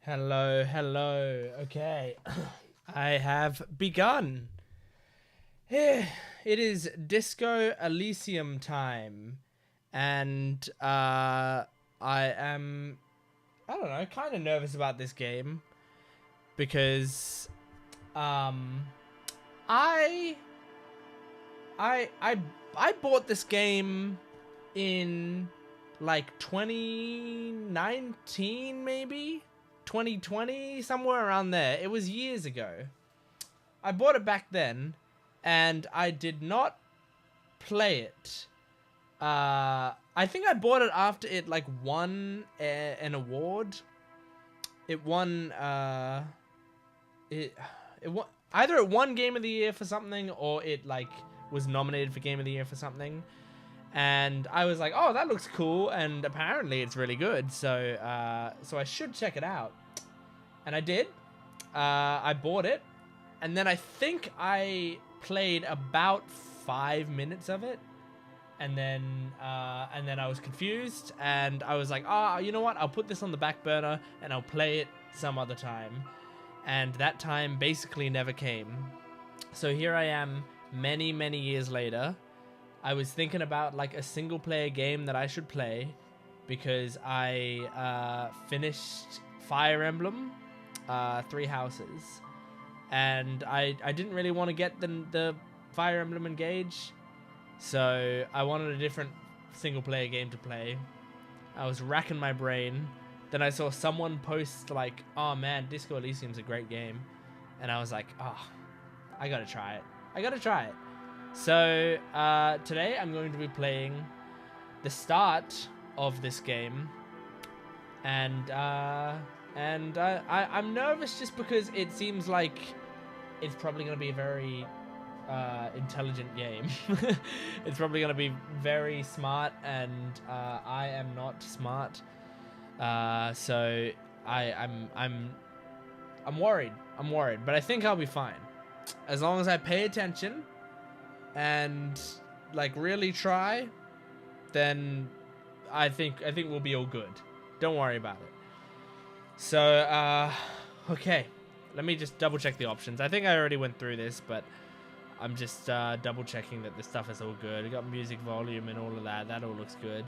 Hello, hello. Okay, I have begun. It is Disco Elysium time, and I am, I don't know, kind of nervous about this game because um, I, I, I, I bought this game in like 2019, maybe 2020, somewhere around there. It was years ago. I bought it back then, and I did not play it. I think I bought it after it like won an award. It won. It won, either it won Game of the Year for something, or it like was nominated for Game of the Year for something. And I was like, oh, that looks cool, and apparently it's really good. So I should check it out, and I did. I bought it, and then I think I played about 5 minutes of it, and then I was confused, and I was like, you know what? I'll put this on the back burner, and I'll play it some other time. And that time basically never came. So here I am, many, many years later. I was thinking about like a single player game that I should play because I finished Fire Emblem, Three Houses, and I didn't really want to get the Fire Emblem Engage, so I wanted a different single player game to play. I was racking my brain. Then I saw someone post like, oh man, Disco Elysium's a great game, and I was like, oh, I gotta try it. I gotta try it. So today I'm going to be playing the start of this game, and I'm nervous just because it seems like it's probably going to be a very intelligent game. It's probably going to be very smart, and I am not smart. So I'm worried. I'm worried, but I think I'll be fine as long as I pay attention and like really try. Then I think we'll be all good. Don't worry about it. So okay, let me just double check the options. I think I already went through this, but I'm just double checking that the stuff is all good. I got music volume and all of that. That all looks good.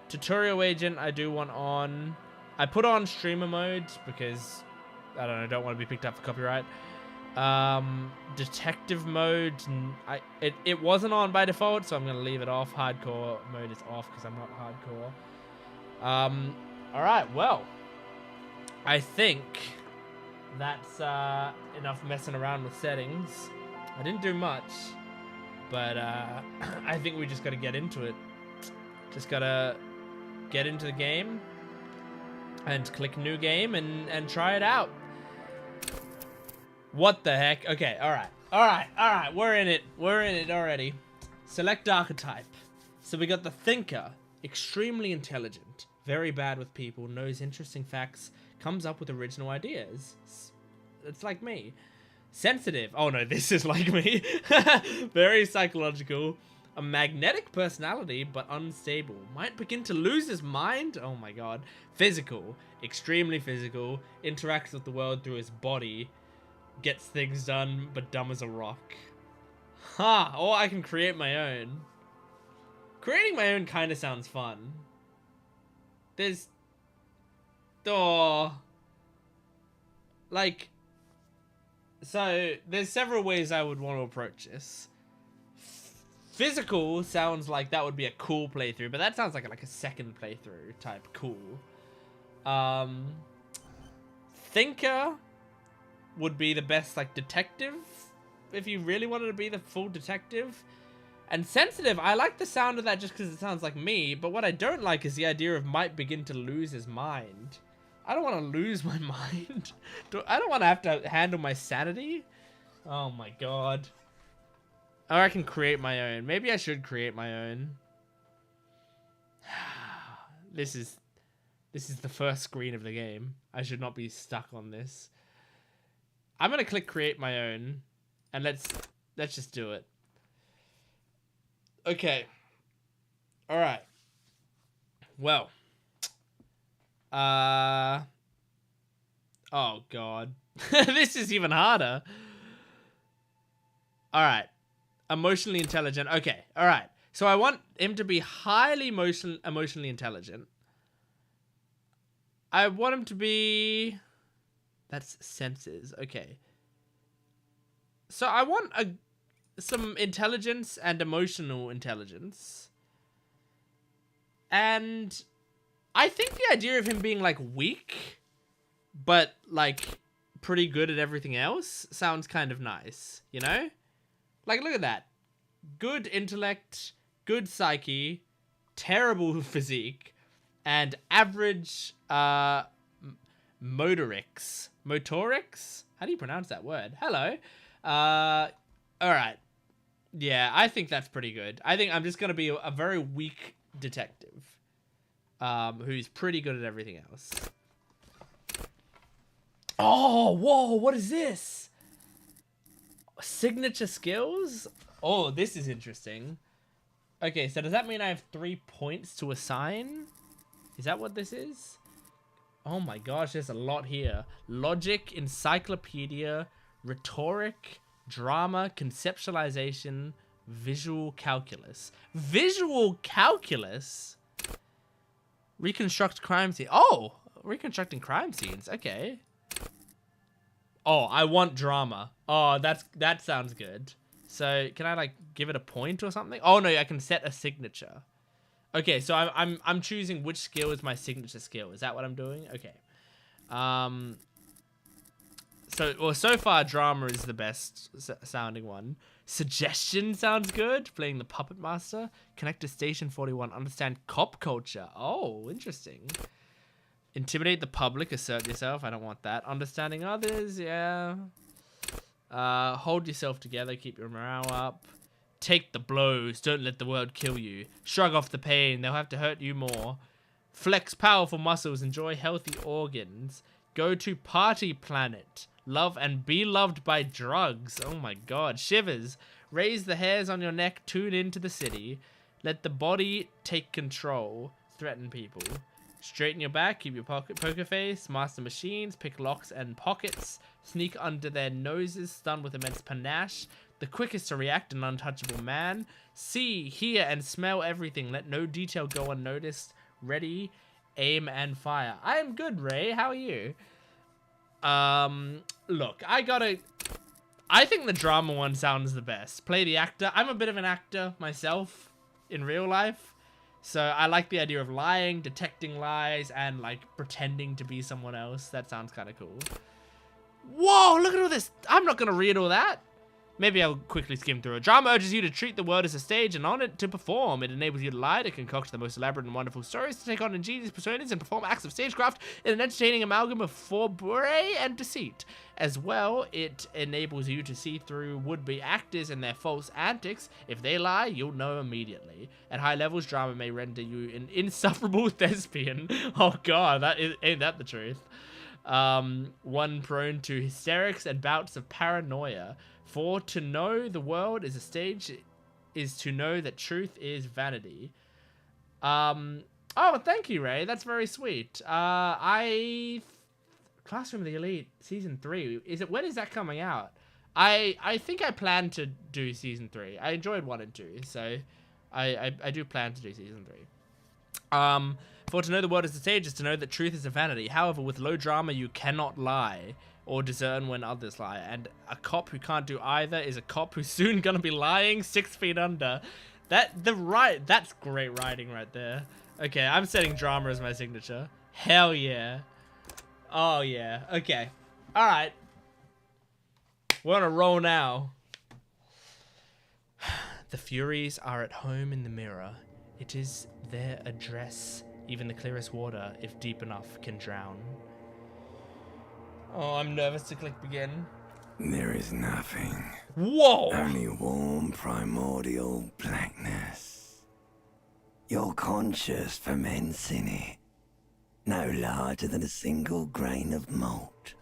Tutorial agent, I do want on. I put on streamer mode because I don't want to be picked up for copyright. Detective mode, it wasn't on by default, so I'm gonna leave it off. Hardcore mode is off because I'm not hardcore. All right, well, I think that's enough messing around with settings. I didn't do much, but I think we just gotta get into it. Just gotta get into the game and click new game and try it out. What the heck? Okay, alright. We're in it already. Select archetype. So we got the thinker, extremely intelligent, very bad with people, knows interesting facts, comes up with original ideas. It's like me. Sensitive. Oh no, this is like me. Very psychological. A magnetic personality, but unstable. Might begin to lose his mind. Oh my god. Physical. Extremely physical. Interacts with the world through his body. Gets things done, but dumb as a rock. Ha! Or I can create my own. Creating my own kind of sounds fun. There's... Oh... Like... So, there's several ways I would want to approach this. Physical sounds like that would be a cool playthrough, but that sounds like a second playthrough type cool. Thinker would be the best, like, detective, if you really wanted to be the full detective. And sensitive, I like the sound of that just because it sounds like me, but what I don't like is the idea of might begin to lose his mind. I don't want to lose my mind. I don't want to have to handle my sanity. Oh my god. Or I can create my own. Maybe I should create my own. This is the first screen of the game. I should not be stuck on this. I'm gonna click create my own, and let's just do it. Okay. All right. Well, Oh god. This is even harder. All right. Emotionally intelligent. Okay. All right. So I want him to be highly emotionally intelligent. I want him to be... That's senses. Okay. So I want some intelligence and emotional intelligence. And I think the idea of him being like weak, but like pretty good at everything else sounds kind of nice, you know? Like, look at that. Good intellect, good psyche, terrible physique, and average motorics. Motorics? How do you pronounce that word? Hello. Alright. Yeah, I think that's pretty good. I think I'm just going to be a very weak detective. Who's pretty good at everything else. Oh, whoa, what is this? Signature skills? Oh, this is interesting. Okay, so does that mean I have 3 points to assign? Is that what this is? Oh my gosh, there's a lot here. Logic, encyclopedia, rhetoric, drama, conceptualization, visual calculus. Visual calculus? Reconstruct crime scene. Oh, reconstructing crime scenes. Okay. Oh, I want drama. Oh, that sounds good. So can I like give it a point or something? Oh no, I can set a signature. Okay, so I'm choosing which skill is my signature skill. Is that what I'm doing? Okay. So far drama is the best sounding one. Suggestion sounds good. Playing the puppet master. Connect to station 41. Understand cop culture. Oh, interesting. Intimidate the public. Assert yourself. I don't want that. Understanding others. Yeah. Hold yourself together. Keep your morale up. Take the blows. Don't let the world kill you. Shrug off the pain. They'll have to hurt you more. Flex powerful muscles. Enjoy healthy organs. Go to party planet. Love and be loved by drugs. Oh my god. Shivers. Raise the hairs on your neck. Tune into the city. Let the body take control. Threaten people. Straighten your back. Keep your poker face. Master machines. Pick locks and pockets. Sneak under their noses. Stun with immense panache. The quickest to react, an untouchable man. See, hear, and smell everything. Let no detail go unnoticed. Ready, aim, and fire. I am good, Ray. How are you? Look, I think the drama one sounds the best. Play the actor. I'm a bit of an actor myself in real life. So I like the idea of lying, detecting lies, and like pretending to be someone else. That sounds kind of cool. Whoa, look at all this. I'm not going to read all that. Maybe I'll quickly skim through it. Drama urges you to treat the world as a stage and on it to perform. It enables you to lie, to concoct the most elaborate and wonderful stories, to take on ingenious personas and perform acts of stagecraft in an entertaining amalgam of forebray and deceit. As well, it enables you to see through would-be actors and their false antics. If they lie, you'll know immediately. At high levels, drama may render you an insufferable thespian. Oh god, ain't that the truth? One prone to hysterics and bouts of paranoia. For to know the world is a stage is to know that truth is vanity. Oh, thank you, Ray. That's very sweet. Classroom of the Elite season 3. When is that coming out? I think I plan to do season 3. I enjoyed 1 and 2, so I do plan to do season 3. For to know the world is a stage is to know that truth is a vanity. However, with low drama, you cannot lie or discern when others lie. And a cop who can't do either is a cop who's soon gonna be lying 6 feet under. That's great writing right there. Okay, I'm setting drama as my signature. Hell yeah. Oh yeah. Okay. All right. We're on a roll now. The Furies are at home in the mirror. It is their address. Even the clearest water, if deep enough, can drown. Oh, I'm nervous to click begin. There is nothing. Whoa! Only warm primordial blackness. Your conscious ferments in it. No larger than a single grain of malt.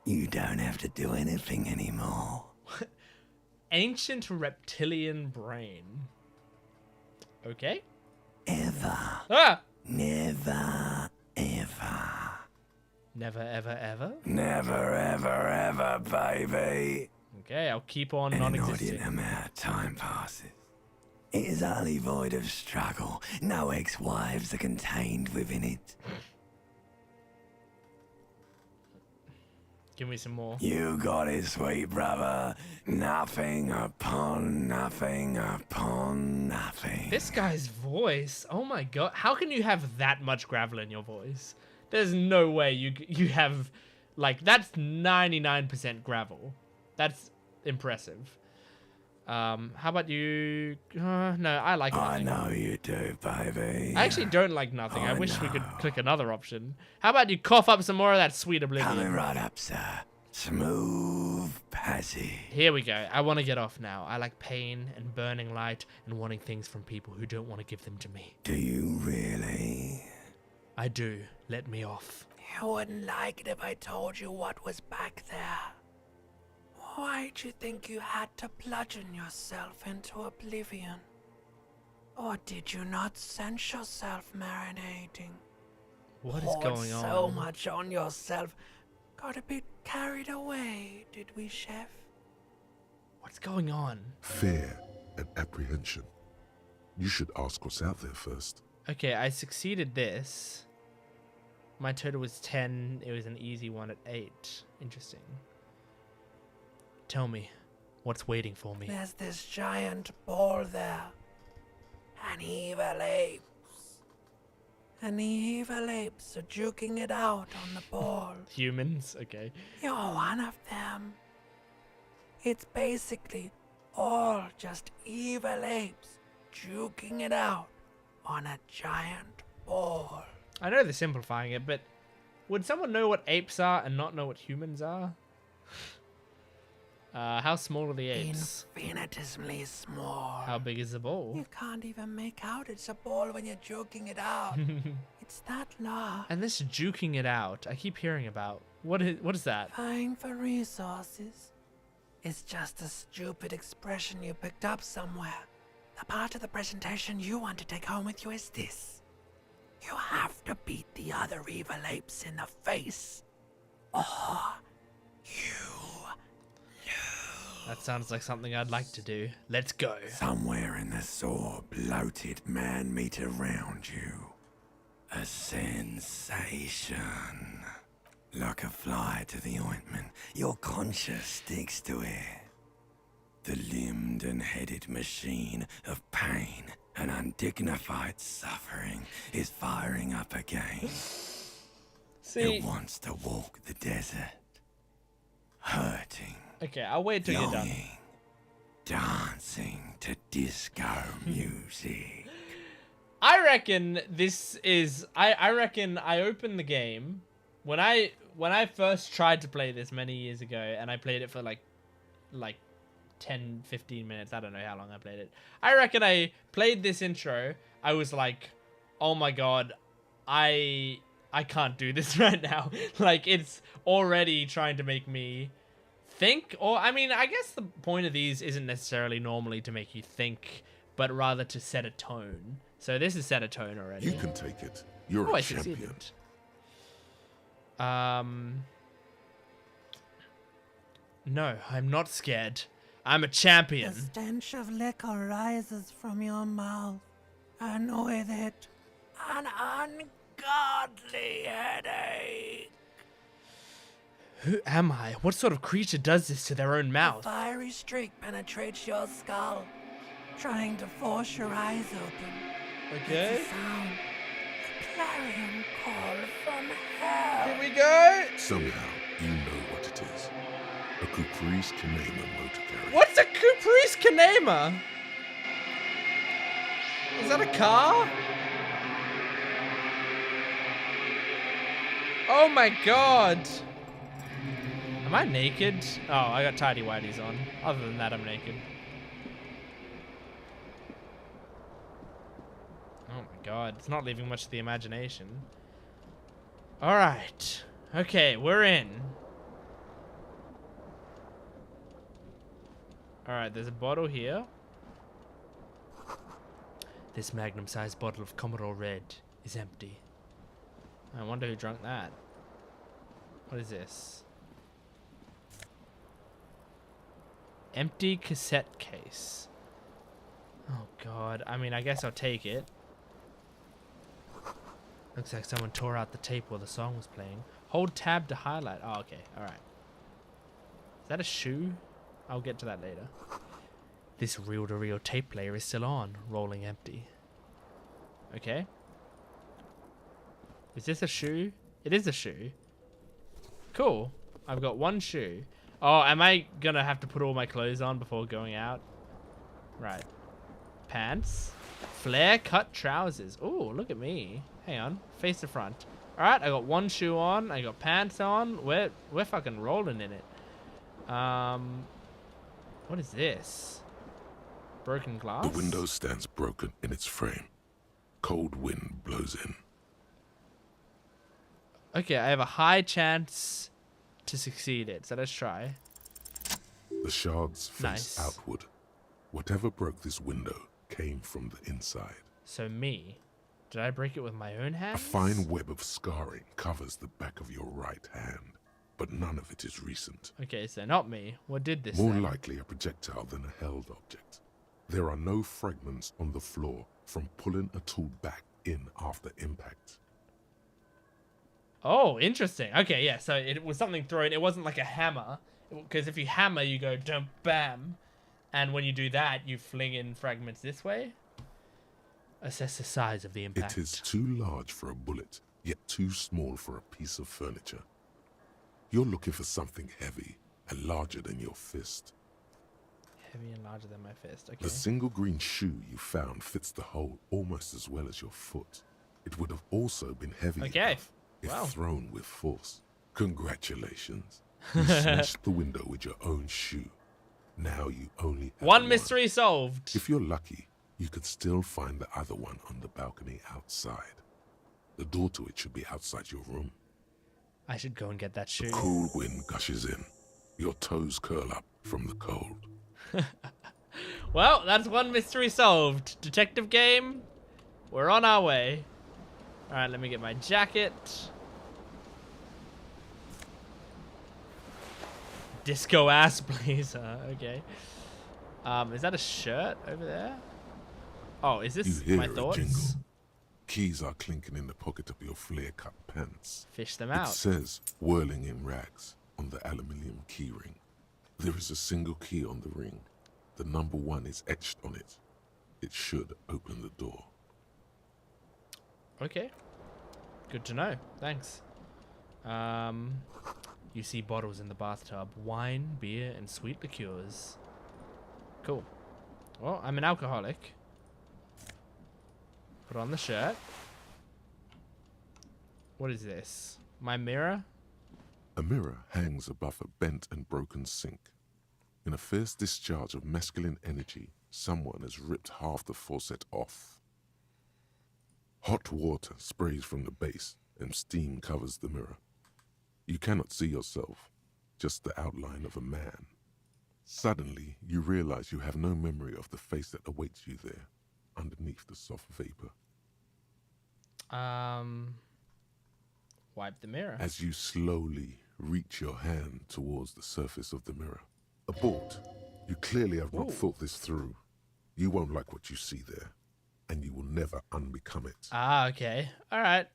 You don't have to do anything anymore. Ancient reptilian brain. Okay. Ever. Ah! Never, ever. Never, ever, ever? Never, ever, ever, baby. Okay, I'll keep on An non-existing. inordinate amount of time passes. It is utterly void of struggle. No ex-wives are contained within it. Give me some more. You got it, sweet brother. Nothing upon nothing upon nothing. This guy's voice. Oh my god. How can you have that much gravel in your voice? There's no way you have, like, that's 99% gravel. That's impressive. How about you? No, I like nothing. I know you do, baby. I actually don't like nothing. I I wish we could know. click another option. How about you cough up some more of that sweet Coming oblivion? right up, sir. Smooth passage. Here we go. I want to get off now. I like pain and burning light and wanting things from people who don't want to give them to me. Do you really? I do. Let me off. You wouldn't like it if I told you what was back there. Why'd you think you had to bludgeon yourself into oblivion? Or did you not sense yourself marinating? What is Poured going on? so much on yourself. Got a bit carried away, did we, chef? What's going on? Fear and apprehension. You should ask what's out there first. Okay, I succeeded this. My total was 10. It was an easy one at 8. Interesting. Tell me, what's waiting for me? There's this giant ball there. And evil apes. And the evil apes are juking it out on the ball. Humans? Okay. You're one of them. It's basically all just evil apes juking it out on a giant ball. I know they're simplifying it, but would someone know what apes are and not know what humans are? How small are the apes? Infinitesimally small. How big is the ball? You can't even make out it's a ball when you're joking it out. It's that large. And this juking it out, I keep hearing about. What is that? Vying for resources. It's just a stupid expression you picked up somewhere. The part of the presentation you want to take home with you is this. You have to beat the other evil apes in the face. Or you lose. That sounds like something I'd like to do. Let's go. Somewhere in the sore, bloated man meat around you. A sensation. Like a fly to the ointment, your conscience sticks to it. The limbed and headed machine of pain and undignified suffering is firing up again. See. It wants to walk the desert. Hurting. Okay, I'll wait till you're done. Longing, dancing to disco music. I reckon this is. I reckon I opened the game when I first tried to play this many years ago, and I played it for like 10, 15 minutes. I don't know how long I played it. I reckon I played this intro. I was like, oh my god, I can't do this right now. Like, it's already trying to make me think. Or, I mean, I guess the point of these isn't necessarily normally to make you think, but rather to set a tone. So this has set a tone already. You can take it. You're Oh, a I champion. succeeded. No, I'm not scared. I'm a champion. The stench of liquor rises from your mouth, and with it, an ungodly headache. Who am I? What sort of creature does this to their own A mouth? fiery streak penetrates your skull, trying to force your eyes open. Okay. It's a sound, a clarion call from hell. Here we go. Somehow, you know what it is. A Caprice Kanema motor carrier. What's a Caprice Kanema? Is that a car? Oh my god. Am I naked? Oh, I got tidy whities on. Other than that, I'm naked. Oh my god, it's not leaving much to the imagination. Alright. Okay, we're in. Alright, there's a bottle here. This magnum-sized bottle of Commodore Red is empty. I wonder who drank that. What is this? Empty cassette case. Oh god. I mean, I guess I'll take it. Looks like someone tore out the tape while the song was playing. Hold tab to highlight. Oh, okay. Alright. Is that a shoe? I'll get to that later. This reel-to-reel tape player is still on, rolling empty. Okay. Is this a shoe? It is a shoe. Cool. I've got one shoe. Oh, am I gonna have to put all my clothes on before going out? Right. Pants. Flare cut trousers. Ooh, look at me. Hang on. Face to front. Alright, I got one shoe on. I got pants on. We're fucking rolling in it. What is this? Broken glass? The window stands broken in its frame. Cold wind blows in. Okay, I have a high chance to succeed it, so let's try. The shards face Nice. outward. Whatever broke this window came from the inside. So me. Did I break it with my own hands? A fine web of scarring covers the back of your right hand, but none of it is recent. Okay, so not me. What did this More then? likely a projectile than a held object. There are no fragments on the floor from pulling a tool back in after impact. Oh, interesting. Okay, yeah, so it was something thrown. It wasn't like a hammer. Because if you hammer, you go dum bam. And when you do that, you fling in fragments this way. Assess the size of the impact. It is too large for a bullet, yet too small for a piece of furniture. You're looking for something heavy and larger than your fist. Heavy and larger than my fist. Okay. The single green shoe you found fits the hole almost as well as your foot. It would have also been heavy enough if Wow. thrown with force. Congratulations. You smashed the window with your own shoe. Now you only have One mystery solved. If you're lucky, you could still find the other one on the balcony outside. The door to it should be outside your room. I should go and get that shoe. Cool wind gushes in. Your toes curl up from the cold. Well, that's one mystery solved. Detective game, we're on our way. Alright, let me get my jacket. Disco ass blazer. Okay. Is that a shirt over there? Oh, is You this hear my a thoughts? jingle. Keys are clinking in the pocket of your flare-cut pants. Fish them It out. says whirling in rags on the aluminium key ring. There is a single key on the ring. The number 1 is etched on it. It should open the door. Okay. Good to know. Thanks. You see bottles in the bathtub. Wine, beer, and sweet liqueurs. Cool. Well, I'm an alcoholic. Put on the shirt. What is this? My mirror? A mirror hangs above a bent and broken sink. In a fierce discharge of masculine energy, someone has ripped half the faucet off. Hot water sprays from the base and steam covers the mirror. You cannot see yourself, just the outline of a man. Suddenly, you realize you have no memory of the face that awaits you there, underneath the soft vapor. Wipe the mirror. As you slowly reach your hand towards the surface of the mirror. Abort. You clearly have not Ooh. thought this through. You won't like what you see there, and you will never unbecome it. Ah, okay. Alright.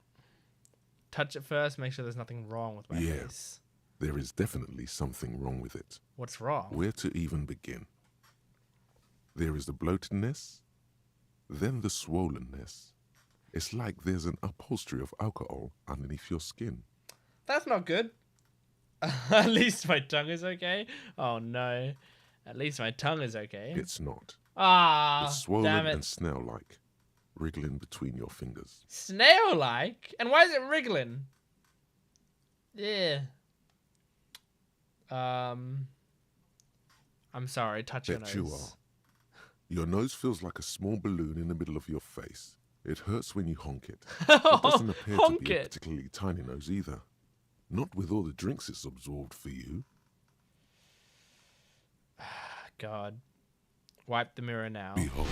Touch it first, make sure there's nothing wrong with my Yeah. face. There is definitely something wrong with it. What's wrong? Where to even begin? There is the bloatedness, then the swollenness. It's like there's an upholstery of alcohol underneath your skin. That's not good. At least my tongue is okay. Oh no. At least my tongue is okay. It's not. Ah, It's swollen damn it. and snail-like, wriggling between your fingers. Snail-like? And why is it wriggling? Yeah. I'm sorry, touch your Bet you nose. are. Your nose feels like a small balloon in the middle of your face. It hurts when you honk it. It doesn't appear to Honk be a it. particularly tiny nose either. Not with all the drinks it's absorbed for you. God. Wipe the mirror now. Behold,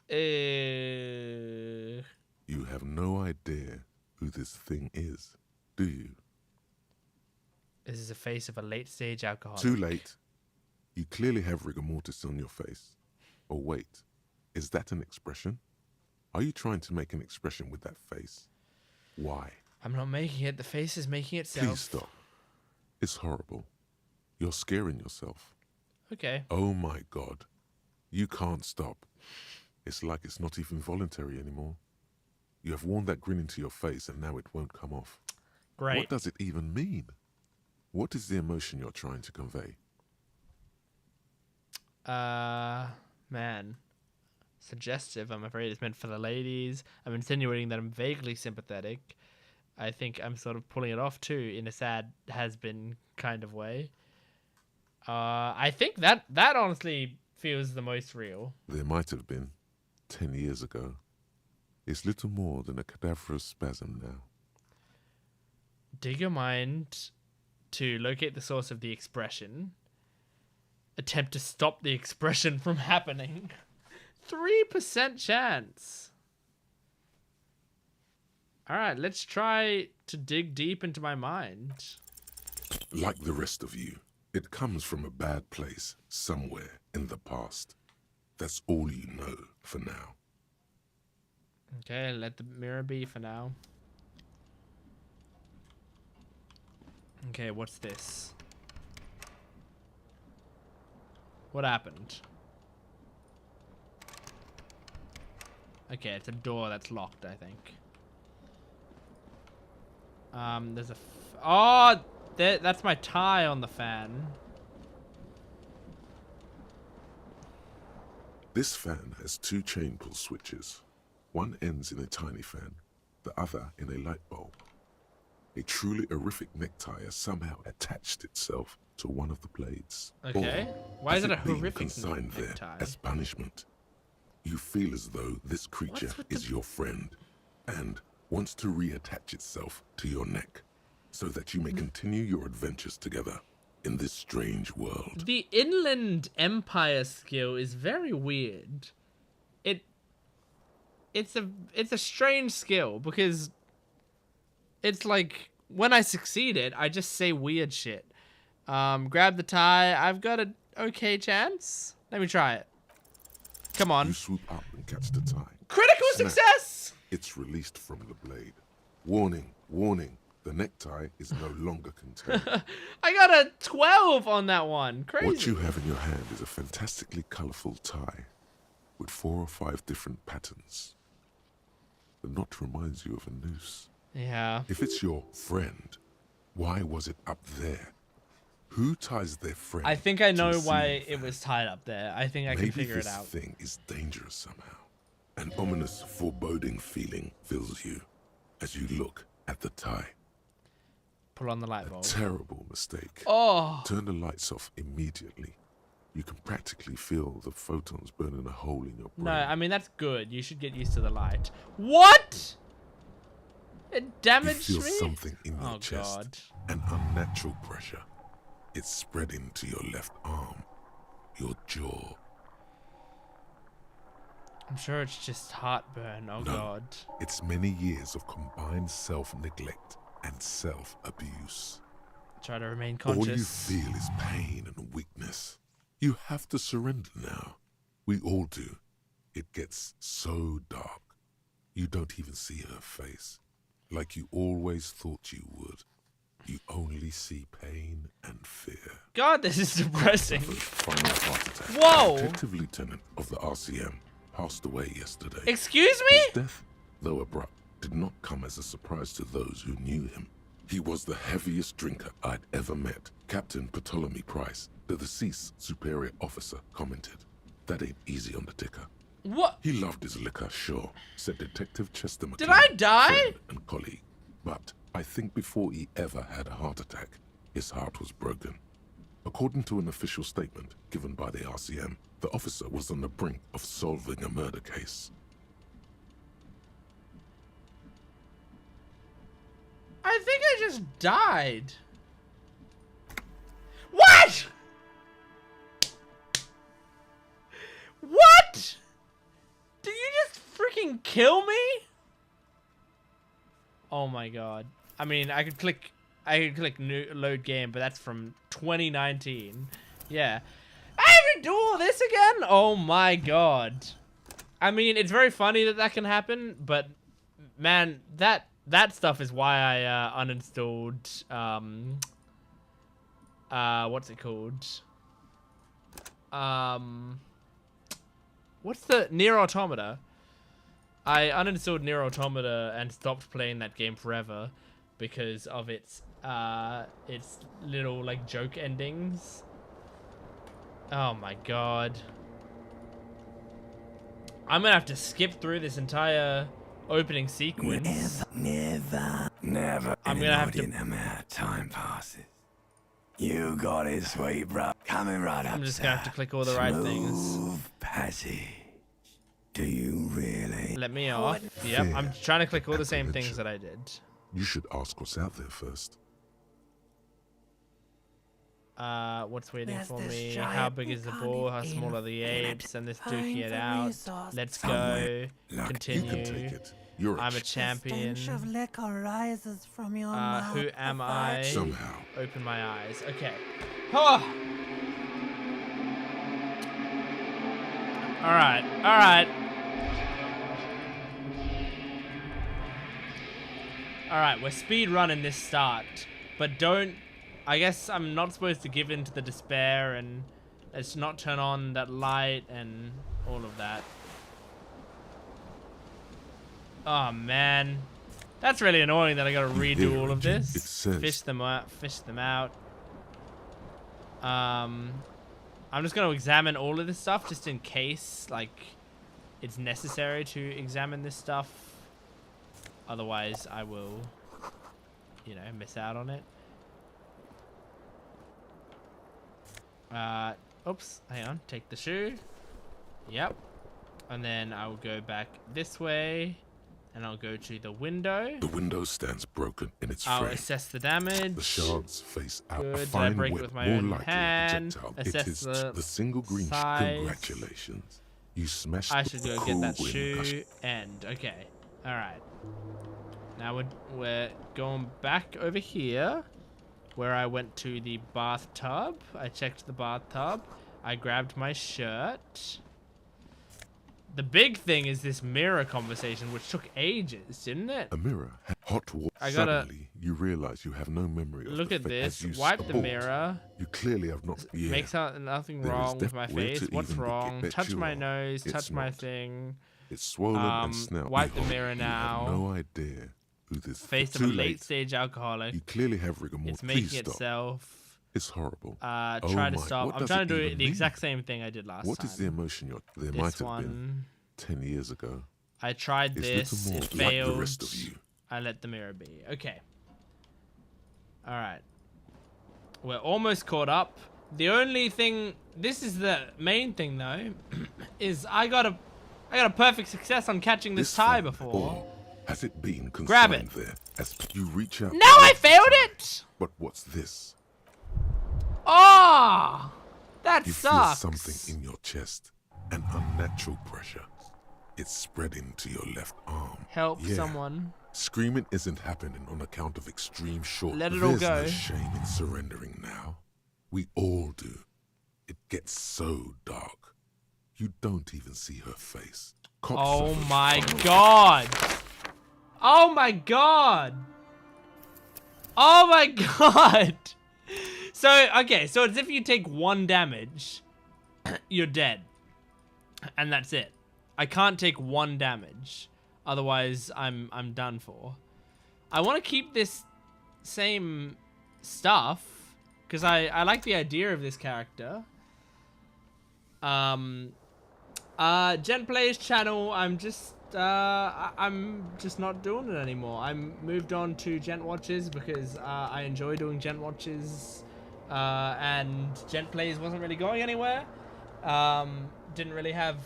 Eh. you have no idea who this thing is, do you? This is a face of a late-stage alcoholic. Too late. You clearly have rigor mortis on your face. Oh, wait. Is that an expression? Are you trying to make an expression with that face? Why? I'm not making it. The face is making itself. Please stop. It's horrible. You're scaring yourself. Okay. Oh my God. You can't stop. It's like it's not even voluntary anymore. You have worn that grin into your face and now it won't come off. Great. What does it even mean? What is the emotion you're trying to convey? Man. Suggestive, I'm afraid it's meant for the ladies. I'm insinuating that I'm vaguely sympathetic. I think I'm sort of pulling it off too, in a sad has-been kind of way. I think that honestly feels the most real. There might have been 10 years ago. It's little more than a cadaverous spasm now. Dig your mind to locate the source of the expression. Attempt to stop the expression from happening. 3% chance. Alright, let's try to dig deep into my mind. Like the rest of you, it comes from a bad place somewhere in the past. That's all you know for now. Okay, let the mirror be for now. Okay, what's this? What happened? Okay, it's a door that's locked, I think. There's a... Oh! That's my tie on the fan. This fan has two chain pull switches. One ends in a tiny fan, the other in a light bulb. A truly horrific necktie has somehow attached itself to one of the blades. Okay. Or Why is has it a been horrific consigned there necktie? as punishment? You feel as though this creature What's with is your friend and wants to reattach itself to your neck so that you may continue your adventures together in this strange world. The Inland Empire skill is very weird. It's a strange skill because it's like when I succeed it, I just say weird shit. Grab the tie. I've got an okay chance. Let me try it. Come on. You swoop up and catch the tie. Critical Snap. success! It's released from the blade. Warning, warning. The necktie is no longer contained. I got a 12 on that one. Crazy. What you have in your hand is a fantastically colorful tie with 4 or 5 different patterns. The knot reminds you of a noose. Yeah. If it's your friend, why was it up there? Who ties their friend? I think I to know a why ceiling it fan? was tied up there. I think I Maybe can figure it this out. thing is dangerous somehow. An ominous, foreboding feeling fills you as you look at the tie. Pull on the light bulb. Terrible mistake. Oh. Turn the lights off immediately. You can practically feel the photons burning a hole in your brain. No, I mean, that's good. You should get used to the light. What? It You damaged feel me? something in your Oh, chest. God. An unnatural pressure. It's spreading to your left arm, your jaw. I'm sure it's just heartburn. Oh, No. God. It's many years of combined self-neglect and self-abuse. Try to remain All you conscious. feel is pain and weakness. You have to surrender now. We all do. It gets so dark. You don't even see her face. Like you always thought you would. You only see pain and fear. God, this is depressing. Final heart attack. Whoa. A detective lieutenant of the RCM passed away yesterday. Excuse me? His death, though abrupt, did not come as a surprise to those who knew him. He was the heaviest drinker I'd ever met. Captain Ptolemy Price, the deceased superior officer, commented, "That ain't easy on the ticker." What? He loved his liquor, sure, said Detective Chester McClellan, Did I die? friend and colleague. But I think before he ever had a heart attack, his heart was broken. According to an official statement given by the RCM, the officer was on the brink of solving a murder case. I think I just died. What? What? Did you just freaking kill me? Oh my God. I mean, I could click I can click new load game, but that's from 2019. Yeah. I have to do all this again? Oh my god. I mean, it's very funny that that can happen, but man, that stuff is why I uninstalled what's it called? What's the Nier Automata? I uninstalled Nier Automata and stopped playing that game forever because of its little like joke endings. Oh my god. I'm gonna have to skip through this entire opening sequence. Never. I'm gonna have to. Amount of time passes. You got it, sweet bro. Coming right up. I'm just gonna have to click all the right things. Smooth passage. Do you really? Let me off. Yep, I'm trying to click all the same things that I did. You should ask what's out there first. What's waiting for me? How big is the ball? How small are the apes? And this dookie it out. Let's go. Continue. You can take it. You're I'm a champion. Of liquor rises from your mouth. Who am I? Somehow. Open my eyes. Okay. Oh. Alright. Alright. Alright, we're speed running this start. But don't... I guess I'm not supposed to give in to the despair and let's not turn on that light and all of that. Oh man. That's really annoying that I gotta redo all of this. Fish them out. Fish them out. I'm just gonna examine all of this stuff just in case, like, it's necessary to examine this stuff. Otherwise, I will, you know, miss out on it. Oops, hang on. Take the shoe. Yep. And then I will go back this way. And I'll go to the window. The window stands broken in its I'll frame. assess the damage. The shards face out. Good. A Did I fine break it web, with my more own likely hand? a projectile. Assess It is the single green. size. Congratulations. You smashed I the should go get that whole shoe. And okay. Alright. Now we're going back over here. Where I went to the bathtub. I checked the bathtub. I grabbed my shirt. The big thing is this mirror conversation, which took ages, didn't it? A mirror. Hot water. I gotta Suddenly, you realize you have no memory of look the at fa- this. as you Wipe the abort. mirror. You clearly have not. Yeah. Makes out nothing There is wrong with my where face. to What's even wrong? begin. Touch You my are. nose. It's Touch my not. thing. It's swollen and snouty. Wipe the Behold, mirror now. You have no idea who this Face of too a late. late-stage alcoholic. You clearly have rigor mortis. It's making Please stop. itself. It's horrible. Try Oh to my, stop. what I'm does trying it to do even the mean? exact same thing I did last time. What is the emotion there This might have one. been 10 years ago? I tried Is this. little It more like failed. the rest of you. I let the mirror be. Okay. Alright. We're almost caught up. The only thing... This is the main thing, though. Is I got a perfect success on catching this tie flame, before. or has it been consigned Grab it. there as you reach out? No, I failed it! But what's this? Oh! That You sucks. feel something in your chest. An unnatural pressure. It's spreading to your left arm. Help Yeah. someone. Screaming isn't happening on account of extreme short. Let it all There's go. no shame in surrendering now. We all do. It gets so dark. You don't even see her face. Cops Oh suffers my far away. god! Oh my god! Oh my god! So, okay, so it's if you take 1 damage, you're dead. And that's it. I can't take 1 damage. Otherwise, I'm done for. I want to keep this same stuff. Because I like the idea of this character. Gent Plays channel, I'm just not doing it anymore. I'm moved on to Jent Watches because I enjoy doing Jent Watches, and Gent Plays wasn't really going anywhere. Didn't really have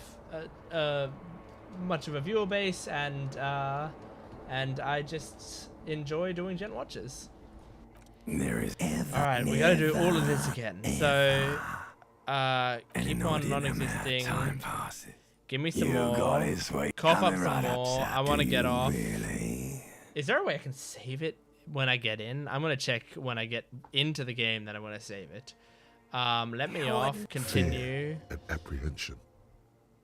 much of a viewer base, and I just enjoy doing Jent Watches. There is ever. All right, we gotta do all of this again. So. Keep on Time non-existing. passes. Give me some You more. got it, sweet. Cough up Coming some right more. sir. I want to Do get you off. Really? Is there a way I can save it when I get in. I'm gonna check when I get into the game, then I'm gonna save it. Let me off. Continue. Fear and apprehension.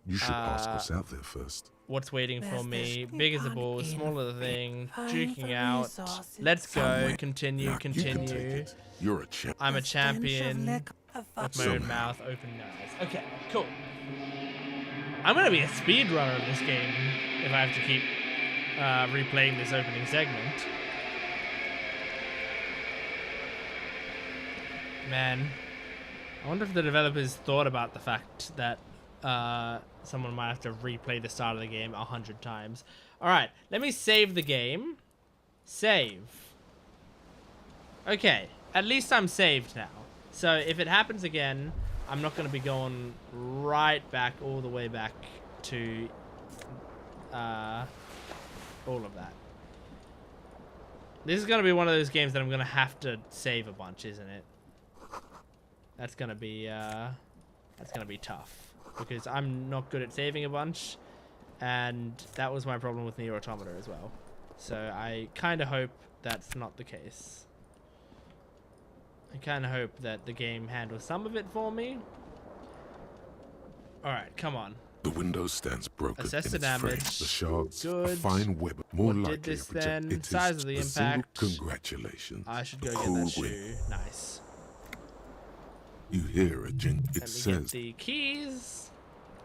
You should ask what's out there first. What's waiting for There's me? this Big as a big ball, hunt smaller the in thing. vying for Juking out. resources. Let's go. Somewhere. Continue. Now, you can take Continue. it. You're a champ. I'm a The stench of champion. liquor With my own Somehow. mouth open eyes. Okay, cool. I'm gonna be a speedrunner of this game if I have to keep replaying this opening segment. Man, I wonder if the developers thought about the fact that someone might have to replay the start of the game 100 times. Alright, let me save the game. Save. Okay, at least I'm saved now. So if it happens again, I'm not going to be going right back, all the way back to all of that. This is going to be one of those games that I'm going to have to save a bunch, isn't it? That's going to be tough because I'm not good at saving a bunch, and that was my problem with Nier Automata as well. So I kind of hope that's not the case. I kind of hope that the game handles some of it for me. Alright, come on. The window stands broken Assess in the its frame. damage. The shards, Good. a fine web, more What likely did this a project. then? It Size is of the a single impact. congratulations. I should A go get cool that win. shoe. Nice. You hear it, Jent. It Let me get says the keys.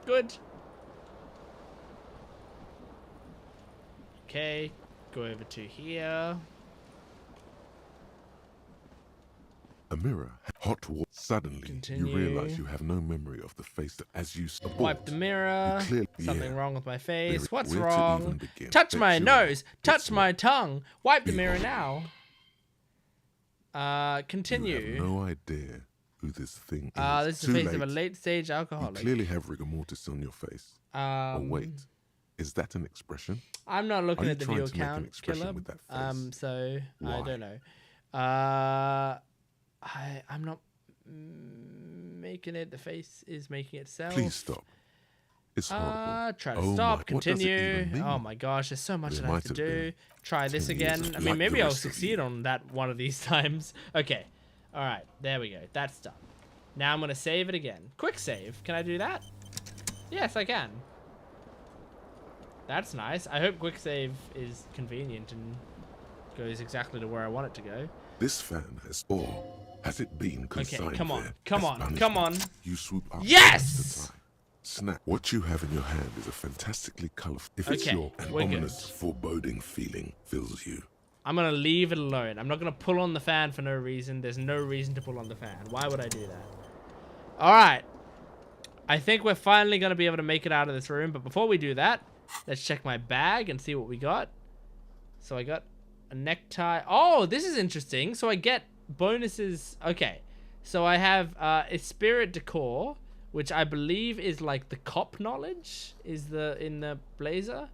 Good. Okay, go over to here. a mirror. Hot water. Suddenly, Continue. you realize you have no memory of the face that, as you abort, Wipe the mirror. you clearly- Something yeah. wrong with my face. Where- What's where to wrong? even begin? Touch Bet my you nose. Touch it's my not. tongue. Wipe the mirror Behold. now. You Continue. have no idea who this thing is. This is the Too face late. of a late-stage You alcoholic. clearly have rigor mortis on your face. Oh wait, is that an expression? I'm not looking you at the trying view to make an account, expression killer. with that face? So I Why? don't know. I'm not making it. The face is making itself. Please stop. It's horrible. Try to Oh stop. my- what does it Continue. even mean? Oh my gosh, there's so much It that I have might to have do. been Try this 10 years again. of I mean, like maybe the I'll rest of succeed you. on that one of these times. Okay. All right. There we go. That's done. Now I'm gonna save it again. Quick save. Can I do that? Yes, I can. That's nice. I hope quick save is convenient and goes exactly to where I want it to go. This fan has, or has it been consigned come on, there come as on, punishment? come on. You swoop up. Yes! against the time. Snap. What you have in your hand is a fantastically colorful. If it's Okay, your an we're ominous, good. foreboding feeling fills you. I'm gonna leave it alone. I'm not gonna pull on the fan for no reason. There's no reason to pull on the fan. Why would I do that? All right. I think we're finally gonna be able to make it out of this room. But before we do that, let's check my bag and see what we got. So I got a necktie. Oh, this is interesting. So I get bonuses. Okay. So I have a spirit decor, which I believe is like the cop knowledge is in the blazer.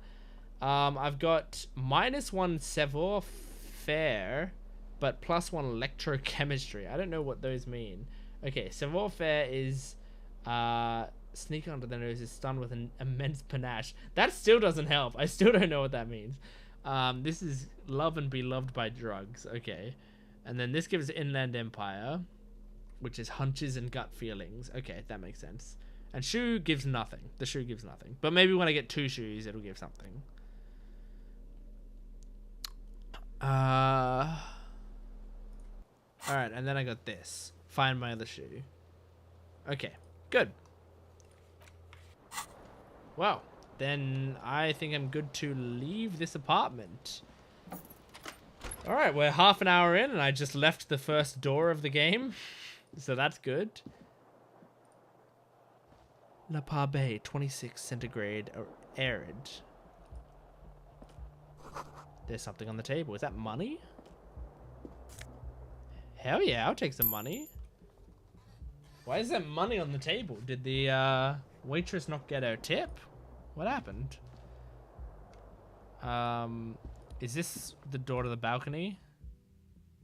I've got -1 savoir faire, but +1 electrochemistry. I don't know what those mean. Okay, savoir faire is sneak under the nose is stunned with an immense panache. That still doesn't help. I still don't know what that means. This is love and be loved by drugs. Okay, and then this gives Inland Empire, which is hunches and gut feelings. Okay, that makes sense. And shoe gives nothing. The shoe gives nothing. But maybe when I get 2 shoes, it'll give something. Alright, and then I got this. Find my other shoe. Okay, good. Well, then I think I'm good to leave this apartment. Alright, we're half an hour in and I just left the first door of the game. So that's good. La Parbe, 26 centigrade, arid. There's something on the table. Is that money? Hell yeah, I'll take some money. Why is there money on the table? Did the waitress not get her tip? What happened? Is this the door to the balcony?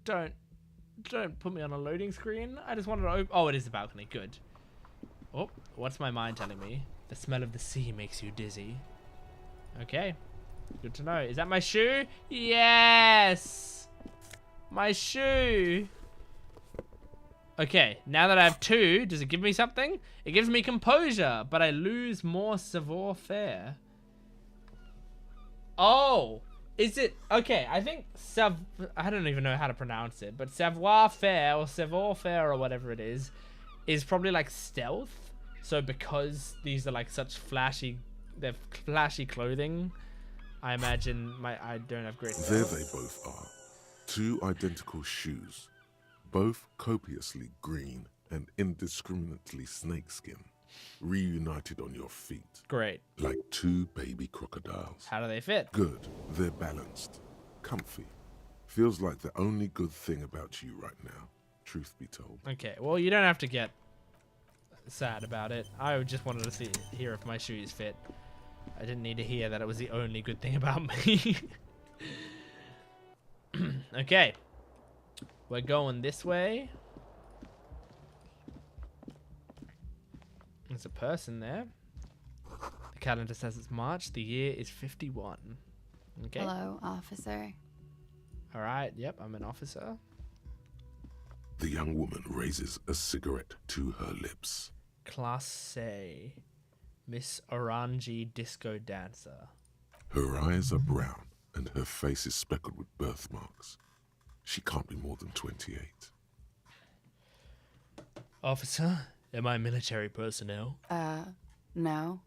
Don't put me on a loading screen. I just wanted to open. Oh, it is the balcony. Good. Oh, what's my mind telling me? The smell of the sea makes you dizzy. Okay. Good to know. Is that my shoe? Yes! My shoe. Okay, now that I have 2, does it give me something? It gives me composure, but I lose more savoir-faire. Oh, is it? Okay, I think I don't even know how to pronounce it, but savoir-faire or savoir-faire or whatever it is probably like stealth. So because these are like such flashy clothing, I imagine I don't have great There stealth. they both are. 2 identical shoes, both copiously green and indiscriminately snakeskin, reunited on your feet. Great. Like 2 baby crocodiles. How do they fit? Good. They're balanced. Comfy. Feels like the only good thing about you right now, truth be told. Okay, well, you don't have to get sad about it. I just wanted to hear if my shoes fit. I didn't need to hear that it was the only good thing about me. Okay. We're going this way. There's a person there. The calendar says it's March. The year is 51. Okay. Hello, officer. All right. Yep, I'm an officer. The young woman raises a cigarette to her lips. Class A. Miss Orangy Disco Dancer. Her eyes are brown and her face is speckled with birthmarks. She can't be more than 28. Officer, am I military personnel? No.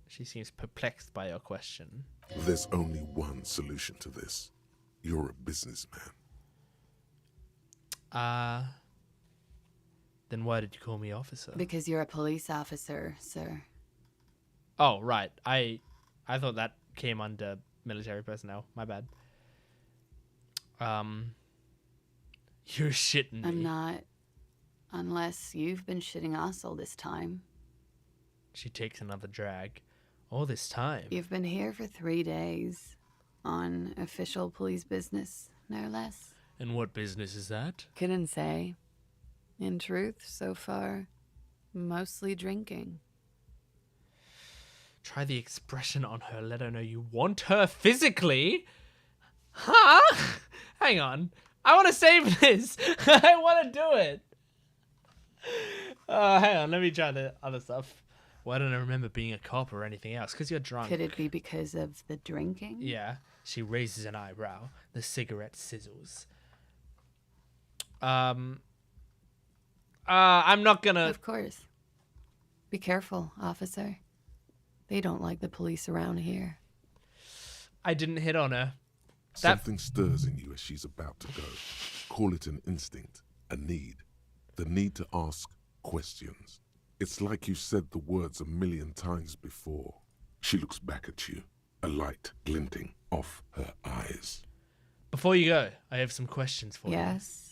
She seems perplexed by your question. There's only one solution to this. You're a businessman. Then why did you call me officer? Because you're a police officer, sir. Oh, right. I thought that came under military personnel. My bad. You're shitting me. I'm not. Unless you've been shitting us all this time. She takes another drag. All this time. You've been here for 3 days. On official police business, no less. And what business is that? Couldn't say. In truth, so far, mostly drinking. Try the expression on her. Let her know you want her physically. Huh? Hang on. I want to save this. I want to do it. Hang on. Let me try the other stuff. Why don't I remember being a cop or anything else? Because you're drunk. Could it be because of the drinking? Yeah. She raises an eyebrow. The cigarette sizzles. I'm not gonna... Of course. Be careful, officer. They don't like the police around here. I didn't hit on her. Something stirs in you as she's about to go. Call it an instinct, a need. The need to ask questions. It's like you said the words 1,000,000 times before. She looks back at you, a light glinting off her eyes. Before you go, I have some questions for you. Yes.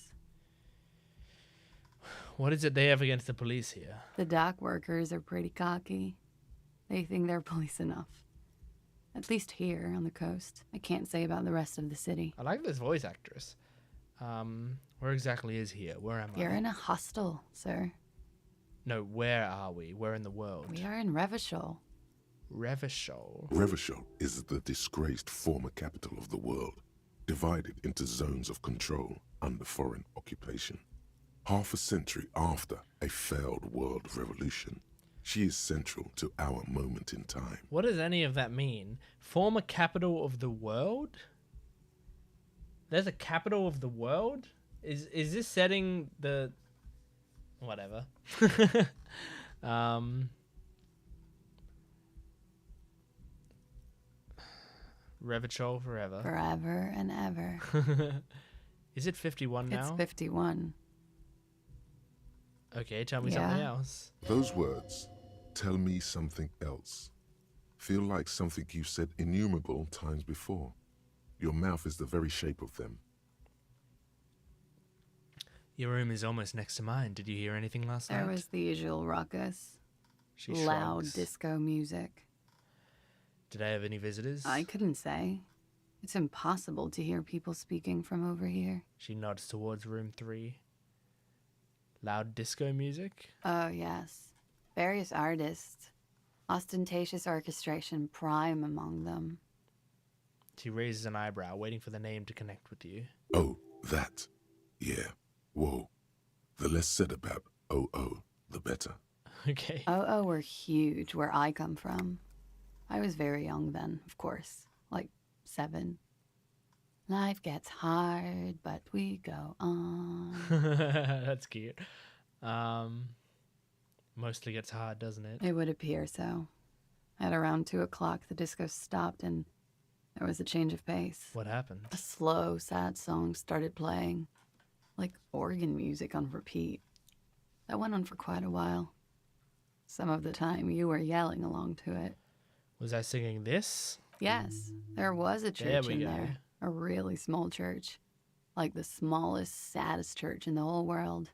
What is it they have against the police here? The dock workers are pretty cocky. They think they're police enough. At least here on the coast. I can't say about the rest of the city. I like this voice actress. Where exactly is here? Where am I? You're in a hostel, sir. No, where are we? Where in the world? We are in Revachol. Revachol. Revachol is the disgraced former capital of the world, divided into zones of control under foreign occupation. Half a century after a failed world revolution, she is central to our moment in time. What does any of that mean? Former capital of the world? There's a capital of the world? Is this setting the... Whatever. Revachol forever. Forever and ever. Is it 51 now? It's 51. Okay, tell me Yeah. something else. Those words, tell me something else, feel like something you've said innumerable times before. Your mouth is the very shape of them. Your room is almost next to mine. Did you hear anything last There night? was the usual ruckus. She Loud shrugs. disco music. Did I have any visitors? I couldn't say. It's impossible to hear people speaking from over here. She nods towards room 3. Loud disco music? Oh, yes. Various artists. Ostentatious orchestration prime among them. He raises an eyebrow, waiting for the name to connect with you. Oh, that. Yeah. Whoa. The less said about OO, the better. Okay. Oh, were huge where I come from. I was very young then, of course, like 7. Life gets hard, but we go on. That's cute. Mostly gets hard, doesn't it? It would appear so. At around 2 o'clock, the disco stopped and there was a change of pace. What happened? A slow, sad song started playing, like organ music on repeat. That went on for quite a while. Some of the time, you were yelling along to it. Was I singing this? Yes, there was a There church we in go. there. A really small church. Like the smallest, saddest church in the whole world.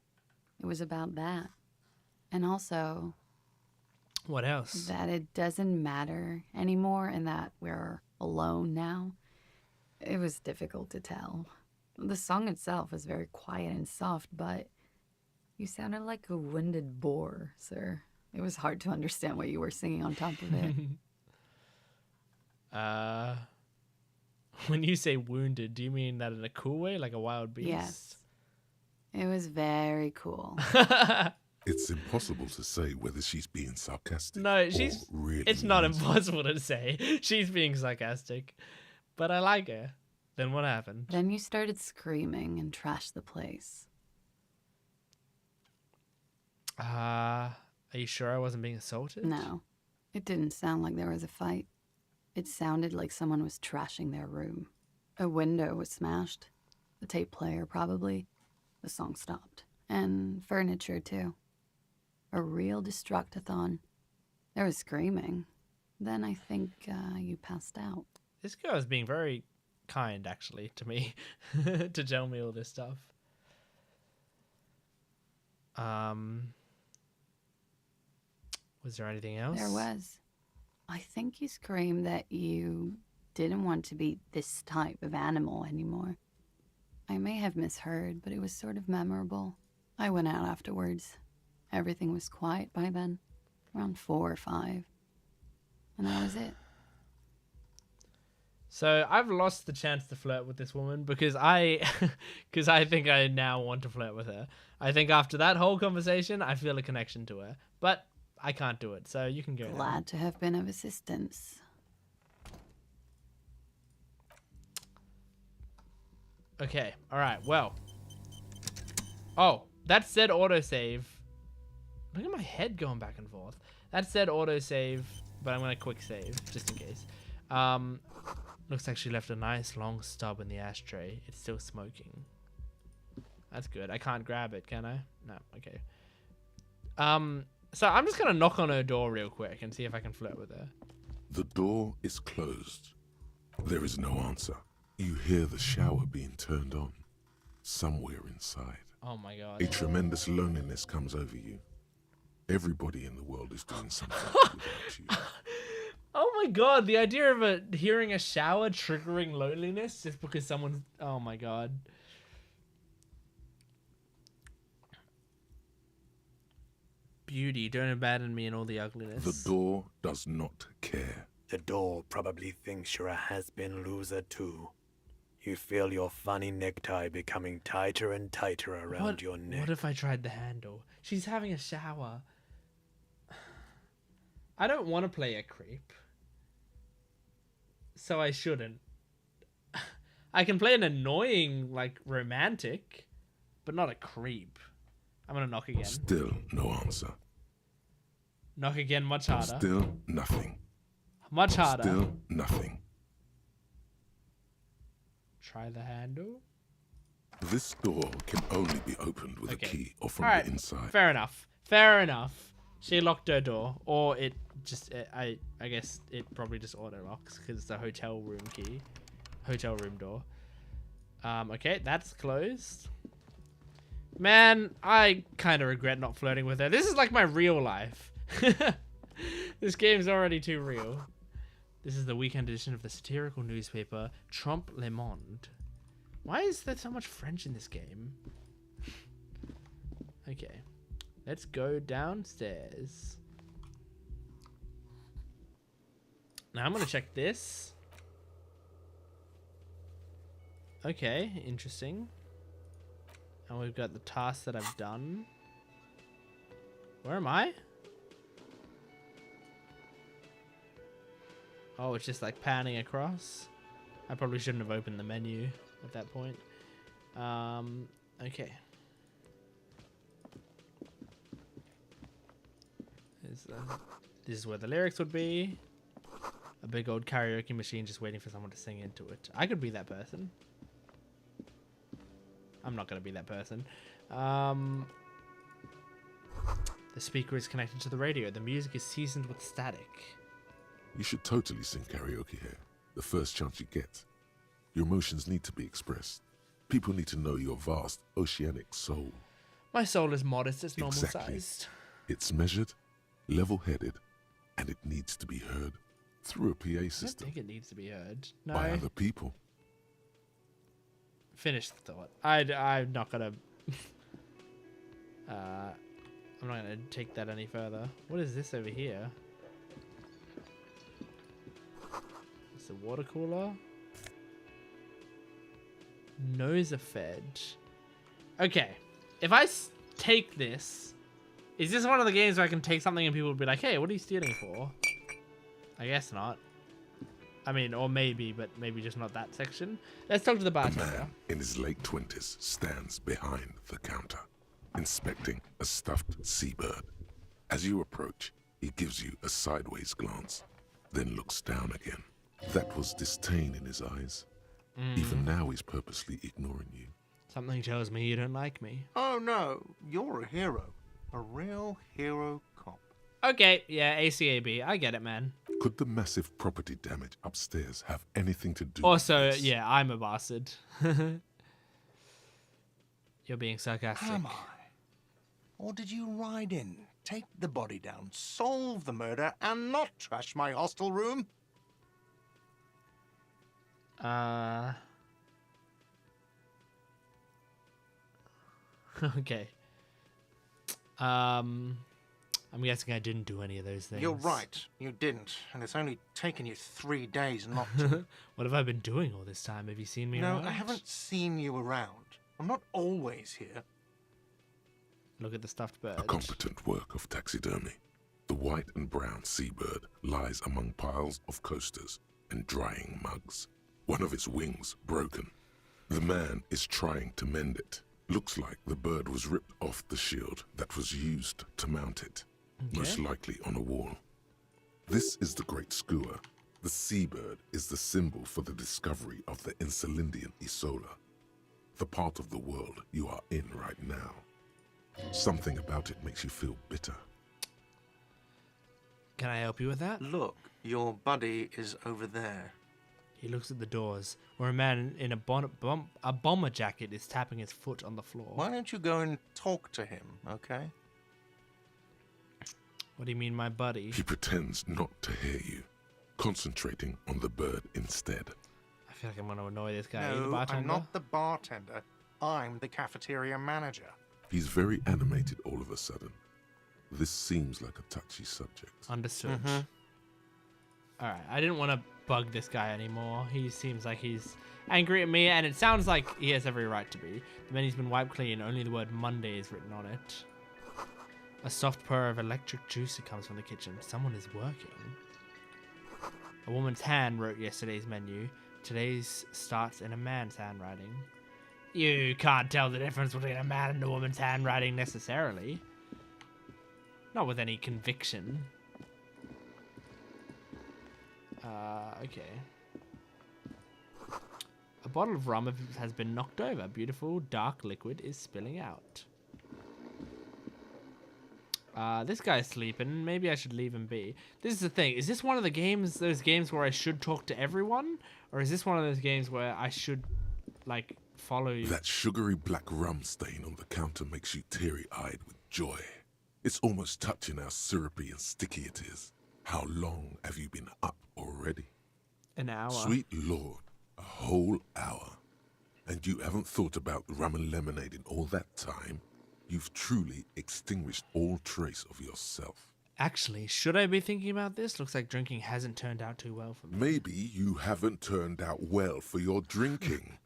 It was about that. And also What else? that it doesn't matter anymore and that we're alone now. It was difficult to tell. The song itself was very quiet and soft, but you sounded like a winded boar, sir. It was hard to understand what you were singing on top of it. When you say wounded, do you mean that in a cool way, like a wild beast? Yes. It was very cool. It's impossible to say whether she's being sarcastic. No, or she's. really It's not means it. impossible to say. She's being sarcastic, but I like her. Then what happened? Then you started screaming and trashed the place. Are you sure I wasn't being assaulted? No, it didn't sound like there was a fight. It sounded like someone was trashing their room. A window was smashed. The tape player, probably. The song stopped. And furniture, too. A real destructathon. There was screaming. Then I think you passed out. This girl is being very kind, actually, to me, to tell me all this stuff. Was there anything else? There was. I think you screamed that you didn't want to be this type of animal anymore. I may have misheard, but it was sort of memorable. I went out afterwards. Everything was quiet by then, around 4 or 5. And that was it. So I've lost the chance to flirt with this woman because I think I now want to flirt with her. I think after that whole conversation, I feel a connection to her, but I can't do it. So you can go now. Glad to have been of assistance. Okay. All right. Well. Oh, that said autosave. Look at my head going back and forth. That said autosave, but I'm gonna quick save just in case. Looks like she left a nice long stub in the ashtray. It's still smoking. That's good. I can't grab it, can I? No. Okay. So I'm just gonna knock on her door real quick and see if I can flirt with her. The door is closed. There is no answer. You hear the shower being turned on. Somewhere inside, Oh my god. a tremendous loneliness comes over you. Everybody in the world is doing something without you. Oh my god, the idea of hearing a shower triggering loneliness just because someone's... Oh my god. Beauty, don't abandon me in all the ugliness. The door does not care. The door probably thinks you're a has-been loser too. You feel your funny necktie becoming tighter and tighter around your neck. What if I tried the handle? She's having a shower. I don't want to play a creep. So I shouldn't. I can play an annoying, like, romantic, but not a creep. I'm gonna knock again. Still no answer. Knock again, much harder. Still nothing. Much harder. Still nothing. Try the handle. This door can only be opened with Okay. a key or from Alright, the inside. fair enough. Fair enough. She locked her door, or it just, I guess it probably just auto locks because it's a hotel room key, hotel room door. Okay, that's closed. Man, I kind of regret not flirting with her. This is like my real life. This game's already too real. This is the weekend edition of the satirical newspaper Trompe Le Monde. Why is there so much French in this game? Okay. Let's go downstairs. Now I'm gonna check this. Okay, interesting. And we've got the tasks that I've done. Where am I? Oh, it's just like panning across. I probably shouldn't have opened the menu at that point. Okay. This is where the lyrics would be. A big old karaoke machine just waiting for someone to sing into it. I could be that person. I'm not going to be that person. The speaker is connected to the radio. The music is seasoned with static. You should totally sing karaoke here, the first chance you get. Your emotions need to be expressed. People need to know your vast, oceanic soul. My soul is modest, it's normal Exactly. sized. It's measured, level-headed, and it needs to be heard through a PA I don't system think it needs to be heard. No. by other people. Finish the thought. I'm not gonna. I'm not gonna take that any further. What is this over here? It's a water cooler. Nosafed. Okay, if I take this, is this one of the games where I can take something and people will be like, "Hey, what are you stealing for?" I guess not. I mean, or maybe, but maybe just not that section. Let's talk to the A bartender. man in his late 20s stands behind the counter, inspecting a stuffed seabird. As you approach, he gives you a sideways glance, then looks down again. That was disdain in his eyes. Even now, he's purposely ignoring you. Something tells me you don't like me. Oh no, you're a hero. A real hero cop. Okay, yeah, ACAB. I get it, man. Could the massive property damage upstairs have anything to do Also, with this? yeah, I'm a bastard. You're being sarcastic. Am I? Or did you ride in, take the body down, solve the murder, and not trash my hostel room? Okay. I'm guessing I didn't do any of those things. You're right, you didn't, and it's only taken you 3 days not to. What have I been doing all this time? Have you seen me No, around? I haven't seen you around. I'm not always here. Look at the stuffed bird. A competent work of taxidermy. The white and brown seabird lies among piles of coasters and drying mugs. One of its wings broken. The man is trying to mend it. Looks like the bird was ripped off the shield that was used to mount it, most likely on a wall. This is the Great Skua. The seabird is the symbol for the discovery of the Insulindian Isola, the part of the world you are in right now. Something about it makes you feel bitter. Can I help you with that? Look, your buddy is over there. He looks at the doors, where a man in a bomber jacket is tapping his foot on the floor. Why don't you go and talk to him, okay? What do you mean, my buddy? He pretends not to hear you, concentrating on the bird instead. I feel like I'm going to annoy this guy. Are you the No, bartender? I'm not the bartender. I'm the cafeteria manager. He's very animated all of a sudden. This seems like a touchy subject. Understood. Alright, I didn't want to bug this guy anymore. He seems like he's angry at me, and it sounds like he has every right to be. The menu's been wiped clean, only the word Monday is written on it. A soft purr of electric juice comes from the kitchen. Someone is working. A woman's hand wrote yesterday's menu. Today's starts in a man's handwriting. You can't tell the difference between a man and a woman's handwriting necessarily. Not with any conviction. Okay. A bottle of rum has been knocked over. Beautiful dark liquid is spilling out. This guy's sleeping. Maybe I should leave him be. This is the thing. Is this one of the games, those games where I should talk to everyone? Or is this one of those games where I should, like, follow you? That sugary black rum stain on the counter makes you teary-eyed with joy. It's almost touching how syrupy and sticky it is. How long have you been up already? An hour. Sweet Lord, a whole hour. And you haven't thought about rum and lemonade in all that time? You've truly extinguished all trace of yourself. Actually, should I be thinking about this? Looks like drinking hasn't turned out too well for me. Maybe you haven't turned out well for your drinking.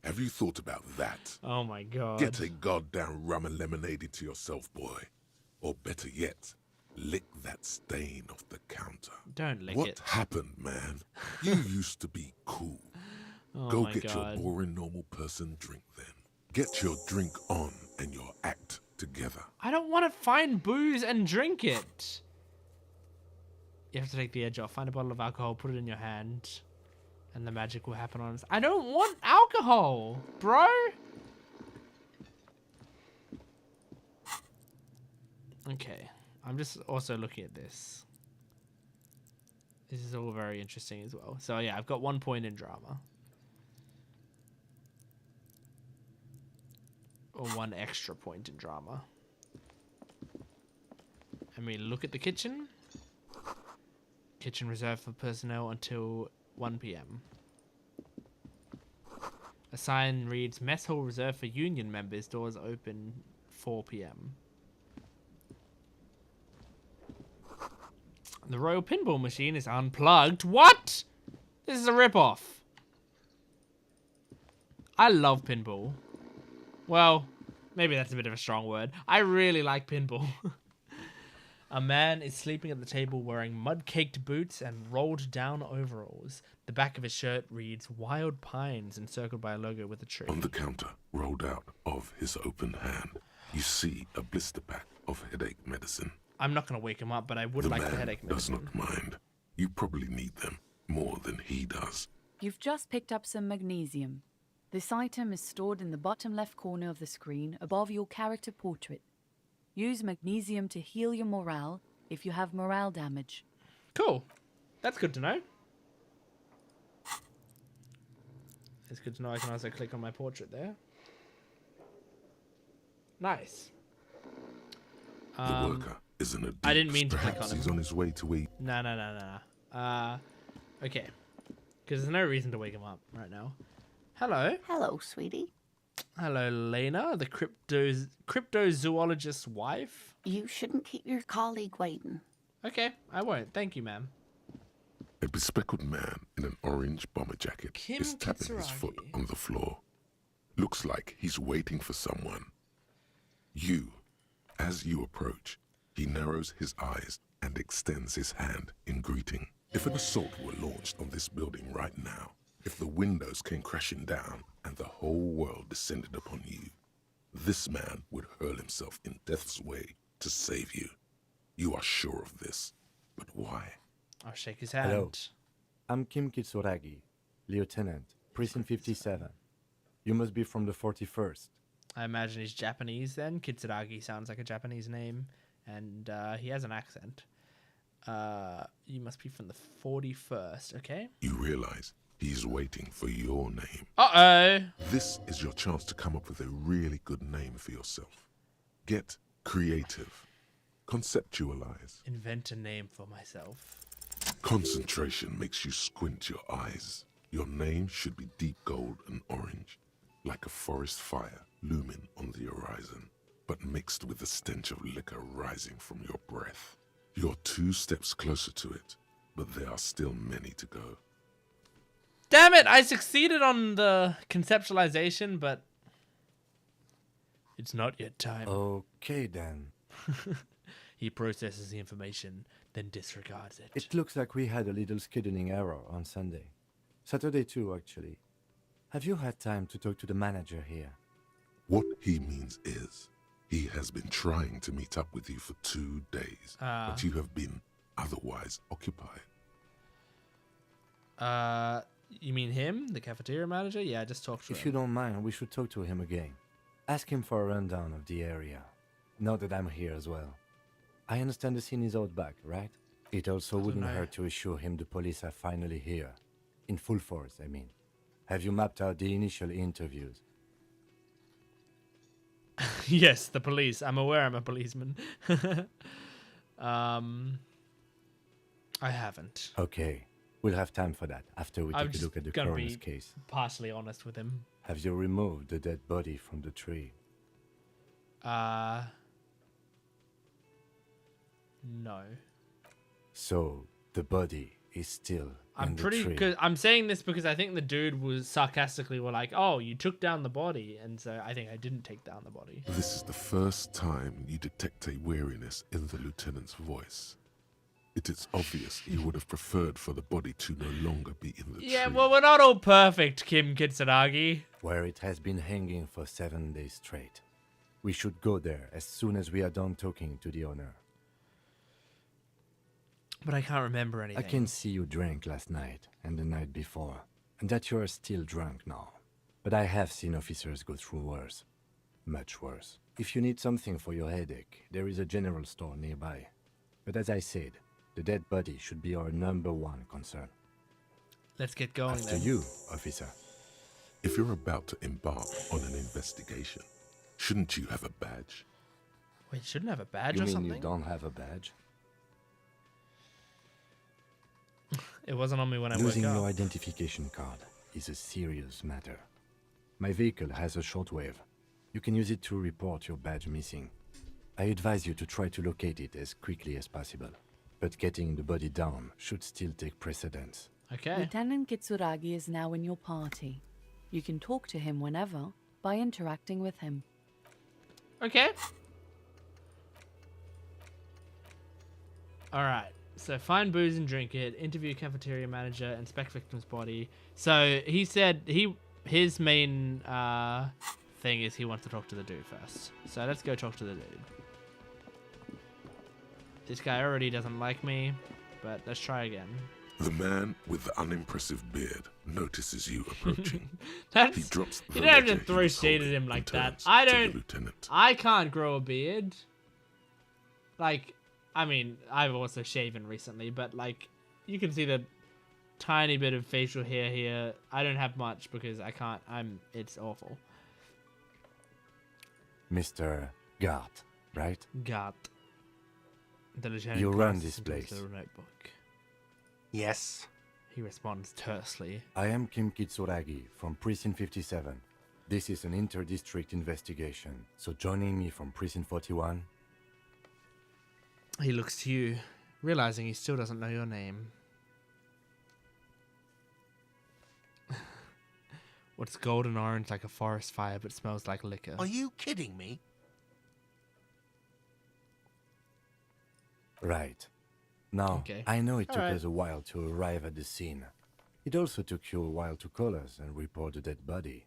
Have you thought about that? Oh my god. Get a goddamn rum and lemonade into yourself, boy. Or better yet, lick that stain off the counter. Don't lick What it. happened, man? You used to be cool. Oh Go my get god. your boring normal person drink then. Get your drink on and your act together. I don't want to find booze and drink it. You have to take the edge off. Find a bottle of alcohol, put it in your hand, and the magic will happen on us. I don't want alcohol, bro. Okay. I'm just also looking at this. This is all very interesting as well. So yeah, I've got 1 point in drama. Or 1 extra point in drama. And we look at the kitchen. Kitchen reserved for personnel until 1 p.m. A sign reads, Mess hall reserved for union members. Doors open 4 p.m. The Royal Pinball machine is unplugged. What? This is a rip-off. I love pinball. Well, maybe that's a bit of a strong word. I really like pinball. A man is sleeping at the table wearing mud-caked boots and rolled-down overalls. The back of his shirt reads Wild Pines, encircled by a logo with a tree. On the counter, rolled out of his open hand, you see a blister pack of headache medicine. I'm not going to wake him up, but I would like the headache does medicine. not mind. You probably need them more than he does. You've just picked up some magnesium. This item is stored in the bottom left corner of the screen above your character portrait. Use magnesium to heal your morale if you have morale damage. Cool. That's good to know. It's good to know I can also click on my portrait there. Nice. The worker is in a deep. I didn't mean to click Perhaps on he's him. on his way to where. No. Okay. Because there's no reason to wake him up right now. Hello. Hello, sweetie. Hello, Lena, the cryptozoologist's wife. You shouldn't keep your colleague waiting. Okay, I won't. Thank you, ma'am. A bespectacled man in an orange bomber jacket Kim is tapping his foot Kitsuragi. on the floor. Looks like he's waiting for someone. As you approach, he narrows his eyes and extends his hand in greeting. If an assault were launched on this building right now, if the windows came crashing down and the whole world descended upon you, this man would hurl himself in death's way to save you. You are sure of this, but why? I'll shake his hand. Hello. I'm Kim Kitsuragi, Lieutenant, Precinct 57. You must be from the 41st. I imagine he's Japanese then. Kitsuragi sounds like a Japanese name, and he has an accent. You must be from the 41st, okay? You realize he's waiting for your name. Uh-oh! This is your chance to come up with a really good name for yourself. Get creative. Conceptualize. Invent a name for myself. Concentration makes you squint your eyes. Your name should be deep gold and orange, like a forest fire looming on the horizon, but mixed with the stench of liquor rising from your breath. You're 2 steps closer to it, but there are still many to go. Damn it! I succeeded on the conceptualization, but it's not yet time. Okay then. He processes the information, then disregards it. It looks like we had a little scheduling error on Sunday. Saturday too, actually. Have you had time to talk to the manager here? What he means is, he has been trying to meet up with you for 2 days, but you have been otherwise occupied. You mean him? The cafeteria manager? Yeah, just talk to If him. you don't mind, we should talk to him again. Ask him for a rundown of the area. Now that I'm here as well. I understand the scene is out back, right? It also wouldn't know. hurt to assure him the police are finally here. In full force, I mean. Have you mapped out the initial interviews? Yes, the police. I'm aware I'm a policeman. I haven't. Okay. We'll have time for that after we I'm take a just look at the gonna coroner's be case. partially honest with him. Have you removed the dead body from the tree? No. So, the body is still I'm in the pretty tree. good. I'm saying this because I think the dude was sarcastically were like, "Oh, you took down the body," and so I think I didn't take down the body. This is the first time you detect a weariness in the lieutenant's voice. It is obvious he would have preferred for the body to no longer be in the Yeah, tree. well, we're not all perfect, Kim Kitsuragi. Where it has been hanging for 7 days straight. We should go there as soon as we are done talking to the owner. But I can't remember anything. I can see you drank last night and the night before, and that you are still drunk now. But I have seen officers go through worse. Much worse. If you need something for your headache, there is a general store nearby. But as I said, the dead body should be our #1 concern. Let's get going After then. you, officer. If you're about to embark on an investigation, shouldn't you have a badge? Wait, shouldn't have a badge You or mean something? you don't have a badge? It wasn't on me when I Losing woke your up. identification card is a serious matter. My vehicle has a shortwave. You can use it to report your badge missing. I advise you to try to locate it as quickly as possible. But getting the body down should still take precedence. Okay. Lieutenant Kitsuragi is now in your party. You can talk to him whenever by interacting with him. Okay. All right. So find booze and drink it. Interview cafeteria manager. Inspect victim's body. So he said his main thing is he wants to talk to the dude first. So let's go talk to the dude. This guy already doesn't like me, but let's try again. The man with the unimpressive beard notices you approaching. He That's drops the you don't have ledger to he throw was shade at holding him like and that. turns I to the don't. lieutenant. I can't grow a beard. Like, I mean, I've also shaven recently, but like, you can see the tiny bit of facial hair here. I don't have much because I can't. It's awful. Mr. Gart, right? Got. The lieutenant You run glances this into his place. little notebook. Yes. He responds tersely. I am Kim Kitsuragi from Precinct 57. This is an inter-district investigation, so joining me from Precinct 41. He looks to you, realizing he still doesn't know your name. What's golden orange like a forest fire but smells like liquor? Are you kidding me? Right. Now, Okay. I know it took Alright. us a while to arrive at the scene. It also took you a while to call us and report the dead body.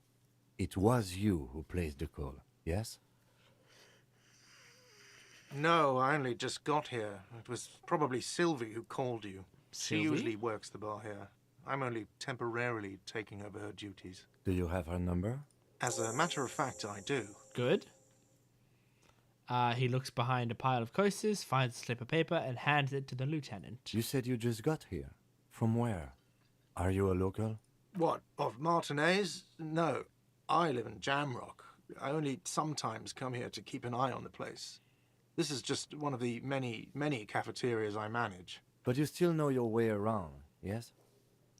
It was you who placed the call, yes? No, I only just got here. It was probably Sylvie who called you. Sylvie? She usually works the bar here. I'm only temporarily taking over her duties. Do you have her number? As a matter of fact, I do. Good. He looks behind a pile of coasters, finds a slip of paper, and hands it to the lieutenant. You said you just got here. From where? Are you a local? What, of Martinez? No, I live in Jamrock. I only sometimes come here to keep an eye on the place. This is just one of the many, many cafeterias I manage. But you still know your way around, yes?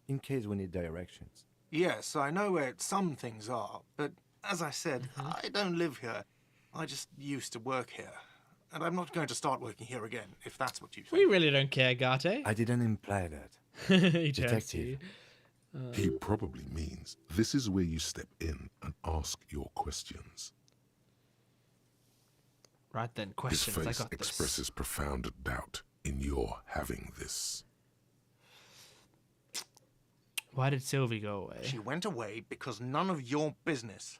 In case we need directions. Yes, I know where some things are, but as I said, I don't live here. I just used to work here. And I'm not going to start working here again, if that's what you think. We really don't care, Garte. I didn't imply that. He turns to you. Detective. He probably means this is where you step in and ask your questions. Right then, His questions. I face got this. expresses profound doubt in your having this. Why did Sylvie go away? She went away because none of your business.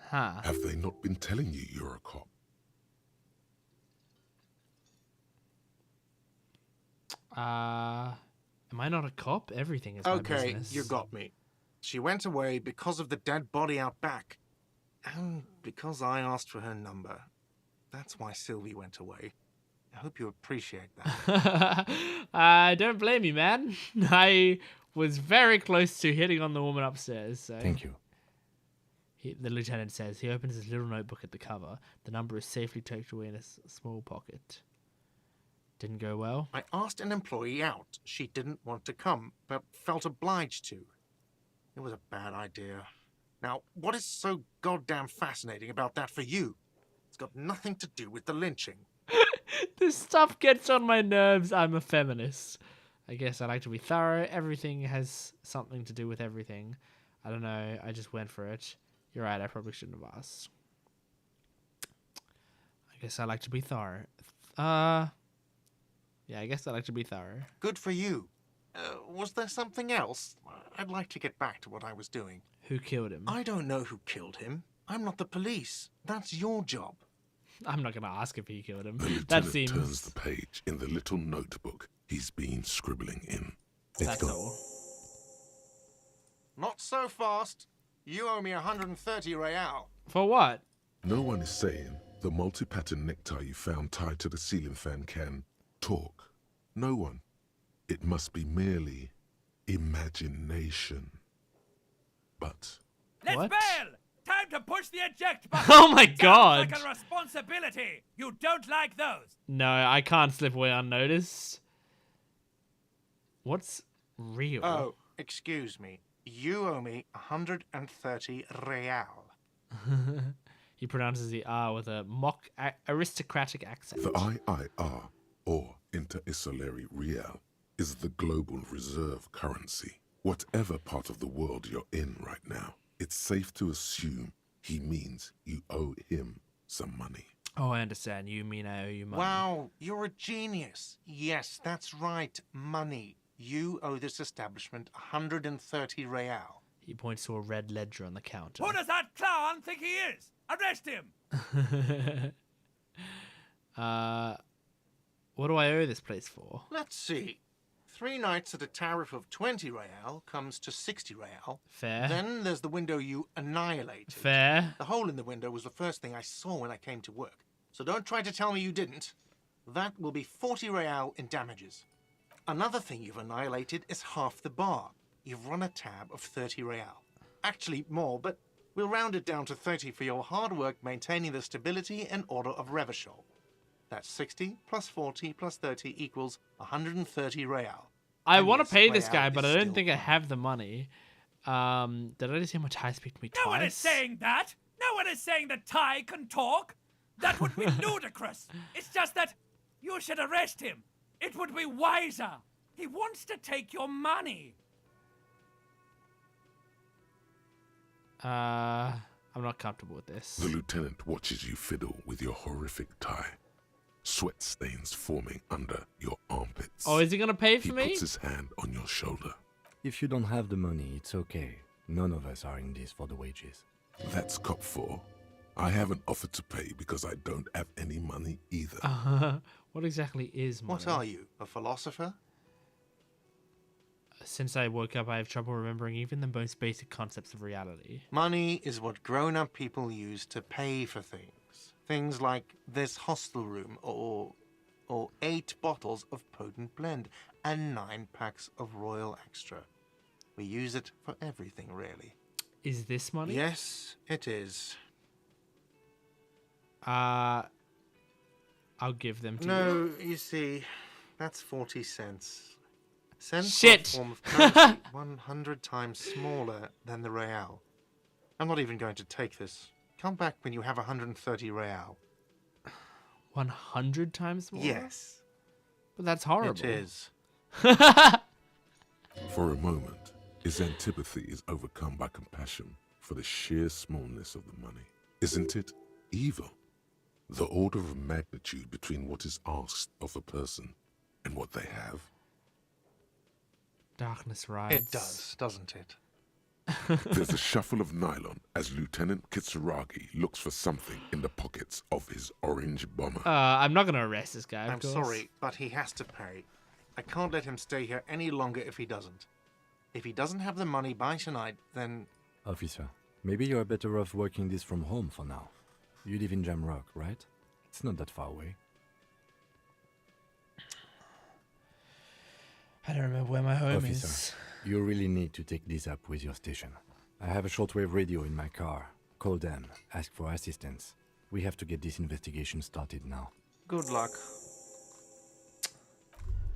Huh. Have they not been telling you you're a cop? Am I not a cop? Everything is my Okay, business. you got me. She went away because of the dead body out back. And because I asked for her number. That's why Sylvie went away. I hope you appreciate that. I don't blame you, man. I was very close to hitting on the woman upstairs. So. Thank you. The lieutenant says he opens his little notebook at the cover. The number is safely tucked away in a small pocket. Didn't go well. I asked an employee out. She didn't want to come, but felt obliged to. It was a bad idea. Now, what is so goddamn fascinating about that for you? It's got nothing to do with the lynching. This stuff gets on my nerves. I'm a feminist. I guess I like to be thorough. Everything has something to do with everything. I don't know. I just went for it. You're right. I probably shouldn't have asked. I guess I like to be thorough. Yeah, I guess I like to be thorough. Good for you. Was there something else? I'd like to get back to what I was doing. Who killed him? I don't know who killed him. I'm not the police. That's your job. I'm not going to ask if he killed him. The That lieutenant seems... turns the page in the little notebook he's been scribbling in. It's That's got all. Not so fast. You owe me 130 real. For what? No one is saying the multi-pattern necktie you found tied to the ceiling fan can talk. No one. It must be merely imagination. But Let's What? bail! Time to push the eject button! Oh my Sounds god! like a responsibility! You don't like those! No, I can't slip away unnoticed. What's real? Oh, excuse me. You owe me 130 real. He pronounces the R with a mock aristocratic accent. the IIR, or Inter-Isolary Real, is the global reserve currency. Whatever part of the world you're in right now, it's safe to assume he means you owe him some money. Oh, I understand. You mean I owe you money. Wow, you're a genius. Yes, that's right. Money. You owe this establishment 130 real. He points to a red ledger on the counter. Who does that clown think he is? Arrest him! What do I owe this place for? Let's see. 3 nights at a tariff of 20 real comes to 60 real. Fair. Then there's the window you annihilated. Fair. The hole in the window was the first thing I saw when I came to work. So don't try to tell me you didn't. That will be 40 real in damages. Another thing you've annihilated is half the bar. You've run a tab of 30 real. Actually, more, but we'll round it down to 30 for your hard work maintaining the stability and order of Revachol. That's 60 plus 40 plus 30 equals 130 real. I And want yes, to pay this real guy, is but I don't still think I money. have the money. Did I just hear my tie speak to me No twice? one is saying that! No one is saying that Ty can talk! That would be ludicrous! It's just that you should arrest him! It would be wiser! He wants to take your money! I'm not comfortable with this. The lieutenant watches you fiddle with your horrific tie. Sweat stains forming under your armpits. Oh, is he gonna pay He for me? puts his hand on your shoulder. If you don't have the money, it's okay. None of us are in this for the wages. That's cop 4. I haven't offered to pay because I don't have any money either. What exactly is money? What are you, a philosopher? Since I woke up, I have trouble remembering even the most basic concepts of reality. Money is what grown-up people use to pay for things. Things like this hostel room, or 8 bottles of potent blend, and 9 packs of Royal Extra. We use it for everything, really. Is this money? Yes, it is. I'll give them to you. No, you see, that's 40 cents. Cents are a Shit. form of currency 100 times smaller than the real. I'm not even going to take this. Come back when you have 130 real. 100 times more? Yes, But that's horrible. it is. For a moment, his antipathy is overcome by compassion for the sheer smallness of the money. Isn't it evil? The order of magnitude between what is asked of a person and what they have. Darkness rides. It does, doesn't it? There's a shuffle of nylon as Lieutenant Kitsuragi looks for something in the pockets of his orange bomber. I'm not gonna arrest this guy, of I'm course. sorry, but he has to pay. I can't let him stay here any longer if he doesn't. If he doesn't have the money by tonight, then... Officer, maybe you're better off working this from home for now. You live in Jamrock, right? It's not that far away. I don't remember where my home Officer, is. you really need to take this up with your station. I have a shortwave radio in my car. Call them, ask for assistance. We have to get this investigation started now. Good luck.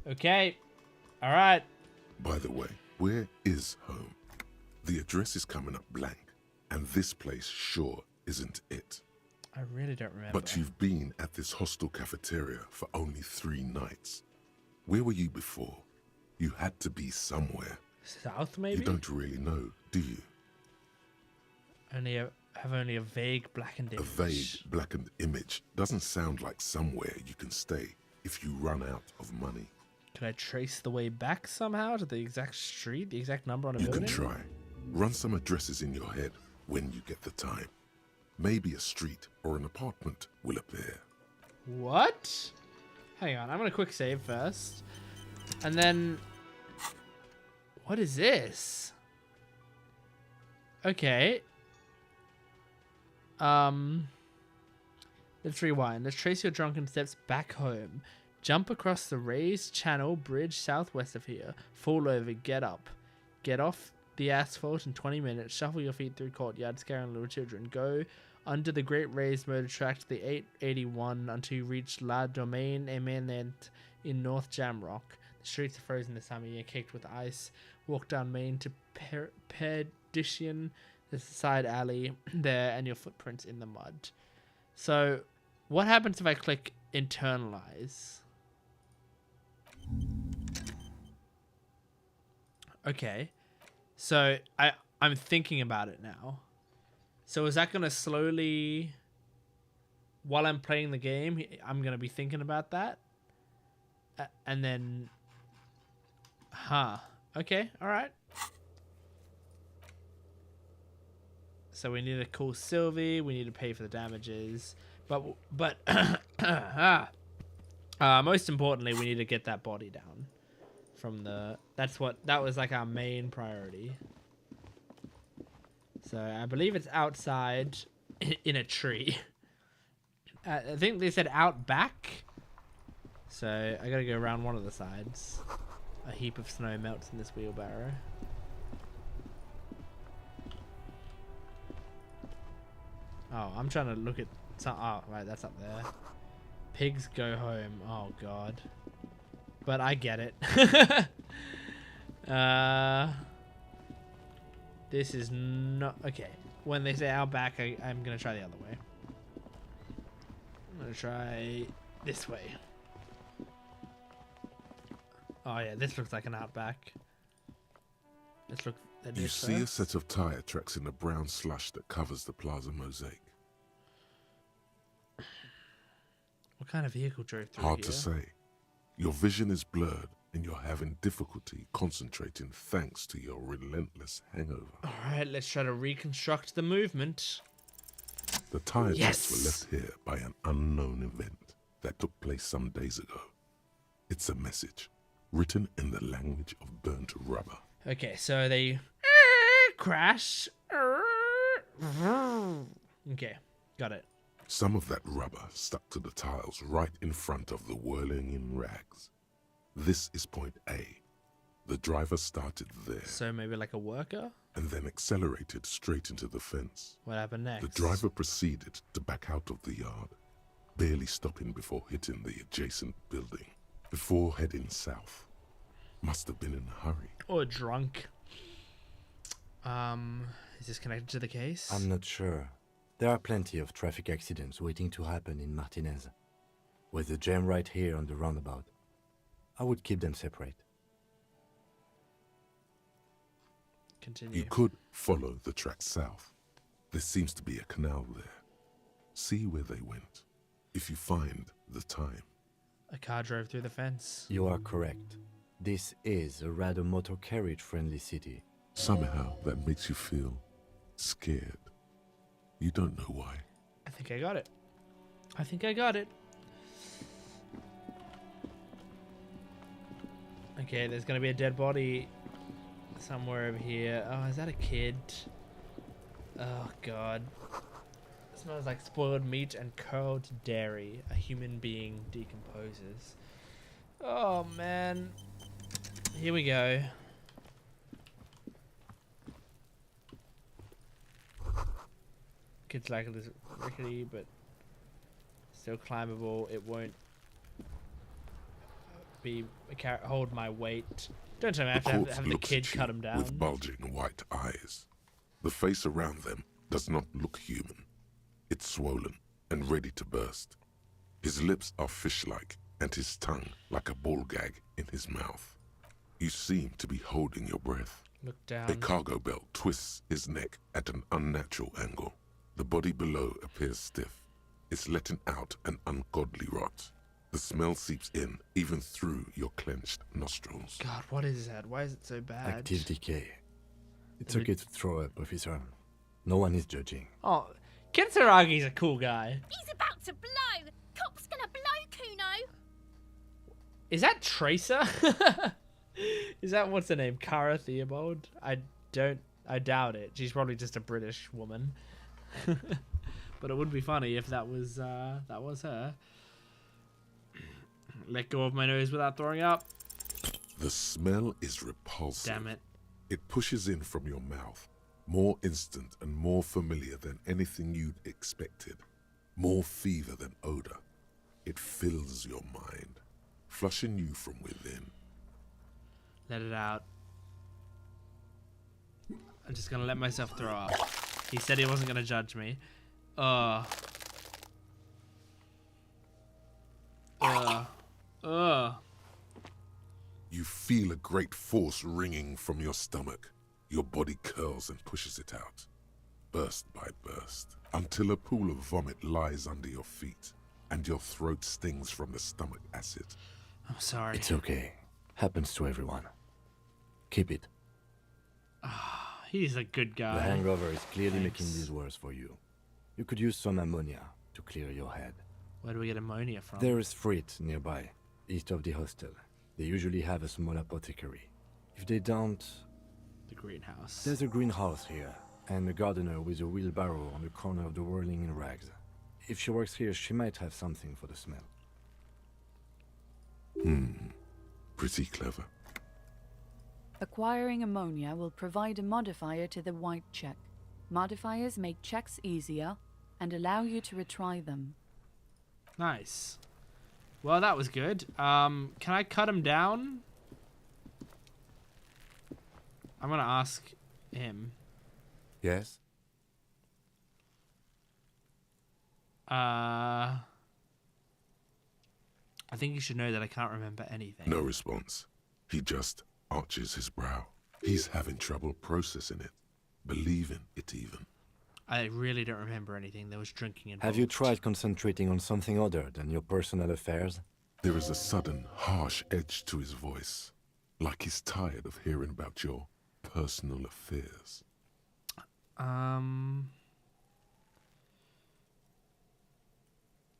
Okay. All right. By the way, where is home? The address is coming up blank, and this place sure isn't it. I really don't remember. But you've been at this hostel cafeteria for only 3 nights. Where were you before? You had to be somewhere. South, maybe? You don't really know, do you? Have only a vague blackened image. A vague, blackened image doesn't sound like somewhere you can stay if you run out of money. Can I trace the way back somehow to the exact street, the exact number on a You building? can try. Run some addresses in your head when you get the time. Maybe a street or an apartment will appear. What? Hang on, I'm gonna quick save first. And then... What is this? Okay. Let's rewind. Let's trace your drunken steps back home. Jump across the raised channel bridge southwest of here. Fall over, get up. Get off the asphalt in 20 minutes. Shuffle your feet through courtyard, scaring little children. Go under the great raised motor track to the 881 until you reach La Domaine Eminente in North Jamrock. The streets are frozen this time of year, caked with ice. Walk down Main to Perdition. There's a side alley there and your footprints in the mud. So, what happens if I click internalize? Okay. So, I'm thinking about it now. So, is that going to slowly... While I'm playing the game, I'm going to be thinking about that? And then... Huh. Okay, alright. So we need to call Sylvie. We need to pay for the damages. But most importantly, we need to get that body down. From the... That was like our main priority. So I believe it's outside in a tree. I think they said out back. So I gotta go around one of the sides. A heap of snow melts in this wheelbarrow. Oh, I'm trying to look at some... Oh, right, that's up there. Pigs go home. Oh, God. But I get it. This is not... Okay. When they say out back, I'm going to try the other way. I'm going to try this way. Oh, yeah, this looks like an outback. Let's look at this You see a first. set of tire tracks in the brown slush that covers the plaza mosaic. What kind of vehicle drove through Hard here? to say. Your vision is blurred and you're having difficulty concentrating thanks to your relentless hangover. Alright, let's try to reconstruct the movement. The tire Yes! tracks were left here by an unknown event that took place some days ago. It's a message, written in the language of burnt rubber. Okay, so they crash. Okay, got it. Some of that rubber stuck to the tiles right in front of the whirling in rags. This is point A. The driver started there So maybe like a worker? and then accelerated straight into the fence. What happened next? The driver proceeded to back out of the yard, barely stopping before hitting the adjacent building, before heading south. Must have been in a hurry. Or drunk. Is this connected to the case? I'm not sure. There are plenty of traffic accidents waiting to happen in Martinez. With the jam right here on the roundabout, I would keep them separate. Continue. You could follow the track south. There seems to be a canal there. See where they went. If you find the time. A car drove through the fence. You are correct. This is a rather motor carriage friendly city. Somehow that makes you feel scared. You don't know why. I think I got it. I think I got it. Okay, there's gonna be a dead body somewhere over here. Oh, is that a kid? Oh, God. It smells like spoiled meat and curled dairy. A human being decomposes. Oh, man. Here we go. Kid's like a little rickety, but still climbable. It won't be hold my weight. Don't tell me I have to corpse have the looks kid at you cut him down. with bulging white eyes. The face around them does not look human. It's swollen and ready to burst. His lips are fish-like and his tongue like a ball gag in his mouth. You seem to be holding your breath. Look A down. cargo belt twists his neck at an unnatural angle. The body below appears stiff. It's letting out an ungodly rot. The smell seeps in, even through your clenched nostrils. God, what is that? Why is it so bad? Active decay. It's Is it- okay to throw up, officer. No one is judging. Oh, Kitsuragi's a cool guy. He's about to blow. Cop's gonna blow, Kuno. Is that Tracer? Is that what's her name? Cara Theobald? I doubt it. She's probably just a British woman. But it would be funny if that was her. Let go of my nose without throwing up. The smell is repulsive. Damn it. It pushes in from your mouth, more instant and more familiar than anything you'd expected. More fever than odor. It fills your mind, flushing you from within. Let it out. I'm just gonna let myself throw up. He said he wasn't gonna judge me. Ugh. You feel a great force ringing from your stomach. Your body curls and pushes it out, burst by burst, until a pool of vomit lies under your feet, and your throat stings from the stomach acid. I'm sorry. It's okay. Happens to everyone. Keep it. He's a good guy. The hangover is clearly Thanks. making this worse for you. You could use some ammonia to clear your head. Where do we get ammonia from? There is Frit nearby, east of the hostel. They usually have a small apothecary. If they don't, The greenhouse. there's a greenhouse here, and a gardener with a wheelbarrow on the corner of the whirling in rags. If she works here, she might have something for the smell. Pretty clever. Acquiring ammonia will provide a modifier to the white check. Modifiers make checks easier and allow you to retry them. Nice. Well, that was good. Can I cut him down? I'm gonna ask him. Yes? I think you should know that I can't remember anything. No response. He just arches his brow. He's having trouble processing it, believing it even. I really don't remember anything. There was drinking involved. Have you tried concentrating on something other than your personal affairs? There is a sudden, harsh edge to his voice, like he's tired of hearing about your personal affairs.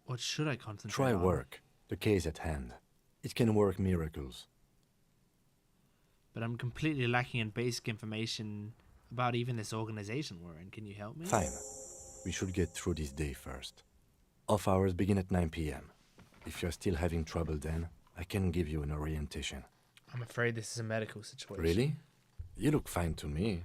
What should I concentrate Try on? work. The case at hand. It can work miracles. But I'm completely lacking in basic information about even this organization we're in. Can you help me? Fine. We should get through this day first. Off hours begin at 9 p.m. If you're still having trouble then, I can give you an orientation. I'm afraid this is a medical situation. Really? You look fine to me.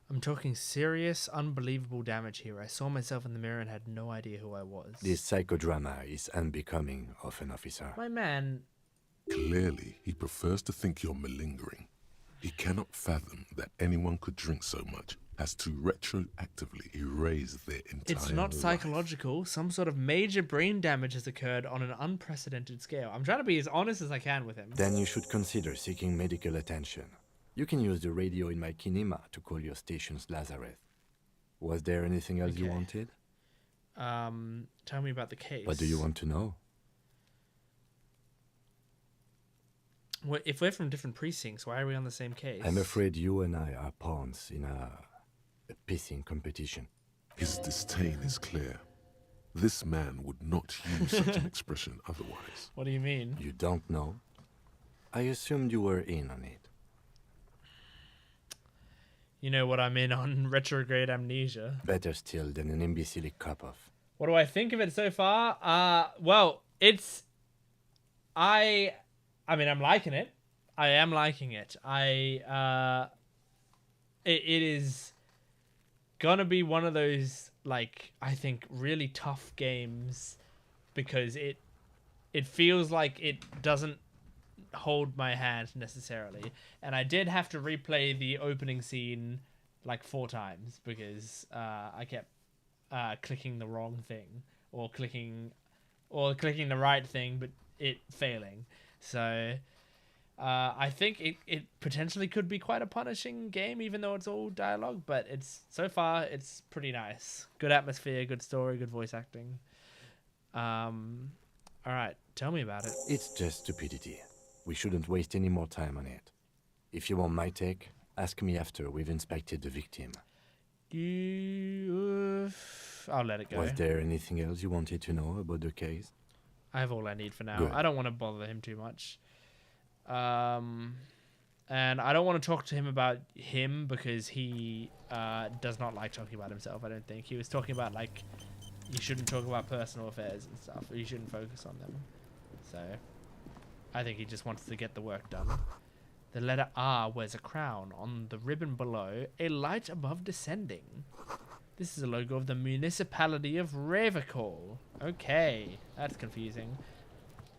I'm talking serious, unbelievable damage here. I saw myself in the mirror and had no idea who I was. This psychodrama is unbecoming of an officer. My man, Clearly, he prefers to think you're malingering. He cannot fathom that anyone could drink so much as to retroactively erase their entire it's not life. psychological. Some sort of major brain damage has occurred on an unprecedented scale. I'm trying to be as honest as I can with him. Then you should consider seeking medical attention. You can use the radio in my kinema to call your station's Lazareth. Was there anything else you Okay. wanted? Tell me about the case. What do you want to know? Well, if we're from different precincts, why are we on the same case? I'm afraid you and I are pawns in a pissing competition. His disdain is clear. This man would not use such an expression otherwise. What do you mean? You don't know? I assumed you were in on it. You know what I'm in on retrograde amnesia. Better still than an imbecilic cop-off. What do I think of it so far? Well, it's... I mean, I'm liking it. I am liking it. It is gonna be one of those, like, I think, really tough games because it feels like it doesn't hold my hand necessarily. And I did have to replay the opening scene like 4 times because I kept clicking the wrong thing or clicking the right thing, but it failing. So I think it potentially could be quite a punishing game, even though it's all dialogue. But so far it's pretty nice. Good atmosphere, good story, good voice acting. All right, tell me about it. It's just stupidity. We shouldn't waste any more time on it. If you want my take, ask me after we've inspected the victim. I'll let it go. Was there anything else you wanted to know about the case? I have all I need for now. Good. I don't want to bother him too much. And I don't want to talk to him about him because he does not like talking about himself, I don't think. He was talking about, like, you shouldn't talk about personal affairs and stuff. Or you shouldn't focus on them. So, I think he just wants to get the work done. The letter R wears a crown. On the ribbon below, a light above descending. This is a logo of the municipality of Ravercall. Okay, that's confusing.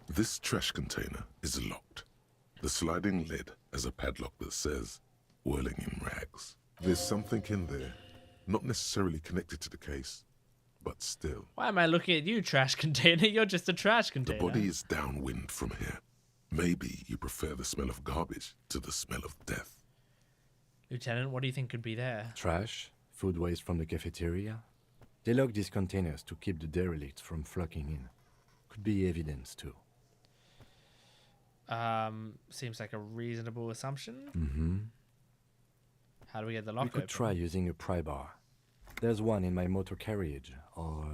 This trash container is locked. The sliding lid has a padlock that says, whirling in rags. There's something in there, not necessarily connected to the case, but still. Why am I looking at you, trash container? You're just a trash The container. body is downwind from here. Maybe you prefer the smell of garbage to the smell of death. Lieutenant, what do you think could be there? Trash? Food waste from the cafeteria? They lock these containers to keep the derelicts from flocking in. Could be evidence too. Seems like a reasonable assumption. Mm-hmm. How do we get the lock We could open? try using a pry bar. There's one in my motor carriage, or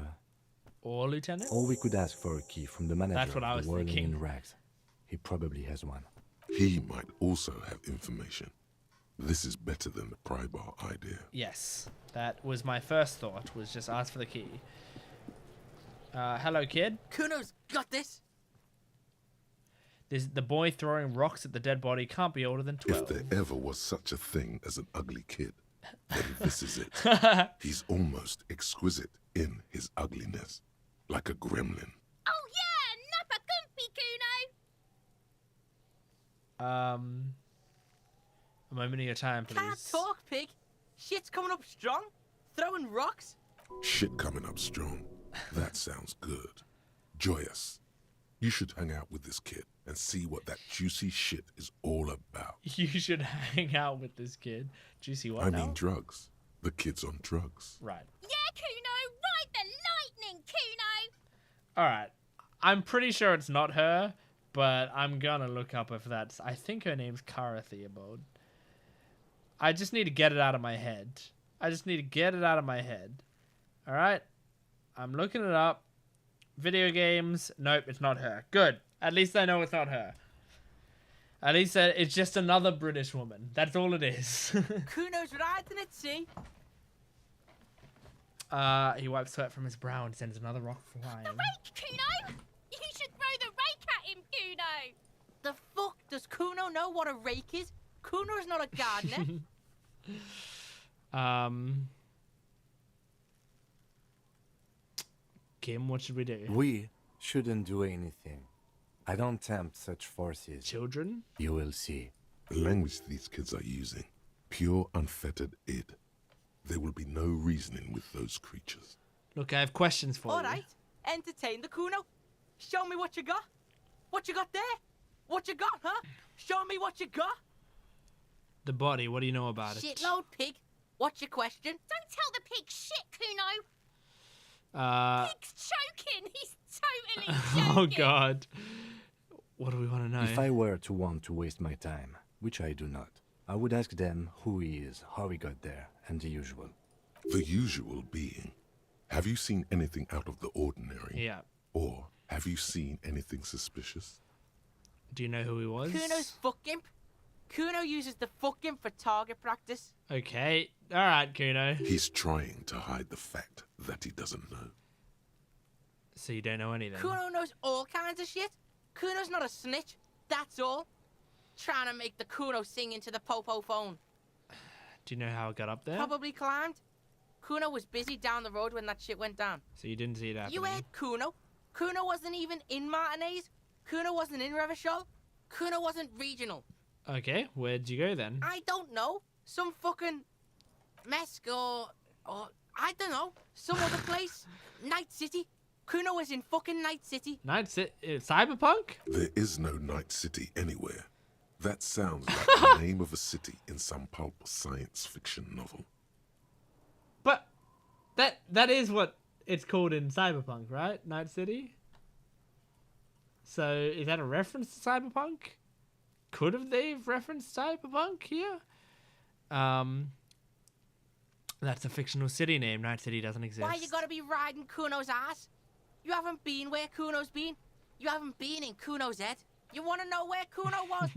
Lieutenant? we could ask for a key from the manager That's what I of was the Whirling thinking. in Rags. He probably has one. He might also have information. This is better than the pry bar idea. Yes, that was my first thought, was just ask for the key. Hello, kid. Kuno's got this. The boy throwing rocks at the dead body can't be older than 12. If there ever was such a thing as an ugly kid, then this is it. He's almost exquisite in his ugliness, like a gremlin. Oh yeah, nappa gumpy, Kuno. A moment of your time, please. Can't talk, pig. Shit's coming up strong. Throwing rocks. Shit coming up strong. That sounds good. Joyous. You should hang out with this kid and see what that juicy shit is all about. You should hang out with this kid. Juicy what I now? mean drugs. The kid's on drugs. Right. Yeah, Kuno, ride the lightning, Kuno. All right. I'm pretty sure it's not her, but I'm gonna look up if that's... I think her name's Cara Theobald. I just need to get it out of my head. All right? I'm looking it up. Video games. Nope, it's not her. Good. At least I know it's not her. At least it's just another British woman. That's all it is. Kuno's riding at sea. He wipes sweat from his brow and sends another rock flying. The rake, Kuno. You should throw the rake at him, Kuno. The fuck does Kuno know what a rake is? Kuno's not a gardener. Kim, what should we do? We shouldn't do anything. I don't tempt such forces. Children? You will see. The language these kids are using, pure unfettered id. There will be no reasoning with those creatures. Look, I have questions for All you. right, entertain the Kuno. Show me what you got. What you got there? What you got, huh? Show me what you got. The body, what do you know about it? Shitload pig. What's your question? Don't tell the pig shit, Kuno. Pig's choking. He's totally Oh joking. god. What do we want to know? If I were to want to waste my time, which I do not, I would ask them who he is, how he got there, and the usual. The usual being, have you seen anything out of the ordinary? Yeah. Or have you seen anything suspicious? Do you know who he was? Kuno's fuck imp. Kuno uses the fuck imp for target practice. Okay. Alright, Kuno. He's trying to hide the fact that he doesn't know. So you don't know anything? Kuno knows all kinds of shit. Kuno's not a snitch. That's all. Trying to make the Kuno sing into the popo phone. Do you know how it got up there? Probably climbed. Kuno was busy down the road when that shit went down. So you didn't see it happening? You heard Kuno. Kuno wasn't even in Martinez. Kuno wasn't in Revachol. Kuno wasn't regional. Okay, where'd you go then? I don't know. Some fucking Mesk or I don't know. Some other place. Night City. Kuno was in fucking Night City. Cyberpunk? There is no Night City anywhere. That sounds like the name of a city in some pulp science fiction novel. But that is what it's called in Cyberpunk, right? Night City? So is that a reference to Cyberpunk? Could have they referenced Cyberpunk here? That's a fictional city name. Night City doesn't exist. Why you gotta be riding Kuno's ass? You haven't been where Kuno's been. You haven't been in Kuno's head. You wanna know where Kuno was?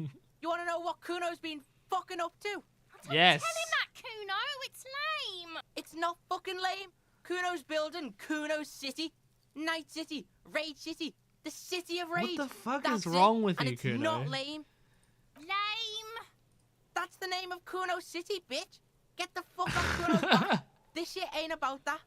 You wanna know what Kuno's been fucking up to? Yes. Tell him that, Kuno. It's lame. It's not fucking lame. Kuno's building Kuno's city. Night City. Rage City. The city of rage. What the fuck That's is wrong it. with And you, it's Kuno? not lame. Lame. That's the name of Kuno City, bitch. Get the fuck off Kuno's back. This shit ain't about that.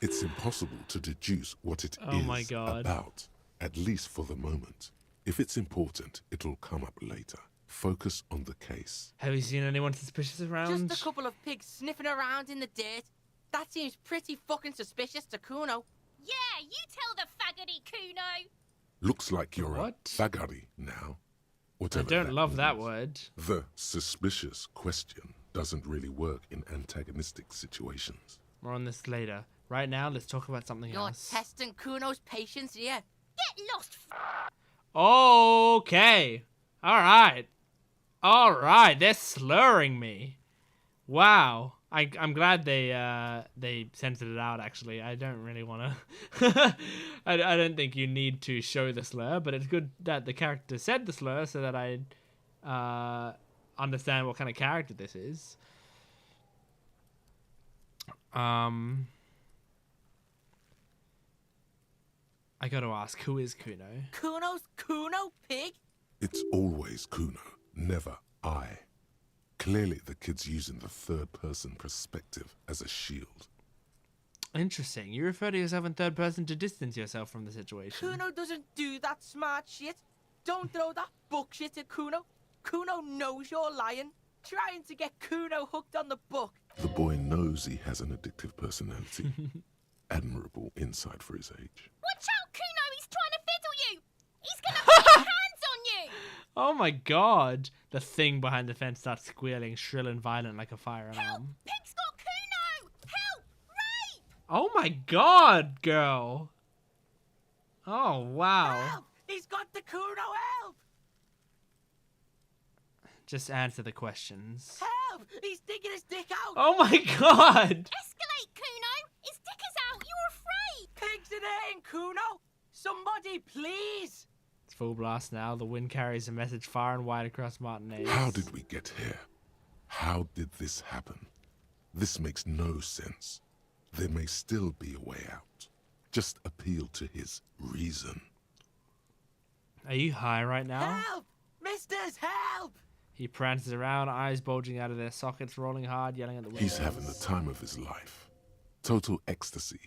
It's impossible to deduce what it Oh my is God. about, at least for the moment. If it's important, it'll come up later. Focus on the case. Have you seen anyone suspicious around? Just a couple of pigs sniffing around in the dirt. That seems pretty fucking suspicious to Kuno. Yeah, you tell the faggoty, Kuno. Looks like you're What? a faggoty now. I Whatever don't love that means. word. The suspicious question doesn't really work in antagonistic situations. More on this later. Right now, let's talk about something You're else. testing Kuno's patience here. Get lost. Okay. All right. They're slurring me. Wow. I'm glad they censored it out. Actually, I don't really want to. I don't think you need to show the slur, but it's good that the character said the slur so that I understand what kind of character this is. I got to ask, who is Kuno? Kuno's Kuno pig? It's always Kuno, never I. Clearly, the kid's using the third-person perspective as a shield. Interesting. You refer to yourself in third person to distance yourself from the situation. Kuno doesn't do that smart shit. Don't throw that book shit at Kuno. Kuno knows you're lying. Trying to get Kuno hooked on the book. The boy knows he has an addictive personality. Admirable insight for his age. Watch out, Kuno. He's trying to fiddle you. He's going to put his hands on you. Oh my god. The thing behind the fence starts squealing, shrill and violent like a fire Help. alarm. Pig's got Kuno. Help. Rape. Oh my god, girl. Oh, wow. Help! He's got the Kuno, help! Just answer the questions. Help! He's digging his dick out! Oh my god. Escalate, Kuno. His dick is out. You're afraid. Pigs in here, Kuno! Somebody, please! It's full blast now. The wind carries a message far and wide across Martinez. How did we get here? How did this happen? This makes no sense. There may still be a way out. Just appeal to his reason. Are you high right now? Help! Misters, help! He prances around, eyes bulging out of their sockets, rolling hard, yelling at the wind. He's having the time of his life. Total ecstasy.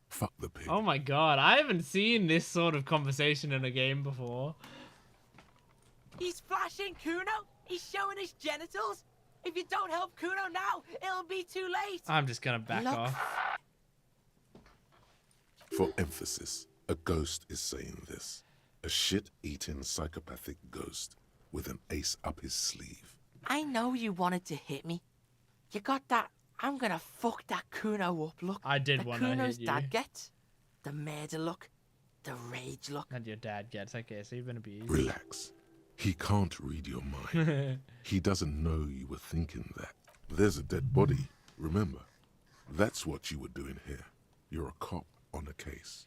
Fuck the pig. Oh my god, I haven't seen this sort of conversation in a game before. He's flashing Kuno! He's showing his genitals! If you don't help Kuno now, it'll be too late! I'm just gonna back Look. off. For emphasis, a ghost is saying this. A shit-eating psychopathic ghost with an ace up his sleeve. I know you wanted to hit me. You got that I'm gonna fuck that Kuno up look. I did that want to Kuno's hit you. dad gets. The murder look. The rage look. And your dad gets. Okay, so you've been abused. Relax. He can't read your mind. He doesn't know you were thinking that. There's a dead body, remember? That's what you were doing here. You're a cop on a case.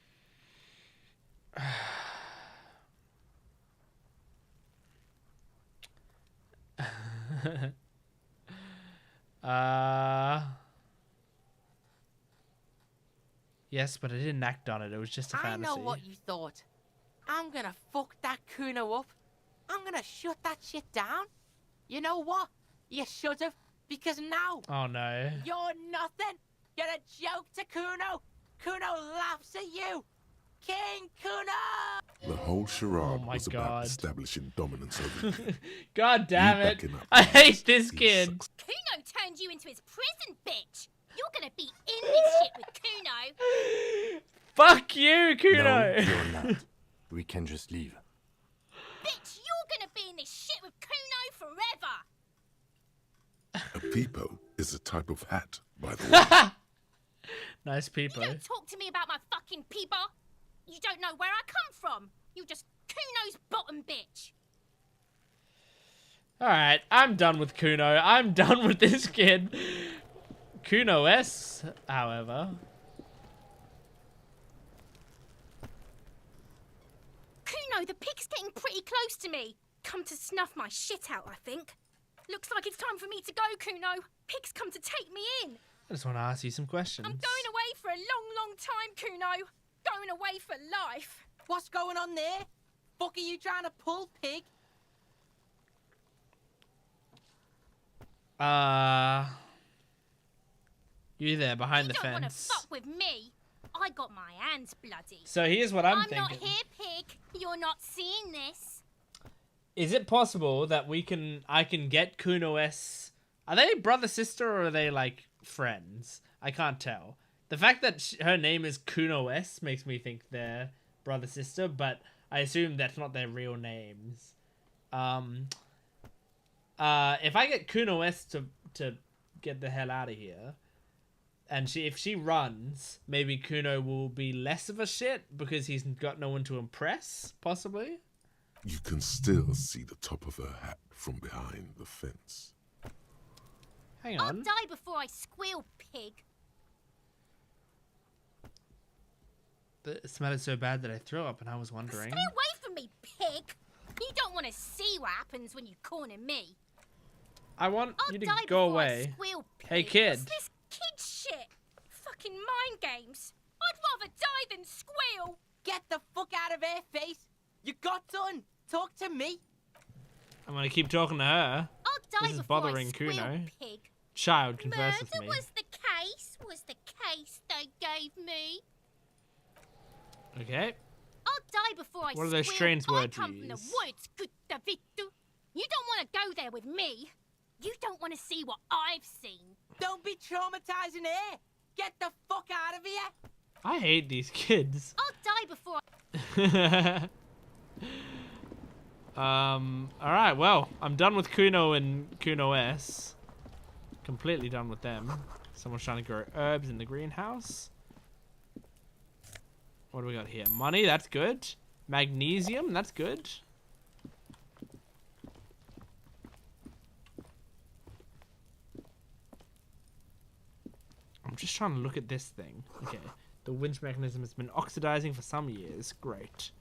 Yes, but I didn't act on it. It was just a I fantasy. know what you thought. I'm gonna fuck that Kuno up. I'm gonna shut that shit down. You know what? You should have, because now Oh no. you're nothing. You're a joke to Kuno. Kuno laughs at you. King Kuno! The whole charade Oh my was God. about establishing dominance over you. God damn You it. backing up I the hate boss, this he kid. sucks. Kuno turned you into his prison, bitch. You're gonna be in this shit with Kuno. Fuck you, Kuno. No, you're not. We can just leave. Bitch, you're gonna be in this shit with Kuno forever. A peepo is a type of hat, by the way. Nice people. You don't talk to me about my fucking peeper. You don't know where I come from. You just Kuno's bottom bitch. Alright, I'm done with Kuno. I'm done with this kid. Kuno S, however. Kuno, the pig's getting pretty close to me. Come to snuff my shit out, I think. Looks like it's time for me to go, Kuno. Pig's come to take me in. I just want to ask you some questions. I'm going away for a long, long time, Kuno. Going away for life. What's going on there? Fuck are you trying to pull, pig? You there behind the You don't want to fence. fuck with me. I got my hands bloody. So here's what I'm not thinking. here, pig. You're not seeing this. Is it possible that I can get Kuno S? Are they brother sister or are they like friends? I can't tell. The fact that her name is Kuno S makes me think they're brother sister, but I assume that's not their real names. If I get Kuno S to get the hell out of here, and if she runs, maybe Kuno will be less of a shit because he's got no one to impress, possibly. You can still see the top of her hat from behind the fence. Hang I'll on. die before I squeal, pig. It smelled so bad that I threw up, and I was wondering. Stay away from me, pig. You don't want to see what happens when you corner me. I want I'll you to die go before away. I squeal, pig. Hey, kid. What's this kid shit? Fucking mind games. I'd rather die than squeal. Get the fuck out of here, face. You got done. Talk to me. I'm gonna keep talking to her. I'll die This is before bothering I squeal, Kuno. pig. Child, converse with Murder me. was the case they gave me. Okay. I'll die before I What are those squeal. strange I words you come from the use? woods, Gutta Vittu. You don't want to go there with me. You don't want to see what I've seen. Don't be traumatizing here. Get the fuck out of here. I hate these kids. I'll die before Alright, well, I'm done with Kuno and Kuno S. Completely done with them. Someone's trying to grow herbs in the greenhouse. What do we got here? Money, that's good. Magnesium, that's good. I'm just trying to look at this thing. Okay. The winch mechanism has been oxidizing for some years. Great.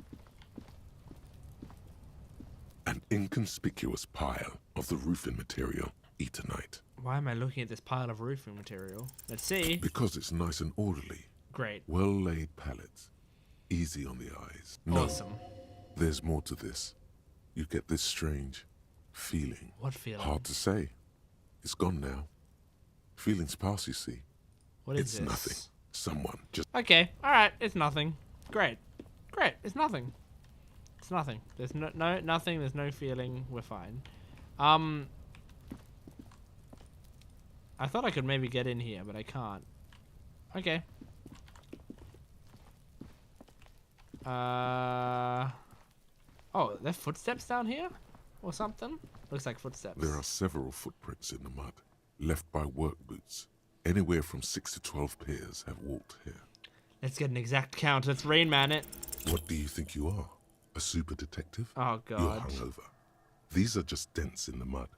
An inconspicuous pile of the roofing material, Eternite. Why am I looking at this pile of roofing material? Let's see. Because it's nice and orderly. Great. Well-laid pallets. Easy on the eyes. No, Awesome. there's more to this. You get this strange feeling. What feeling? Hard to say. It's gone now. Feelings pass, you see. What is It's this? nothing. Someone just... Okay. Alright. It's nothing. Great. Great. It's nothing. It's nothing. There's nothing. There's no feeling. We're fine. I thought I could maybe get in here, but I can't. Okay. Oh, there are footsteps down here? Or something? Looks like footsteps. There are several footprints in the mud, left by work boots. Anywhere from 6 to 12 pairs have walked here. Let's get an exact count. Let's Rain Man it. What do you think you are? A super detective? Oh, You're God. hungover. These are just dents in the mud.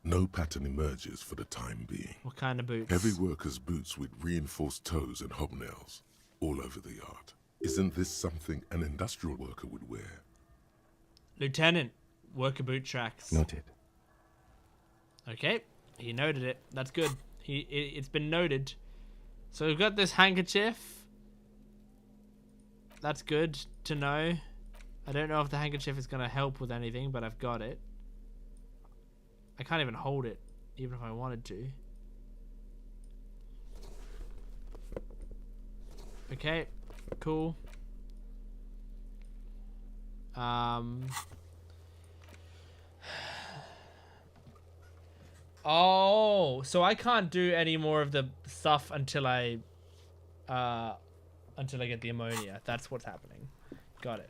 No pattern emerges for the time being. What kind of boots? Heavy workers' boots with reinforced toes and hobnails all over the yard. Isn't this something an industrial worker would wear? Lieutenant. Worker boot tracks. Noted. Okay. He noted it. That's good. It's been noted. So we've got this handkerchief. That's good to know. I don't know if the handkerchief is going to help with anything, but I've got it. I can't even hold it, even if I wanted to. Okay, cool. Oh, so I can't do any more of the stuff until I until I get the ammonia. That's what's happening. Got it.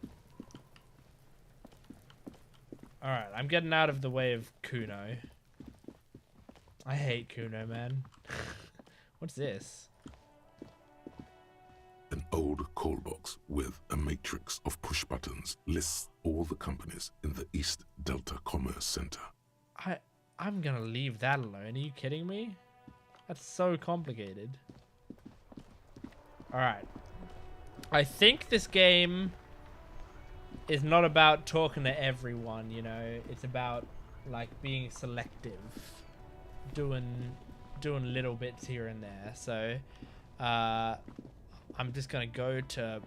Alright, I'm getting out of the way of Kuno. I hate Kuno, man. What's this? An old call box with a matrix of push buttons lists all the companies in the East Delta Commerce Center. I'm gonna leave that alone. Are you kidding me? That's so complicated. Alright. I think this game is not about talking to everyone, you know. It's about, like, being selective. Doing little bits here and there. So, I'm just gonna go to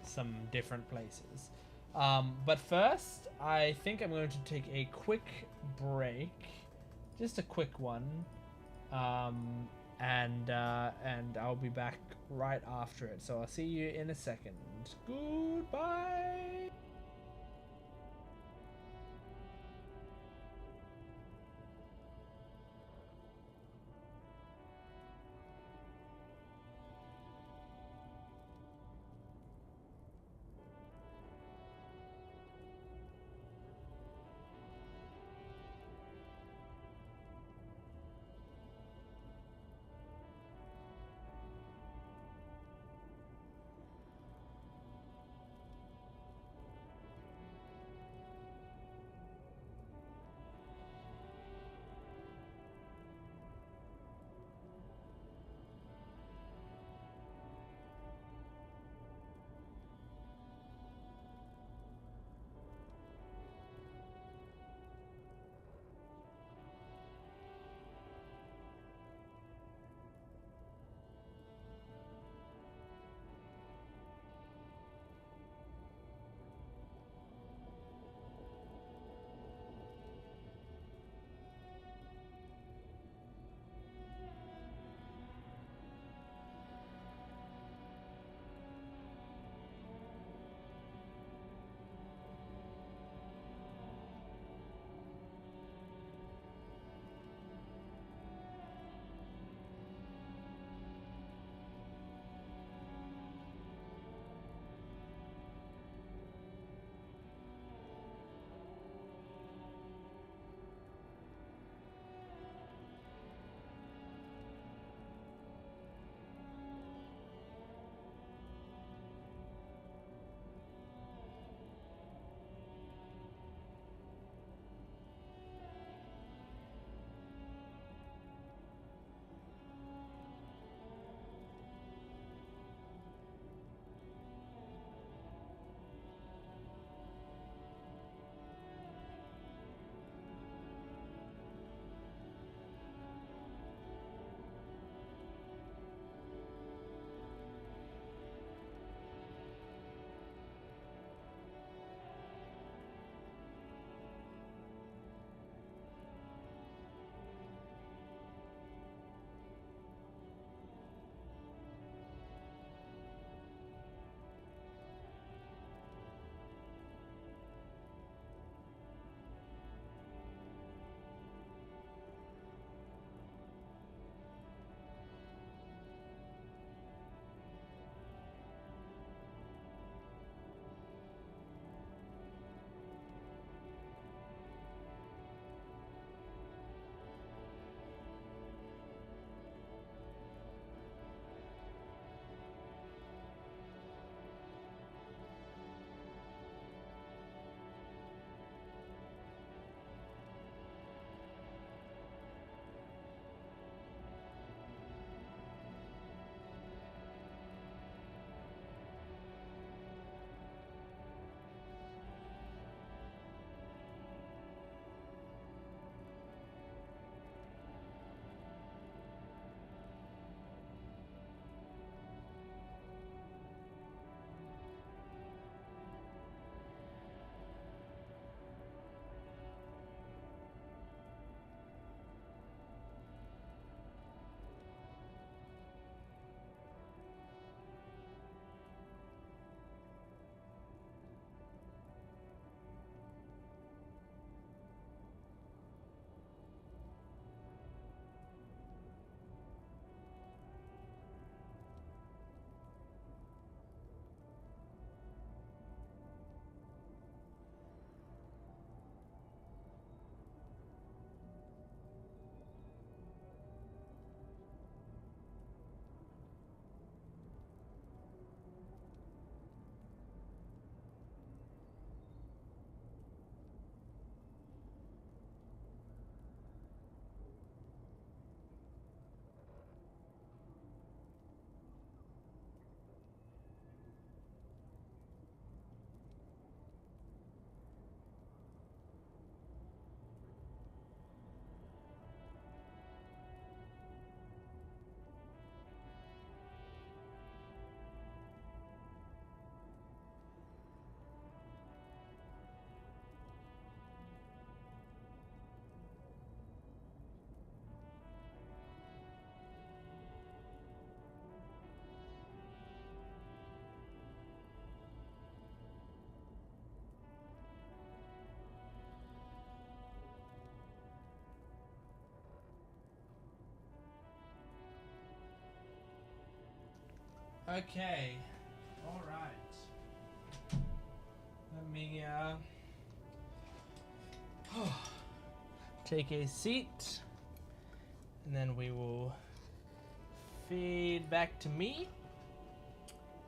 some different places. But first, I think I'm going to take a quick break. Just a quick one. And I'll be back right after it. So I'll see you in a second. Goodbye. Okay. All right. Let me take a seat, and then we will feed back to me.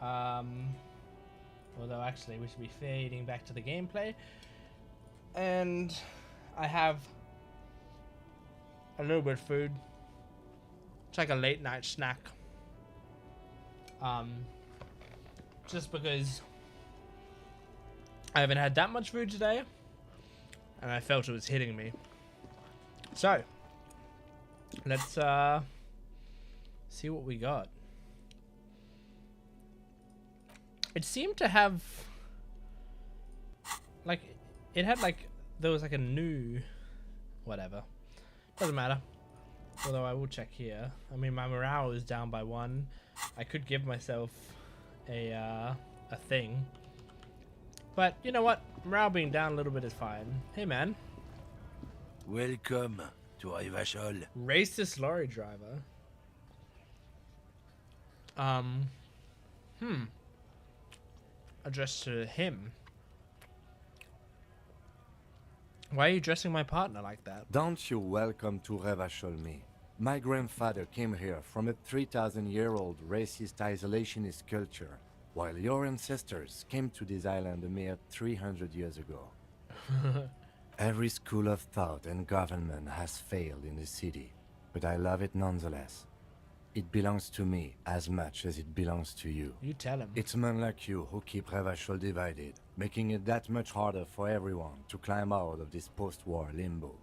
Although actually we should be fading back to the gameplay. And I have a little bit of food. It's like a late night snack. Just because I haven't had that much food today, and I felt it was hitting me. So let's see what we got. It seemed to have like it had like there was like a new whatever. Doesn't matter. Although I will check here. I mean, my morale is down by 1. I could give myself a thing. But you know what? Morale being down a little bit is fine. Hey man. Welcome to Rivachol. Racist lorry driver. Addressed to him. Why are you dressing my partner like that? Don't you welcome to Rivachol me. My grandfather came here from a 3,000-year-old racist isolationist culture, while your ancestors came to this island a mere 300 years ago. Every school of thought and government has failed in the city, but I love it nonetheless. It belongs to me as much as it belongs to you. You tell him. It's men like you who keep Rivachol divided, making it that much harder for everyone to climb out of this post-war limbo.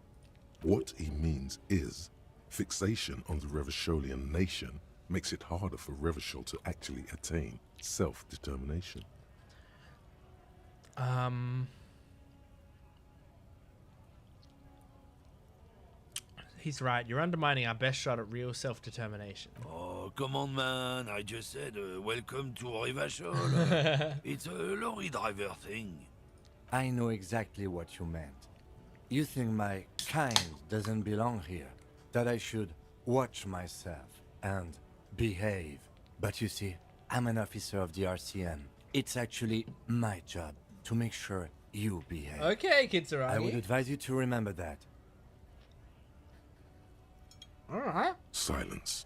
What he means is, fixation on the Revacholian nation makes it harder for Revachol to actually attain self-determination. He's right. You're undermining our best shot at real self-determination. Oh, come on, man. I just said welcome to Rivachol. It's a lorry driver thing. I know exactly what you meant. You think my kind doesn't belong here, that I should watch myself and behave. But you see, I'm an officer of the RCN. It's actually my job to make sure you behave. Okay, Kitsuragi. I would advise you to remember that. Alright. Silence.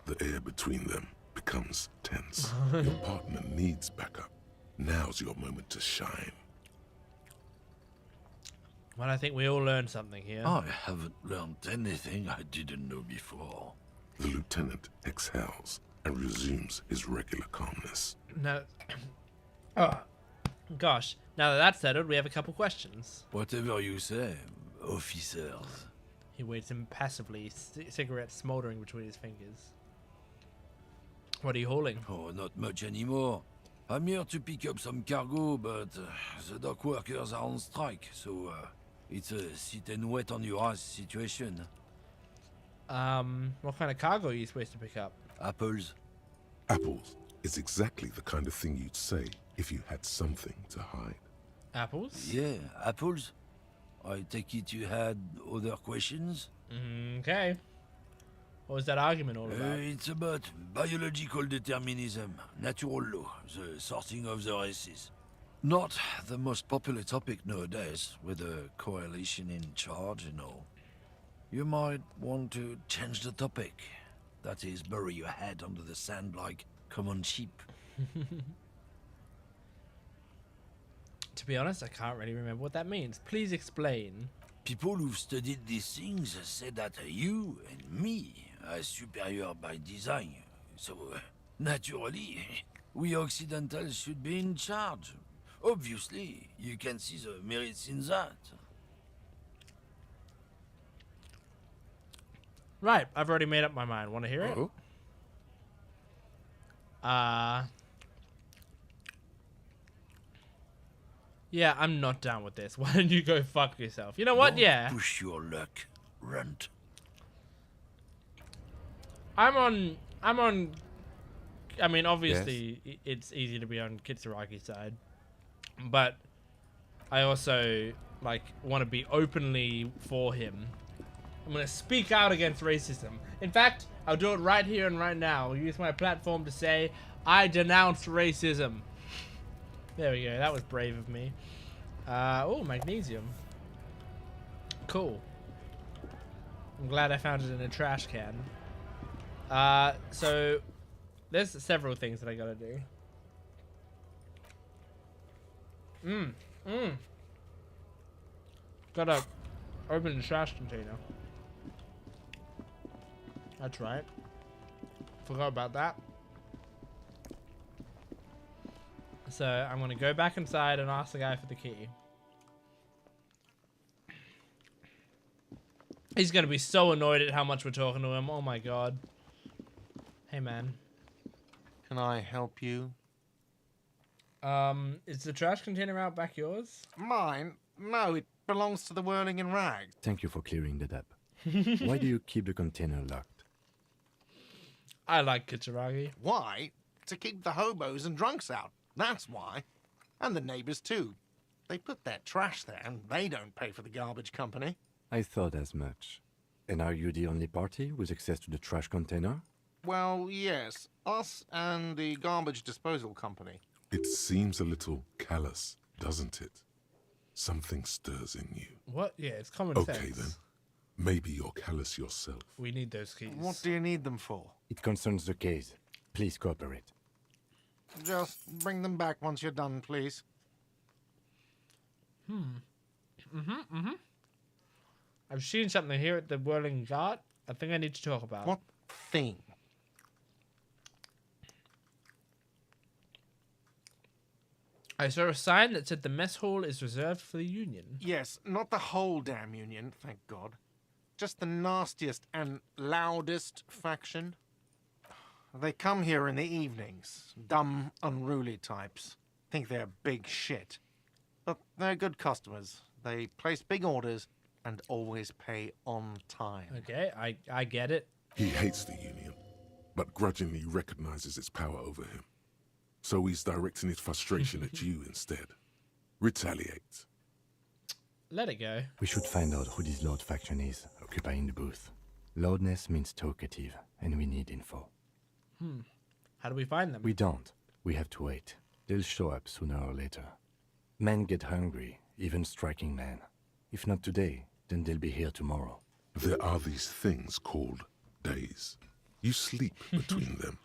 The air between them becomes tense. Your partner needs backup. Now's your moment to shine. Well, I think we all learned something here. I haven't learned anything I didn't know before. The lieutenant exhales and resumes his regular calmness. No. Oh, gosh. Now that that's settled, we have a couple questions. Whatever you say, officers. He waits impassively, cigarette smoldering between his fingers. What are you hauling? Oh, not much anymore. I'm here to pick up some cargo, but the dock workers are on strike, so it's a sit and wait on your ass situation. What kind of cargo are you supposed to pick up? Apples. Apples is exactly the kind of thing you'd say if you had something to hide. Apples? Yeah, apples. I take it you had other questions? Okay. What was that argument all about? It's about biological determinism, natural law, the sorting of the races. Not the most popular topic nowadays, with a coalition in charge and all. You might want to change the topic. That is, bury your head under the sand like common sheep. To be honest, I can't really remember what that means. Please explain. People who've studied these things say that you and me are superior by design. So, naturally, we Occidentals should be in charge. Obviously, you can see the merits in that. Right, I've already made up my mind. Want to hear it? Yeah, I'm not down with this. Why don't you go fuck yourself? You know what? Don't Yeah. push your luck, runt. I'm on. I mean, obviously, it's easy to be on Kitsuragi's side, but I also like want to be openly for him. I'm gonna speak out against racism. In fact, I'll do it right here and right now. I'll use my platform to say, I denounce racism. There we go. That was brave of me. Oh, magnesium. Cool. I'm glad I found it in a trash can. So there's several things that I gotta do. Gotta open the trash container. That's right. Forgot about that. So I'm gonna go back inside and ask the guy for the key. He's gonna be so annoyed at how much we're talking to him. Oh my god. Hey man. Can I help you? Is the trash container out back yours? Mine? No, it belongs to the Whirling in Rags. Thank you for clearing that up. Why do you keep the container locked? I like Kitsuragi. Why? To keep the hobos and drunks out. That's why. And the neighbors too. They put their trash there and they don't pay for the garbage company. I thought as much. And are you the only party with access to the trash container? Well, yes. Us and the garbage disposal company. It seems a little callous, doesn't it? Something stirs in you. What? Yeah, it's common sense. Okay then. Maybe you're callous yourself. We need those keys. What do you need them for? It concerns the case. Please cooperate. Just bring them back once you're done, please. I've seen something here at the Whirling Gart. I think I need to talk about. What thing? I saw a sign that said the mess hall is reserved for the Union. Yes, not the whole damn Union, thank God. Just the nastiest and loudest faction. They come here in the evenings. Dumb, unruly types. Think they're big shit. But they're good customers. They place big orders and always pay on time. Okay, I get it. He hates the Union, but grudgingly recognizes its power over him. So he's directing his frustration at you instead. Retaliate. Let it go. We should find out who this Lord faction is, occupying the booth. Loudness means talkative, and we need info. How do we find them? We don't. We have to wait. They'll show up sooner or later. Men get hungry, even striking men. If not today, then they'll be here tomorrow. There are these things called days. You sleep between them.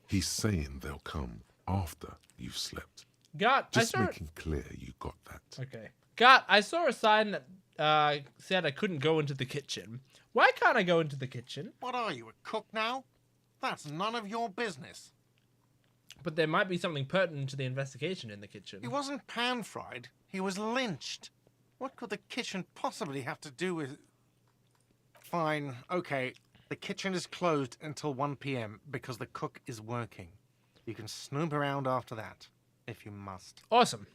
He's saying they'll come after you've slept. Gart, Just I saw making clear you got that. Okay. Gart, I saw a sign that said I couldn't go into the kitchen. Why can't I go into the kitchen? What are you, a cook now? That's none of your business. But there might be something pertinent to the investigation in the kitchen. He wasn't pan-fried. He was lynched. What could the kitchen possibly have to do with... Fine, okay. The kitchen is closed until 1 p.m. because the cook is working. You can snoop around after that, if you must. Awesome.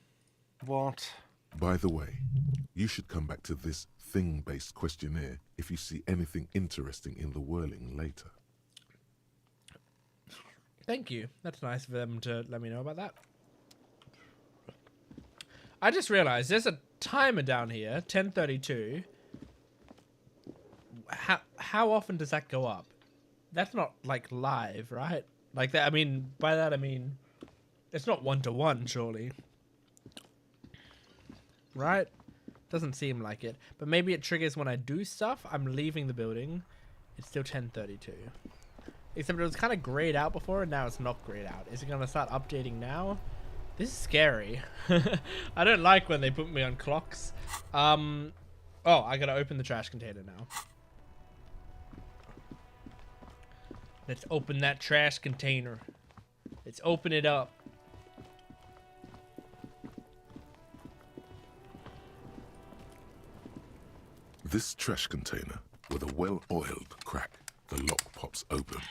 What? By the way, you should come back to this thing-based questionnaire if you see anything interesting in the Whirling later. Thank you. That's nice of them to let me know about that. I just realized there's a timer down here, 10:32. How often does that go up? That's not like live, right? Like that. I mean, by that I mean it's not 1-to-1, surely. Right? Doesn't seem like it. But maybe it triggers when I do stuff. I'm leaving the building. It's still 10:32. Except it was kind of grayed out before, and now it's not grayed out. Is it going to start updating now? This is scary. I don't like when they put me on clocks. Oh, I got to open the trash container now. Let's open that trash container. Let's open it up. This trash container, with a well-oiled crack, the lock pops open.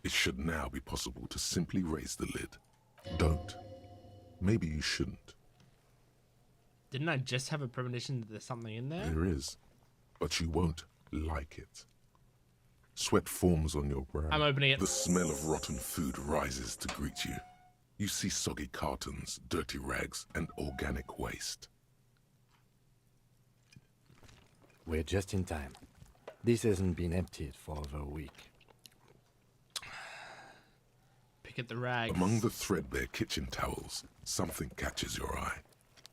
It should now be possible to simply raise the lid. Don't. Maybe you shouldn't. Didn't I just have a premonition that there's something in there? There is, but you won't like it. Sweat forms on your brow. I'm opening it. The smell of rotten food rises to greet you. You see soggy cartons, dirty rags, and organic waste. We're just in time. This hasn't been emptied for over a week. Pick at the rags. Among the threadbare kitchen towels, something catches your eye.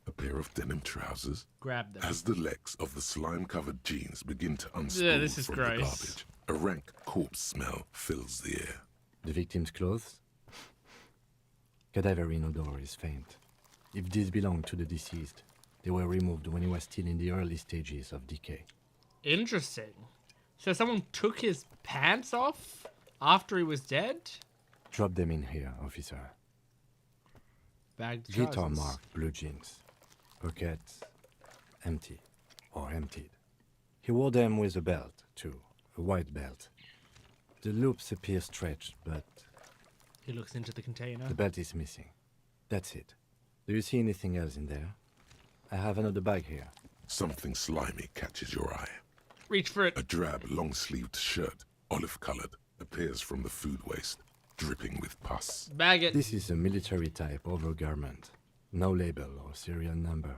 A pair of denim trousers. Grab them. As the legs of the slime-covered jeans begin to unspool Yeah, this is from gross. the garbage, a rank corpse smell fills the air. The victim's clothes? Cadaverine odor is faint. If these belong to the deceased, they were removed when he was still in the early stages of decay. Interesting. So someone took his pants off after he was dead? Drop them in here, officer. Bagged Guitar trousers. marked blue jeans. Pockets empty or emptied. He wore them with a belt, too. A white belt. The loops appear stretched, but He looks into the container. the belt is missing. That's it. Do you see anything else in there? I have another bag here. Something slimy catches your eye. Reach for it. A drab, long-sleeved shirt, olive-colored, appears from the food waste, dripping with pus. Bag it. This is a military-type overgarment. No label or serial number.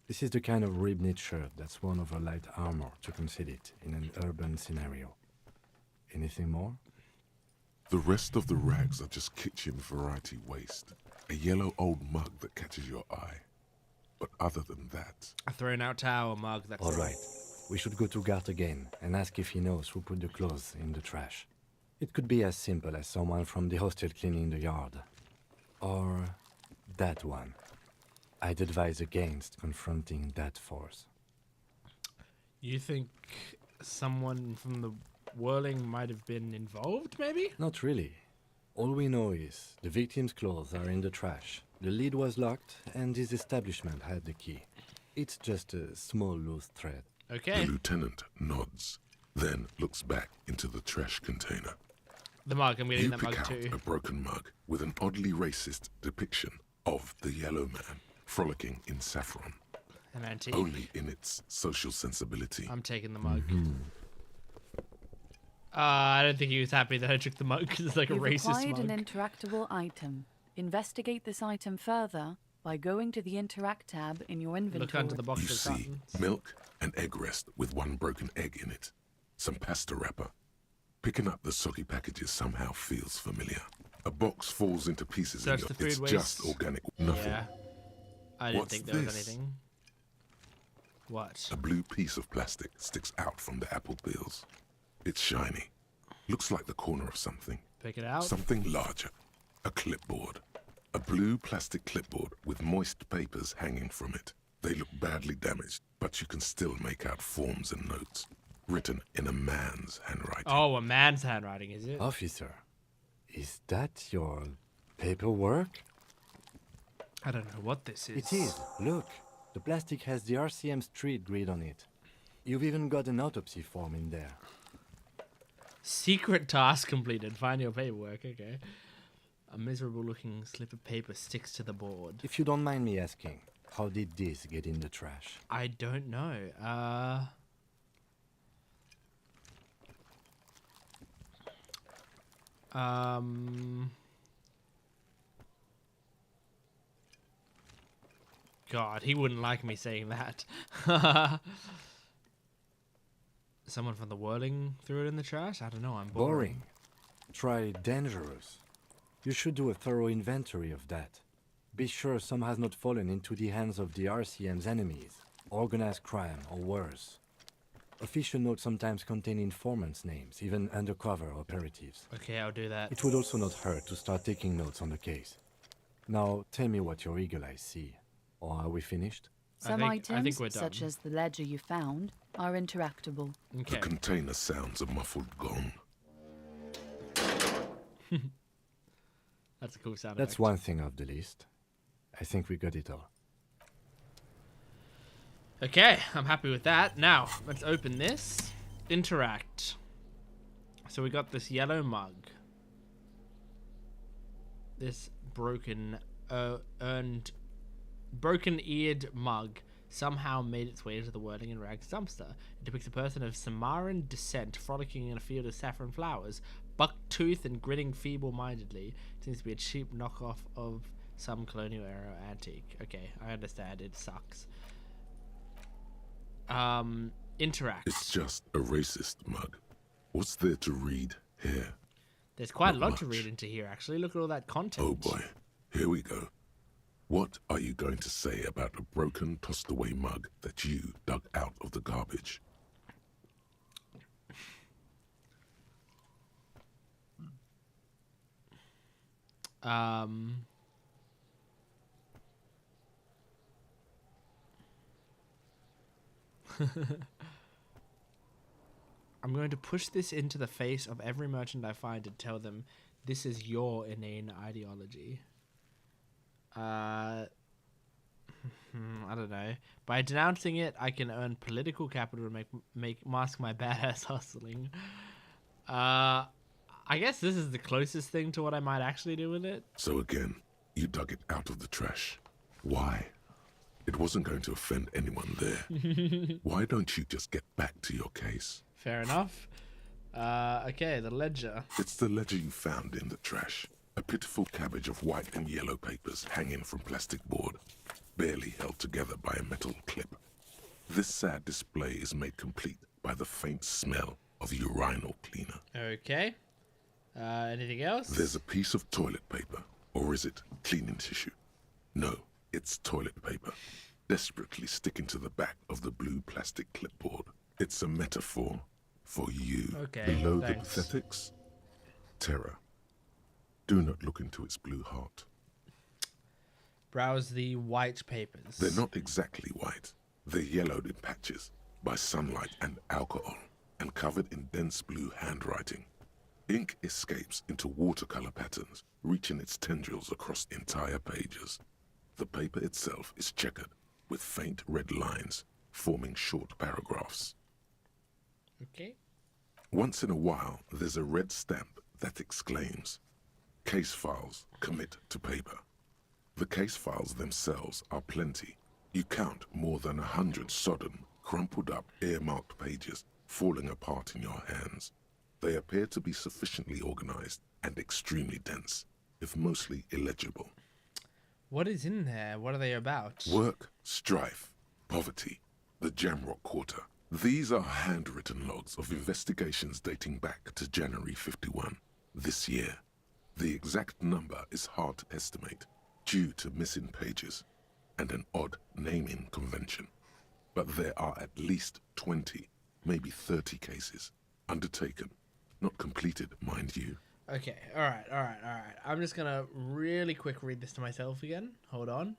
This is the kind of rib-knit shirt that's worn over light armor to conceal it in an urban scenario. Anything more? The rest of the rags are just kitchen variety waste. A yellow old mug that catches your eye. But other than that, A thrown out towel mug. That's All right. We should go to Gart again and ask if he knows who put the clothes in the trash. It could be as simple as someone from the hostel cleaning the yard. Or that one. I'd advise against confronting that force. You think someone from the whirling might have been involved, maybe? Not really. All we know is the victim's clothes are in the trash. The lid was locked and his establishment had the key. It's just a small loose thread. Okay. the lieutenant nods, then looks back into the trash container. The mug. I'm getting You that pick mug out too. a broken mug with an oddly racist depiction of the yellow man frolicking in saffron, An antique. only in its social sensibility. I'm taking the mug. I don't think he was happy that I took the mug because it's like a You've racist acquired mug. an interactable item. Investigate this item further by going to the Interact tab in your inventory. Look under the box You of see buttons. milk and egg rest with one broken egg in it, some pasta wrapper. Picking up the soggy packages somehow feels familiar. A box falls into pieces Search in the your, food it's just waste. organic, nothing. Yeah. I didn't What's think there was this? anything. What? A blue piece of plastic sticks out from the apple peels. It's shiny. Looks like the corner of something. Pick it out. Something larger. A clipboard. A blue plastic clipboard with moist papers hanging from it. They look badly damaged, but you can still make out forms and notes, written in a man's handwriting. Oh, a man's handwriting, is it? Officer, is that your paperwork? I don't know what this is. It is. Look, the plastic has the RCM street grid on it. You've even got an autopsy form in there. Secret task completed. Find your paperwork. Okay. A miserable-looking slip of paper sticks to the board. If you don't mind me asking, how did this get in the trash? I don't know. God, he wouldn't like me saying that. Someone from the whirling threw it in the trash? I don't know, I'm boring. Boring. Try dangerous. You should do a thorough inventory of that. Be sure some has not fallen into the hands of the RCM's enemies, organized crime or worse. Official notes sometimes contain informants' names, even undercover operatives. Okay, I'll do that. It would also not hurt to start taking notes on the case. Now, tell me what your eagle eyes see. Or are we finished? Some I think items, we're done. such as the ledger you found, are interactable. Okay. The container sounds a muffled gong. That's a cool sound That's effect. one thing off the list. I think we got it all. Okay, I'm happy with that. Now, let's open this. Interact. So we got this yellow mug. This broken-eared mug somehow made its way into the whirling and rags dumpster. It depicts a person of Samaran descent frolicking in a field of saffron flowers, buck-toothed and grinning feeble-mindedly. It seems to be a cheap knockoff of some colonial-era antique. Okay, I understand. It sucks. Interact. It's just a racist mug. What's there to read here? There's quite a Not lot to much. read into here, actually. Look at all that content. Oh boy, here we go. What are you going to say about a broken, tossed away mug that you dug out of the garbage? I'm going to push this into the face of every merchant I find and tell them this is your inane ideology. I don't know. By denouncing it, I can earn political capital to mask my badass hustling. I guess this is the closest thing to what I might actually do with it. So again, you dug it out of the trash. Why? It wasn't going to offend anyone there. Why don't you just get back to your case? Fair enough. Okay, the ledger. It's the ledger you found in the trash. A pitiful cabbage of white and yellow papers hanging from plastic board, barely held together by a metal clip. This sad display is made complete by the faint smell of urinal cleaner. Okay. Anything else? There's a piece of toilet paper, or is it cleaning tissue? No, it's toilet paper, desperately sticking to the back of the blue plastic clipboard. It's a metaphor for you. Okay, Below thanks. the pathetics, terror. Do not look into its blue heart. Browse the white papers. They're not exactly white. They're yellowed in patches by sunlight and alcohol, and covered in dense blue handwriting. Ink escapes into watercolor patterns, reaching its tendrils across entire pages. The paper itself is checkered, with faint red lines, forming short paragraphs. Okay. Once in a while, there's a red stamp that exclaims, "Case files commit to paper." The case files themselves are plenty. You count more than 100 sodden, crumpled up, earmarked pages falling apart in your hands. They appear to be sufficiently organized and extremely dense, if mostly illegible. What is in there? What are they about? Work, strife, poverty, the Jamrock Quarter. These are handwritten logs of investigations dating back to January 51, this year. The exact number is hard to estimate due to missing pages and an odd naming convention. But there are at least 20, maybe 30 cases undertaken, not completed, mind you. Okay, alright. I'm just gonna really quick read this to myself again. Hold on.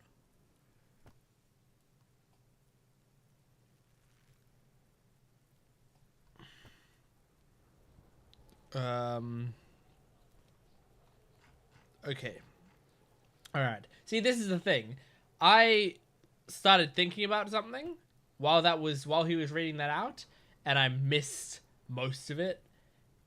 Okay. Alright. See, this is the thing. I started thinking about something while he was reading that out, and I missed most of it.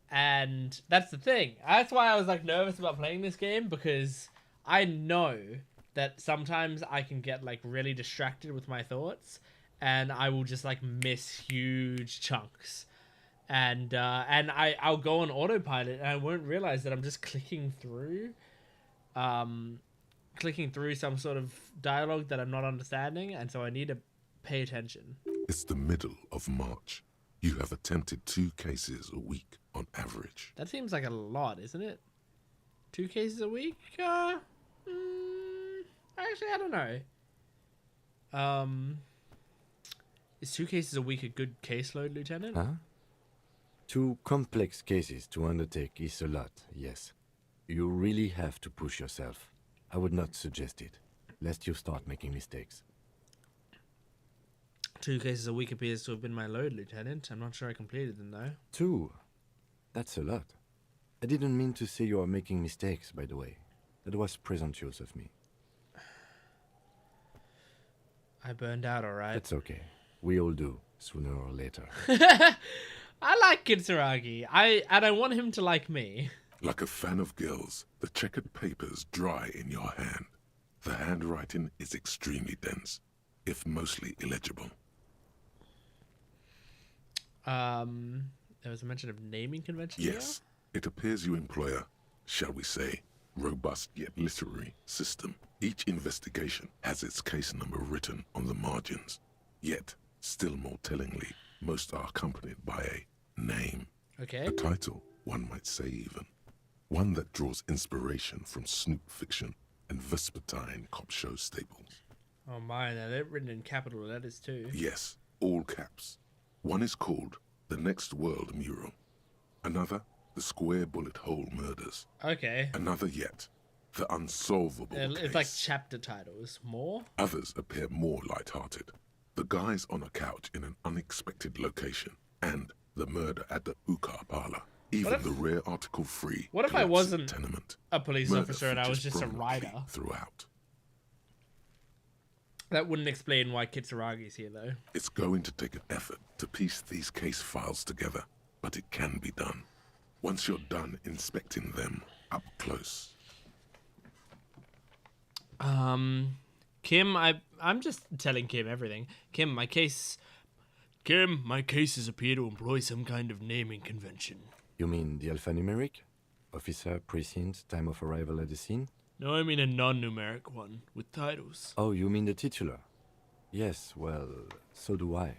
And that's the thing. That's why I was like nervous about playing this game, because I know that sometimes I can get like really distracted with my thoughts, and I will just like miss huge chunks. And I'll go on autopilot and I won't realize that I'm just clicking through some sort of dialogue that I'm not understanding, and so I need to pay attention. It's the middle of March. You have attempted 2 cases a week on average. That seems like a lot, isn't it? 2 cases a week? Actually, I don't know. Is 2 cases a week a good caseload, Lieutenant? Huh? 2 complex cases to undertake is a lot, yes. You really have to push yourself. I would not suggest it, lest you start making mistakes. 2 cases a week appears to have been my load, Lieutenant. I'm not sure I completed them, though. 2? That's a lot. I didn't mean to say you are making mistakes, by the way. That was presumptuous of me. I burned out, alright. That's okay. We all do, sooner or later. I like Kitsuragi. I want him to like me. Like a fan of gills, the checkered papers dry in your hand. The handwriting is extremely dense, if mostly illegible. There was a mention of naming convention. Yes, it appears you employ a, shall we say, robust yet literary system. Each investigation has its case number written on the margins. Yet, still more tellingly, most are accompanied by a name. Okay. A title, one might say even. One that draws inspiration from Snoop fiction and Vespertine cop show staples. Oh my, they're written in capital letters too. Yes, all caps. One is called The Next World Mural. Another, The Square Bullet Hole Murders. Okay. Another yet, The Unsolvable Case. It's like chapter titles. More? Others appear more light-hearted. The guys on a couch in an unexpected location, and the murder at the Ukar Parlor. Even the rare article-free. What if I wasn't tenement. a police Murder officer and I was features just a prominently writer? Throughout. That wouldn't explain why Kitsuragi's here, though. It's going to take an effort to piece these case files together, but it can be done. Once you're done inspecting them up close. Kim, I'm just telling Kim everything. Kim, my cases appear to employ some kind of naming convention. You mean the alphanumeric? Officer, precinct, time of arrival at the scene? No, I mean a non-numeric one, with titles. Oh, you mean the titular? Yes, well, so do I.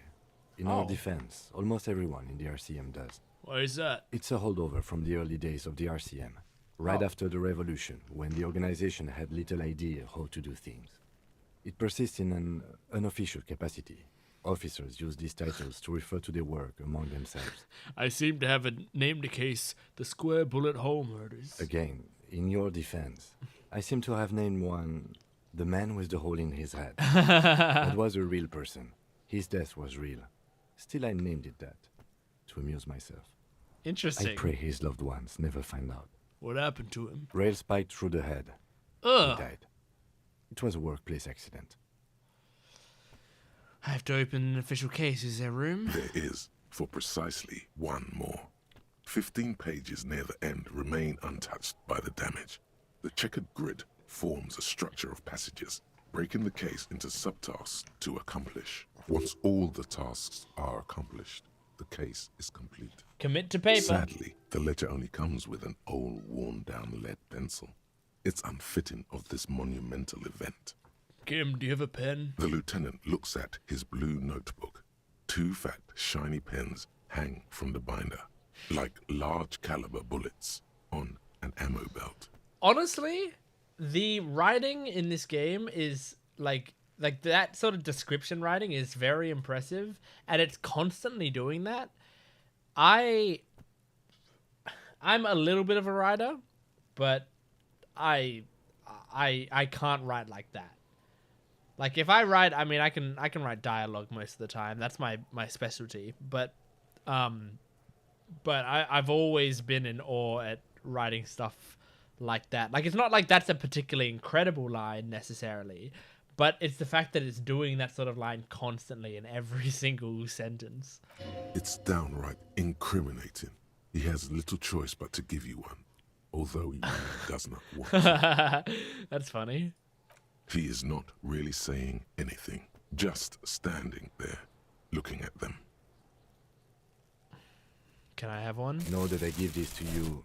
In our defense, almost everyone in the RCM does. Why is that? It's a holdover from the early days of the RCM, right after the revolution, when the organization had little idea how to do things. It persists in an unofficial capacity. Officers use these titles to refer to their work among themselves. I seem to have named the case the Square Bullet Hole Murders. Again, in your defense, I seem to have named one the man with the hole in his head. That was a real person. His death was real. Still, I named it that, to amuse myself. Interesting. I pray his loved ones never find out. What happened to him? Rail spiked through the head. Ugh. He died. It was a workplace accident. I have to open an official case. Is there room? There is, for precisely one more. 15 pages near the end remain untouched by the damage. The checkered grid forms a structure of passages, breaking the case into subtasks to accomplish. Once all the tasks are accomplished, the case is complete. Commit to paper. Sadly, the ledger only comes with an old, worn-down lead pencil. It's unfitting of this monumental event. Kim, do you have a pen? The lieutenant looks at his blue notebook. 2 fat, shiny pens hang from the binder, like large caliber bullets on an ammo belt. Honestly, the writing in this game is like that sort of description writing is very impressive, and it's constantly doing that. I'm a little bit of a writer, but I can't write like that. Like if I write, I mean, I can write dialogue most of the time. That's my specialty. But I've always been in awe at writing stuff like that. Like it's not like that's a particularly incredible line necessarily, but it's the fact that it's doing that sort of line constantly in every single sentence. It's downright incriminating. He has little choice but to give you one, although he really does not want to. That's funny. He is not really saying anything, just standing there, looking at them. Can I have one? Know that I give this to you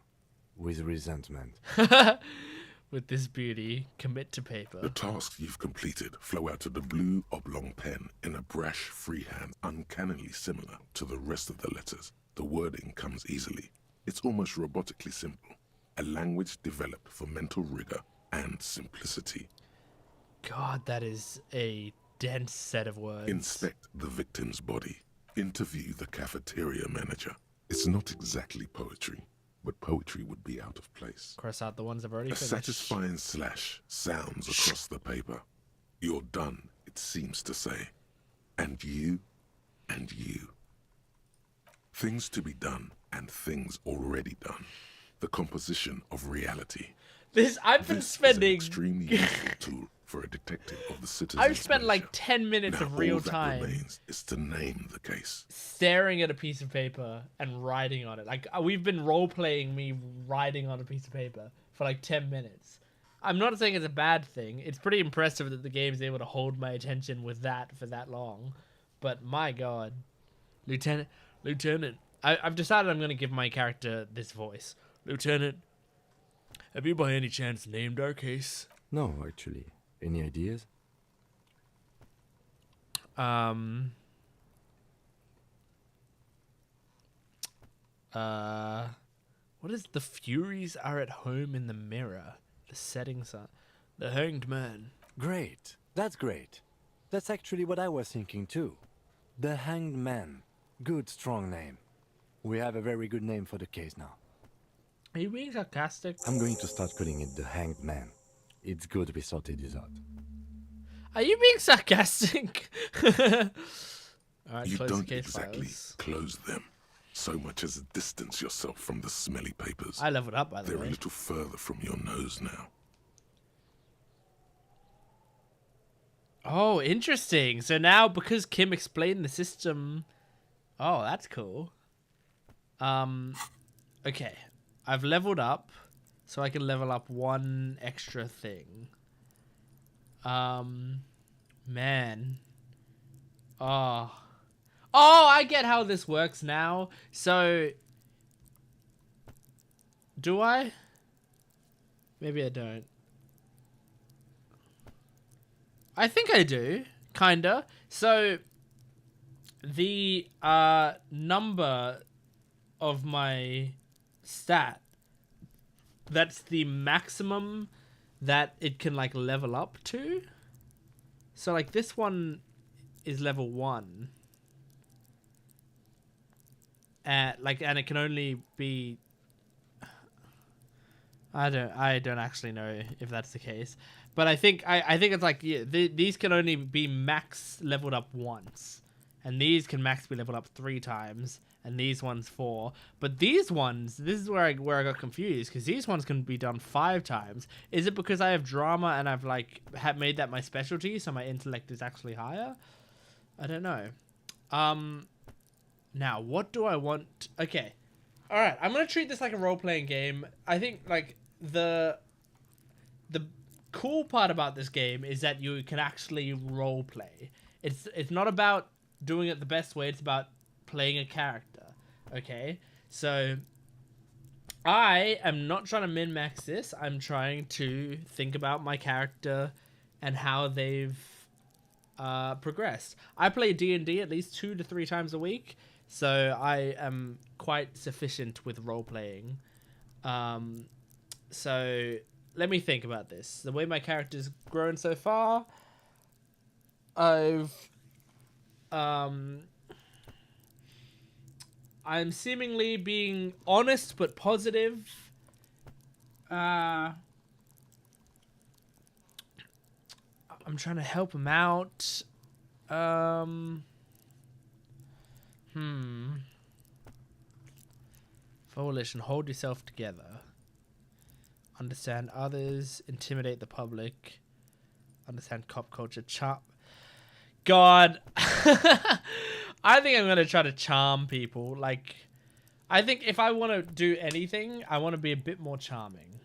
with resentment. With this beauty, commit to paper. The tasks you've completed flow out of the blue oblong pen in a brash freehand uncannily similar to the rest of the letters. The wording comes easily. It's almost robotically simple. A language developed for mental rigor and simplicity. God, that is a dense set of words. Inspect the victim's body. Interview the cafeteria manager. It's not exactly poetry, but poetry would be out of place. Cross out the ones I've already A finished. satisfying slash sounds across the paper. You're done, it seems to say. And you, and you. Things to be done and things already done. The composition of reality. I've been spending... Is an extremely useful tool for a detective of the citizens. I've spent like 10 minutes of real time all that remains is to name the case. Staring at a piece of paper and writing on it. Like we've been role-playing me writing on a piece of paper for like 10 minutes. I'm not saying it's a bad thing. It's pretty impressive that the game is able to hold my attention with that for that long. But my God. Lieutenant, I've decided I'm going to give my character this voice. Lieutenant, have you by any chance named our case? No, actually. Any ideas? What is the Furies are at home in the mirror? The settings are the Hanged Man. Great. That's great. That's actually what I was thinking too. The Hanged Man. Good, strong name. We have a very good name for the case now. Are you being sarcastic? I'm going to start calling it the Hanged Man. It's good we sorted this out. Are you being sarcastic? Alright, You close the don't case exactly files. close them, so much as distance yourself from the smelly papers. I leveled up, by the They're a way. little further from your nose now. Oh, interesting. So now, because Kim explained the system... Oh, that's cool. Okay. I've leveled up, so I can level up one extra thing. Man. Oh, I get how this works now. So, do I? Maybe I don't. I think I do, kinda. So, the number of my stat, that's the maximum that it can like level up to. So like this one is level 1. And it can only be, I don't actually know if that's the case. But I think it's like, yeah, these can only be max leveled up once. And these can max be leveled up 3 times. And these ones 4. But these ones, this is where I got confused. Because these ones can be done 5 times. Is it because I have drama and I've like made that my specialty, so my intellect is actually higher? I don't know. Now, what do I want? Okay. Alright, I'm going to treat this like a role-playing game. I think like the cool part about this game is that you can actually role-play. It's not about doing it the best way, it's about playing a character. Okay? So I am not trying to min-max this. I'm trying to think about my character and how they've progressed. I play D&D at least 2 to 3 times a week, so I am quite sufficient with role-playing. So let me think about this. The way my character's grown so far, I'm seemingly being honest but positive. I'm trying to help him out. Volition, hold yourself together. Understand others, intimidate the public. Understand cop culture, God. I think I'm going to try to charm people. Like, I think if I want to do anything, I want to be a bit more charming.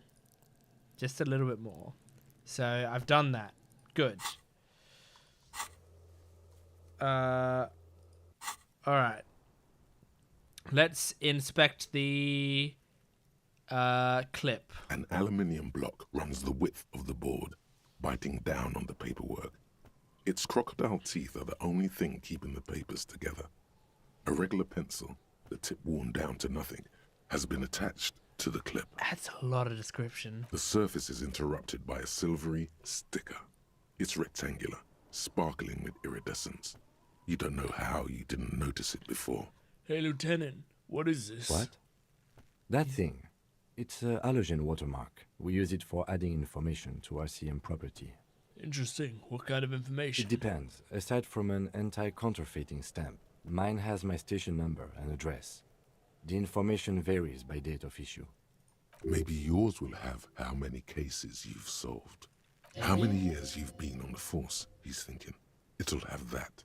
Just a little bit more. So, I've done that. Good. Alright. Let's inspect the clip. An aluminium block runs the width of the board, biting down on the paperwork. Its crocodile teeth are the only thing keeping the papers together. A regular pencil, the tip worn down to nothing, has been attached to the clip. That's a lot of description. The surface is interrupted by a silvery sticker. It's rectangular, sparkling with iridescence. You don't know how you didn't notice it before. Hey, Lieutenant, what is this? What? That thing. It's a halogen watermark. We use it for adding information to RCM property. Interesting. What kind of information? It depends. Aside from an anti-counterfeiting stamp, mine has my station number and address. The information varies by date of issue. Maybe yours will have how many cases you've solved. How many years you've been on the force, he's thinking. It'll have that.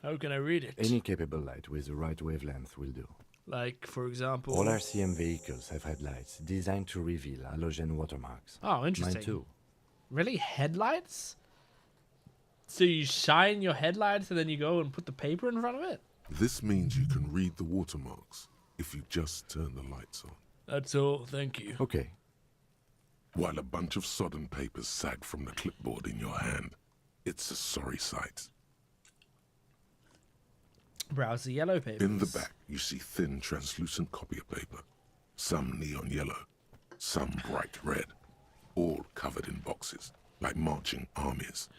How can I read it? Any capable light with the right wavelength will do. Like, for example... All RCM vehicles have headlights designed to reveal halogen watermarks. Oh, interesting. Mine too. Really? Headlights? So you shine your headlights and then you go and put the paper in front of it? This means you can read the watermarks if you just turn the lights on. That's all, thank you. Okay. While a bunch of sodden papers sag from the clipboard in your hand, it's a sorry sight. Browse the yellow papers. In the back, you see thin, translucent copy of paper. Some neon yellow, some bright red, all covered in boxes, like marching armies.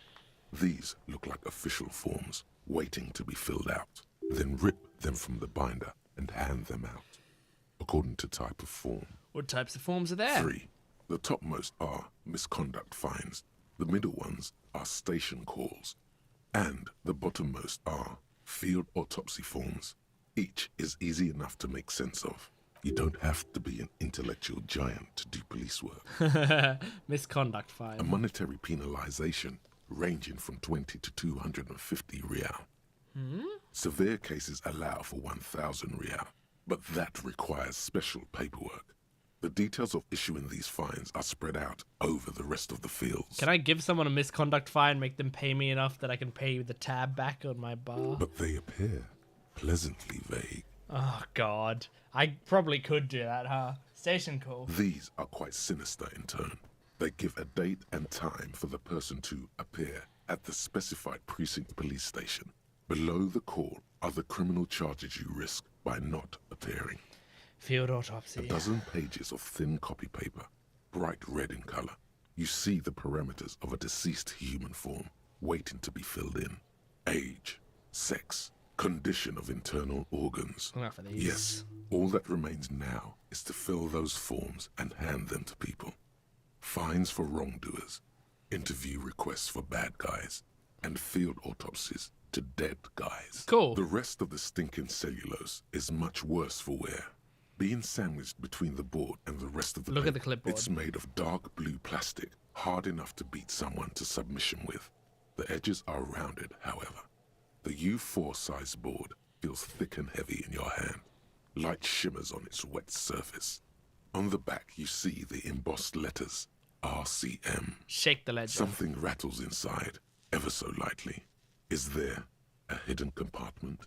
These look like official forms, waiting to be filled out. Then rip them from the binder and hand them out, according to type of form. What types of forms are there? 3. The topmost are misconduct fines. The middle ones are station calls. And the bottommost are field autopsy forms. Each is easy enough to make sense of. You don't have to be an intellectual giant to do police work. Misconduct fine. A monetary penalization ranging from 20 to 250 real. Severe cases allow for 1,000 real, but that requires special paperwork. The details of issuing these fines are spread out over the rest of the fields. Can I give someone a misconduct fine, make them pay me enough that I can pay the tab back on my bar? But they appear pleasantly vague. Oh, God. I probably could do that, huh? Station call. These are quite sinister in turn. They give a date and time for the person to appear at the specified precinct police station. Below the call are the criminal charges you risk by not appearing. Field autopsy. A dozen pages of thin copy paper, bright red in color. You see the parameters of a deceased human form waiting to be filled in. Age, sex, condition of internal organs. Enough for these. Yes, all that remains now is to fill those forms and hand them to people. Fines for wrongdoers, interview requests for bad guys, and field autopsies to dead guys. Cool. The rest of the stinking cellulose is much worse for wear. Being sandwiched between the board and the rest of the Look paper, at the clipboard. It's made of dark blue plastic, hard enough to beat someone to submission with. The edges are rounded, however. The U4 size board feels thick and heavy in your hand. Light shimmers on its wet surface. On the back, you see the embossed letters, RCM. Shake the ledger. Something rattles inside, ever so lightly. Is there a hidden compartment?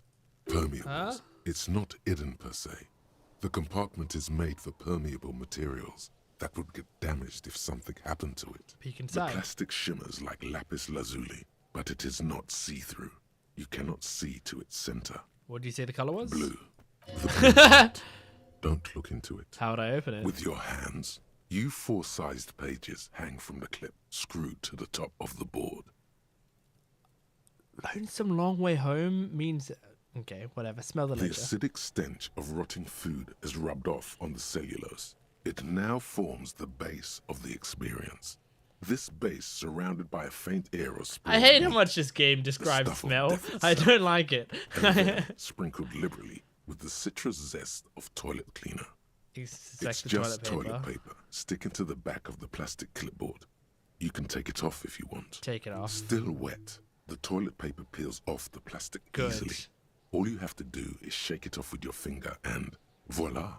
Permeables. Huh? It's not hidden per se. The compartment is made for permeable materials that would get damaged if something happened to it. Peek The inside. plastic shimmers like lapis lazuli, but it is not see-through. You cannot see to its center. What did you say the color was? Blue. The blue part. Don't look into it. How would I open it? With your hands, U4 sized pages hang from the clip, screwed to the top of the board. Lonesome long way home means... Okay, whatever. Smell the The ledger. acidic stench of rotting food is rubbed off on the cellulose. It now forms the base of the experience. This base, surrounded by a faint air of I hate how much this game describes stuff of smell. death I itself. don't like it. and then sprinkled liberally with the citrus zest of toilet cleaner. It's It's the just toilet paper. sticking to the back of the plastic clipboard. You can take it off if you want. Take it off. Still wet, the toilet paper peels off the plastic Good. easily. All you have to do is shake it off with your finger and voila,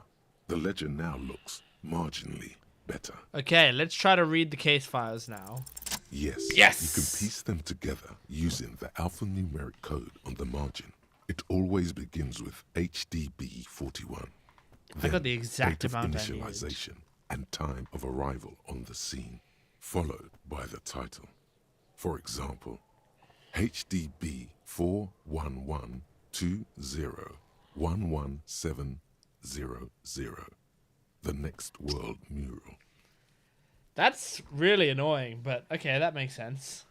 the ledger now looks marginally better. Okay, let's try to read the case files now. Yes, Yes! you can piece them together using the alphanumeric code on the margin. It always begins with HDB 41. I got the exact date of amount I needed. initialization and time of arrival on the scene, followed by the title. For example, HDB 41120111700, the next world mural. That's really annoying, but okay, that makes sense.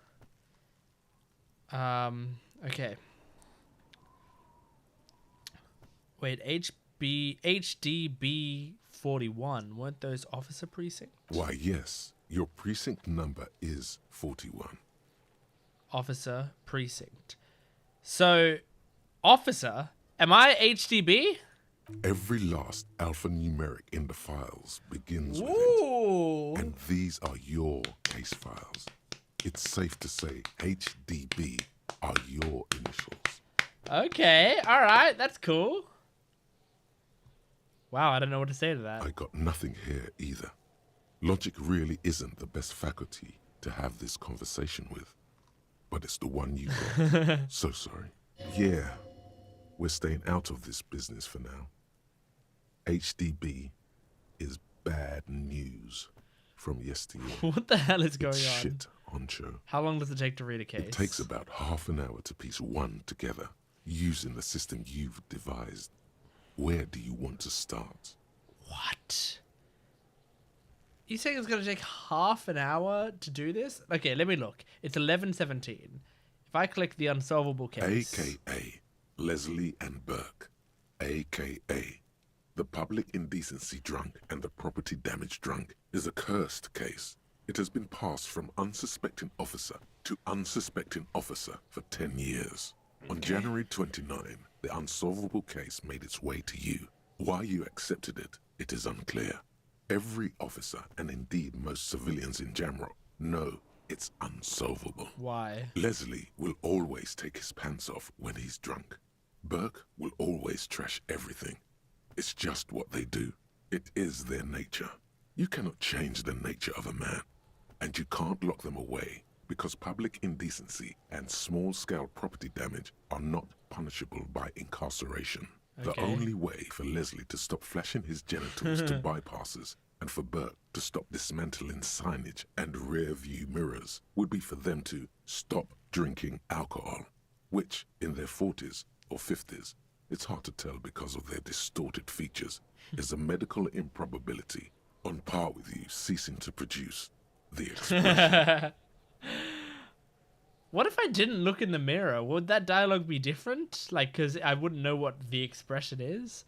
Okay. Wait, HDB 41, weren't those officer precincts? Why, yes, your precinct number is 41. Officer precinct. So, officer, am I HDB? Every last alphanumeric in the files begins with it. Ooh. And these are your case files. It's safe to say HDB are your initials. Okay, alright, that's cool. Wow, I don't know what to say to that. I got nothing here either. Logic really isn't the best faculty to have this conversation with. But it's the one you got. So sorry. Yeah, we're staying out of this business for now. HDB is bad news from yesteryear. What the hell is going It's on? shit honcho. How long does it take to read a case? It takes about half an hour to piece one together. using the system you've devised. Where do you want to start? What? You saying it's gonna take half an hour to do this? Okay, let me look. It's 11:17. If I click the unsolvable case, AKA Leslie and Burke, AKA the public indecency drunk and the property damage drunk, is a cursed case. It has been passed from unsuspecting officer to unsuspecting officer for 10 years. On January 29, the unsolvable case made its way to you. Why you accepted it, it is unclear. Every officer, and indeed most civilians in Jamrock, know it's unsolvable. why? Leslie will always take his pants off when he's drunk. Burke will always trash everything. It's just what they do. It is their nature. You cannot change the nature of a man, and you can't lock them away because public indecency and small-scale property damage are not punishable by incarceration. The Okay. only way for Leslie to stop flashing his genitals to bypassers and for Burke to stop dismantling signage and rear-view mirrors would be for them to stop drinking alcohol, which, in their 40s or 50s, it's hard to tell because of their distorted features, is a medical improbability on par with you ceasing to produce the expression. What if I didn't look in the mirror? Would that dialogue be different? Like, because I wouldn't know what the expression is.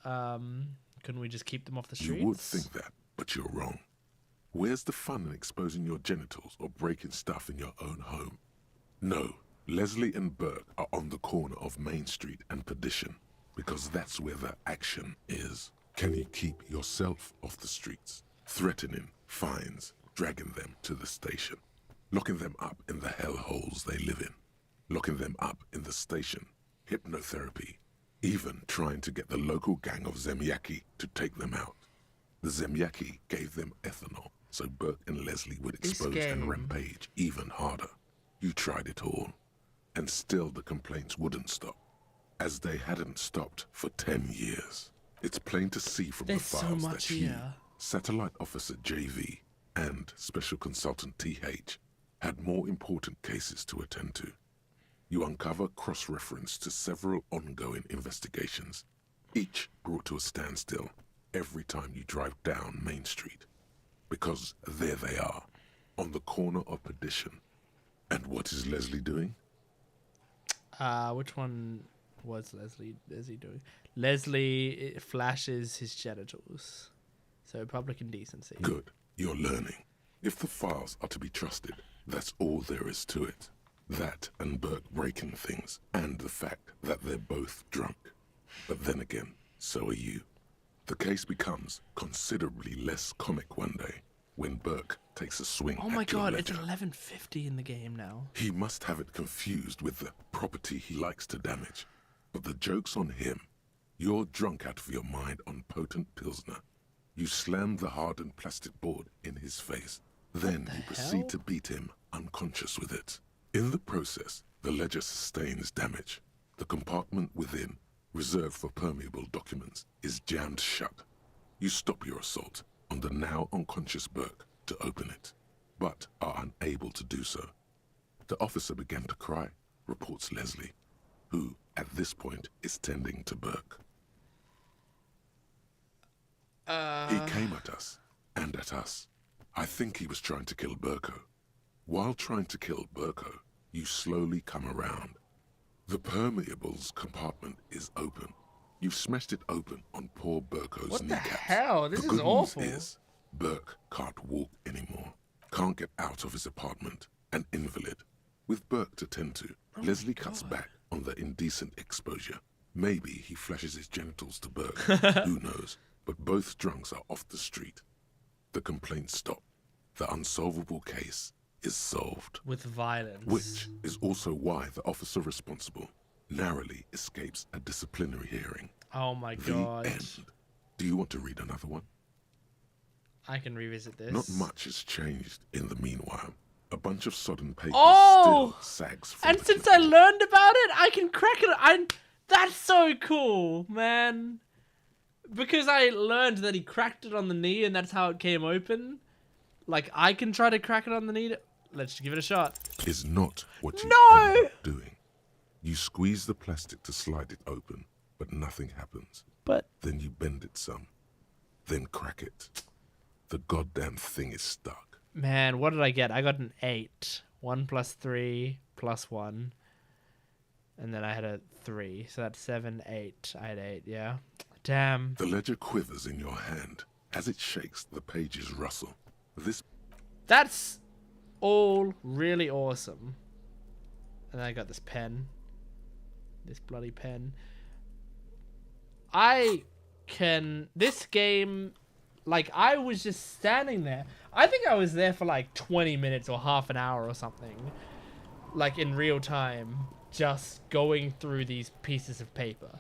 Couldn't we just keep them off the streets? You would think that, but you're wrong. Where's the fun in exposing your genitals or breaking stuff in your own home? No, Leslie and Burke are on the corner of Main Street and Perdition, because that's where the action is. Can you keep yourself off the streets, threatening fines, dragging them to the station, locking them up in the hellholes they live in, locking them up in the station, hypnotherapy, even trying to get the local gang of Zemyaki to take them out. The Zemyaki gave them ethanol, so Burke and Leslie would expose and rampage even harder. You tried it all, and still the complaints wouldn't stop, as they hadn't stopped for 10 years. It's plain to see from There's the so files much that you, here. Satellite Officer JV, and Special Consultant TH had more important cases to attend to. You uncover cross-reference to several ongoing investigations, each brought to a standstill every time you drive down Main Street. Because there they are, on the corner of Perdition. And what is Leslie doing? Which one was Leslie doing? Leslie flashes his genitals. So public indecency. Good, you're learning. If the files are to be trusted, that's all there is to it. That and Burke breaking things, and the fact that they're both drunk. But then again, so are you. The case becomes considerably less comic one day when Burke takes a swing Oh my at your god, it's ledger. 11:50 in the game now. He must have it confused with the property he likes to damage. But the joke's on him. You're drunk out of your mind on potent Pilsner. You slam the hardened plastic board in his face. Then you proceed to beat him unconscious with it. In the process, the ledger sustains damage. The compartment within, reserved for permeable documents, is jammed shut. You stop your assault on the now unconscious Burke to open it, but are unable to do so. The officer began to cry, reports Leslie, who, at this point, is tending to Burke. He came at us, and at us. I think he was trying to kill Burko. While trying to kill Burko, you slowly come around. The permeables compartment is open. You've smashed it open on poor Burko's What the kneecaps. hell? This The is good awful. news is, Burke can't walk anymore. Can't get out of his apartment. An invalid. With Burke to tend to, Leslie cuts back on the indecent exposure. Maybe he flashes his genitals to Burke. Who knows? But both drunks are off the street. The complaints stop. The unsolvable case is solved. With violence. Which is also why the officer responsible narrowly escapes a disciplinary hearing. Oh my The god. end. Do you want to read another one? I can revisit this. Not much has changed in the meanwhile. A bunch of sodden paper Oh! still sags from And the since clipping. I learned about it, I can crack it. That's so cool, man. Because I learned that he cracked it on the knee and that's how it came open. Like, I can try to crack it on the knee. Let's give it a shot. Is not what you No! end up doing. You squeeze the plastic to slide it open, but nothing happens. But Then you bend it some, then crack it. The goddamn thing is stuck. man, what did I get? I got an 8. 1 plus 3 plus 1. And then I had a 3. So that's 7, 8. I had 8, yeah. Damn. The ledger quivers in your hand. As it shakes, the pages rustle. That's all really awesome. And I got this pen. This bloody pen. This game, like, I was just standing there. I think I was there for like 20 minutes or half an hour or something. Like, in real time, just going through these pieces of paper.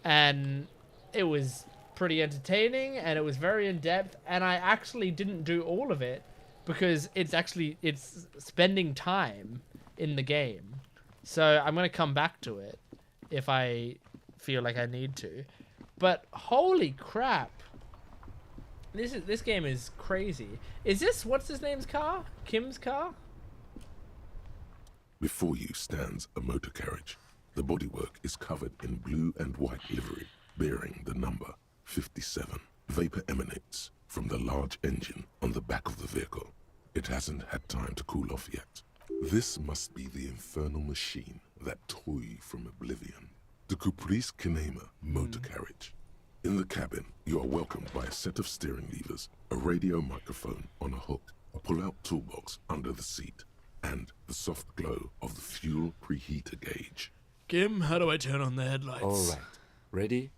And it was pretty entertaining, and it was very in-depth, and I actually didn't do all of it because it's spending time in the game. So I'm going to come back to it if I feel like I need to. But holy crap. This game is crazy. Is this, what's his name's car? Kim's car? Before you stands a motor carriage. The bodywork is covered in blue and white livery, bearing the number 57. Vapor emanates from the large engine on the back of the vehicle. It hasn't had time to cool off yet. This must be the infernal machine that tore you from oblivion. The Caprice Kinema motor carriage. In the cabin, you are welcomed by a set of steering levers, a radio microphone on a hook, a pull-out toolbox under the seat, and the soft glow of the fuel preheater gauge. Kim, how do I turn on the headlights? All right. Ready?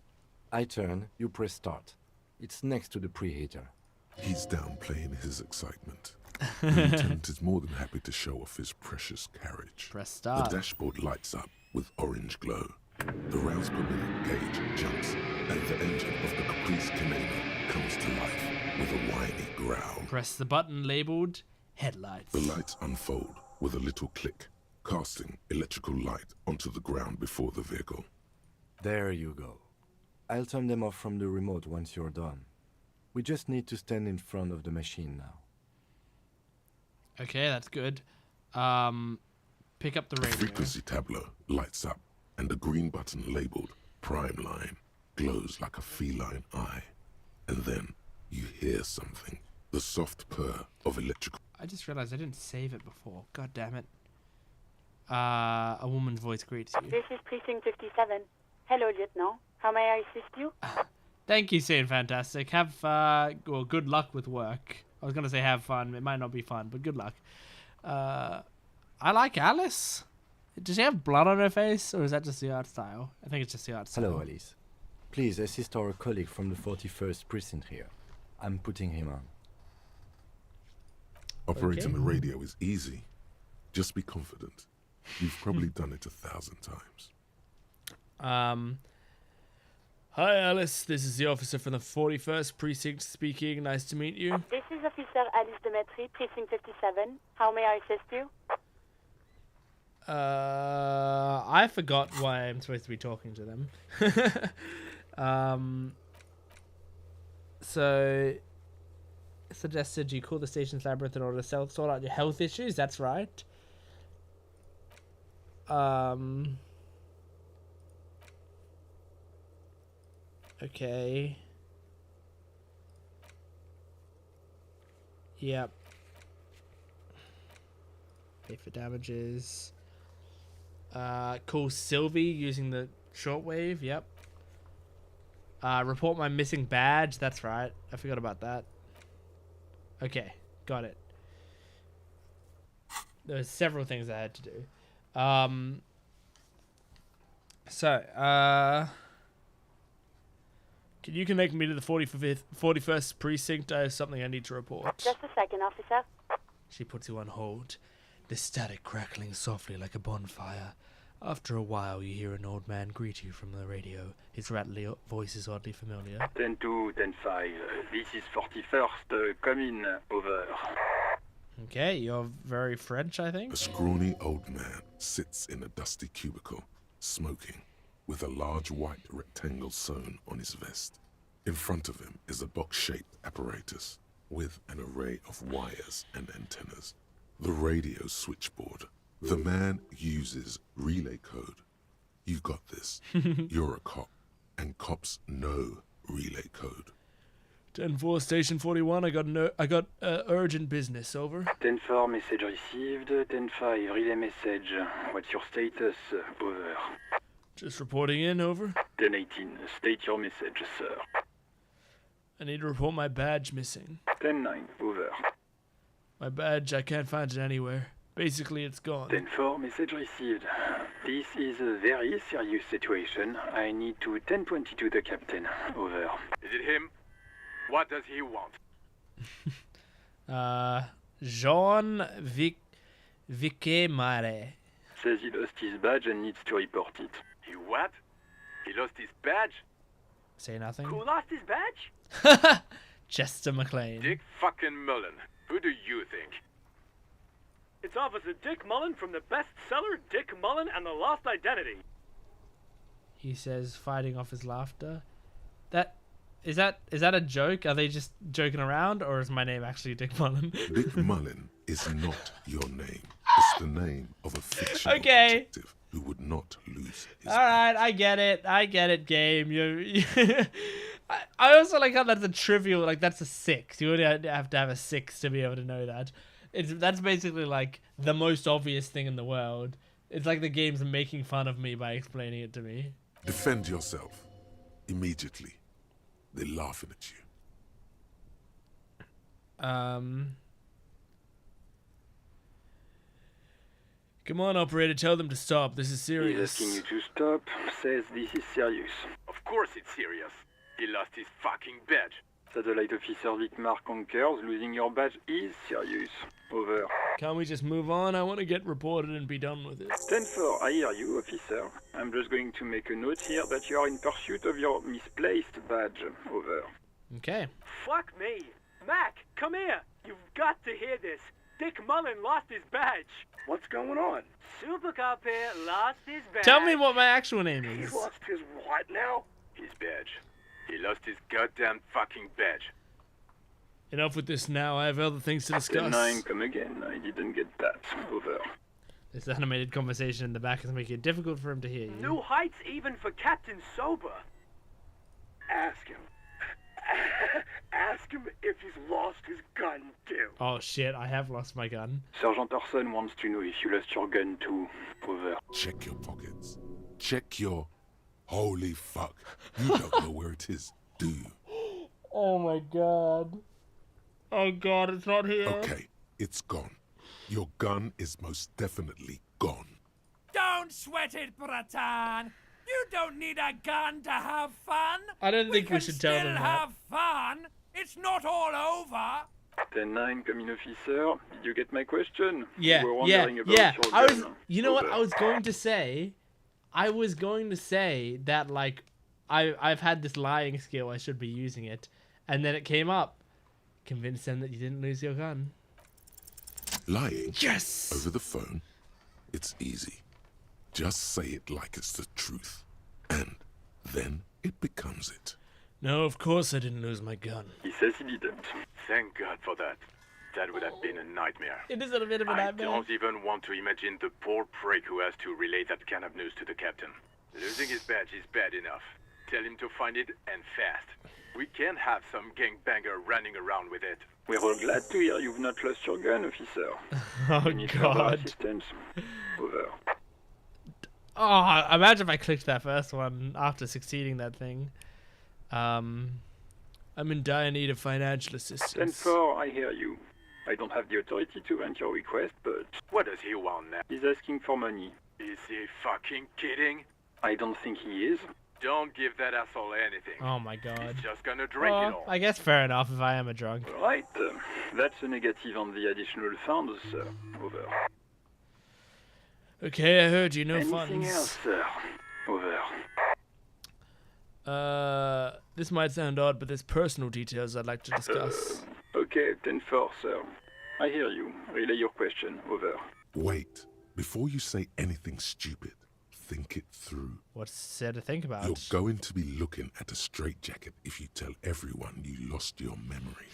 I turn, you press start. It's next to the preheater. He's downplaying his excitement. The lieutenant is more than happy to show off his precious carriage. Press start. The dashboard lights up with orange glow. The rounds per minute gauge jumps, and the engine of the Caprice Kinema comes to life with a whiny growl. Press the button labeled headlights. The lights unfold with a little click, casting electrical light onto the ground before the vehicle. There you go. I'll turn them off from the remote once you're done. We just need to stand in front of the machine now. Okay, that's good. Pick up the The radio. frequency tableau lights up, and the green button labeled Prime Line glows like a feline eye. And then you hear something, the soft purr of electrical. I just realized I didn't save it before. God damn it. A woman's voice greets you. This is Precinct 57. Hello, Lieutenant. How may I assist you? Thank you, Saint Fantastic. Have, good luck with work. I was going to say have fun. It might not be fun, but good luck. I like Alice. Does she have blood on her face, or is that just the art style? I think it's just the art style. Hello, Alice. Please assist our colleague from the 41st precinct here. I'm putting him on. Operating Okay. the radio is easy. Just be confident. You've probably done it 1,000 times. Hi, Alice. This is the officer from the 41st Precinct speaking. Nice to meet you. This is Officer Alice Demetri, Precinct 57. How may I assist you? I forgot why I'm supposed to be talking to them. So, suggested you call the station's labyrinth in order to sort out your health issues. That's right. Okay. Yep. Pay for damages. Call Sylvie using the shortwave. Yep. Report my missing badge. That's right. I forgot about that. Okay. Got it. There's several things I had to do. Can you connect me to the 41st precinct? I have something I need to report. Just a second, officer. She puts you on hold. The static crackling softly like a bonfire. After a while, you hear an old man greet you from the radio. His rattly voice is oddly familiar. 10-2, 10-5. This is 41st. Come in. Over. Okay, you're very French, I think. A scrawny old man sits in a dusty cubicle, smoking, with a large white rectangle sewn on his vest. In front of him is a box-shaped apparatus with an array of wires and antennas. The radio switchboard. The man uses relay code You got this. You're a cop, and cops know relay code. 10-4, Station 41. I got urgent business. Over. 10-4, message received. 10-5, relay message. What's your status? Over. Just reporting in. Over. 10-18, state your message, sir. I need to report my badge missing. 10-9, over. My badge, I can't find it anywhere. Basically, it's gone. 10-4, message received. This is a very serious situation. I need to 10-22 the captain. Over. Is it him? What does he want? Jean Vicemare. Says he lost his badge and needs to report it. He what? He lost his badge? Say nothing. Who lost his badge? Chester McLean. Dick fucking Mullen. Who do you think? It's Officer Dick Mullen from the bestseller Dick Mullen and the Lost Identity. He says, fighting off his laughter. Is that a joke? Are they just joking around, or is my name actually Dick Mullen? Dick Mullen is not your name. It's the name of a fictional detective who would not lose his All right, I get it, game. I also like how that's a trivial, like that's a 6. You only have to have a 6 to be able to know that. That's basically like the most obvious thing in the world. It's like the game's making fun of me by explaining it to me. Defend yourself. Immediately. They're laughing at you. Come on, operator, tell them to stop. This is serious. He's asking you to stop. Says this is serious. Of course it's serious. He lost his fucking badge. Satellite officer Vicmar concurs. Losing your badge is serious. Over. Can't we just move on? I want to get reported and be done with it. 10-4, I hear you, officer. I'm just going to make a note here that you are in pursuit of your misplaced badge. Over. Okay. Fuck me. Mac, come here. You've got to hear this. Dick Mullen lost his badge. What's going on? Super Cop here lost his badge. Tell me what my actual name is. He lost his what now? His badge. He lost his goddamn fucking badge. Enough with this now. I have other things to discuss. 9, come again. I didn't get that. Over. This animated conversation in the back is making it difficult for him to hear you. New heights even for Captain Sober. Ask him. Ask him if he's lost his gun too. Oh shit, I have lost my gun. Sergeant Orson wants to know if you lost your gun too. Over. Check your pockets. Check your... Holy fuck. You don't know where it is, do you? Oh my god. Oh god, it's not here. Okay, it's gone. Your gun is most definitely gone. Don't sweat it, Bratan. You don't need a gun to have fun. I don't think we should tell them still that. have fun. It's not all over. 10-9, come in, officer. Did you get my question? Yeah, You were yeah, wondering about yeah. your I was. gun. You know what Over. I was going to say? I was going to say that like, I've had this lying skill. I should be using it, and then it came up. Convince them that you didn't lose your gun. Lying? Yes! Over the phone? It's easy. Just say it like it's the truth. And then it becomes it. No, of course I didn't lose my gun. He says he didn't. Thank God for that. That would have been a nightmare. It is a bit of a nightmare. I don't even want to imagine the poor prick who has to relay that kind of news to the captain. Losing his badge is bad enough. Tell him to find it, and fast. We can't have some gangbanger running around with it. We're all glad to hear you've not lost your gun, officer. Oh We need further god. assistance. Over. Oh, imagine if I clicked that first one after succeeding that thing. I'm in dire need of financial assistance. 10-4, I hear you. I don't have the authority to grant your request, but... What does he want now? He's asking for money. Is he fucking kidding? I don't think he is. Don't give that asshole anything. Oh my god. He's just gonna drink it all. I guess fair enough if I am a drunk. Right. That's a negative on the additional funds, sir. Over. Okay, I heard you. No Anything funds. else, sir? Over. This might sound odd, but there's personal details I'd like to discuss. Okay, 10-4, sir. I hear you. Relay your question. Over. Wait. Before you say anything stupid, think it through. What's there to think about? You're going to be looking at a straitjacket if you tell everyone you lost your memory.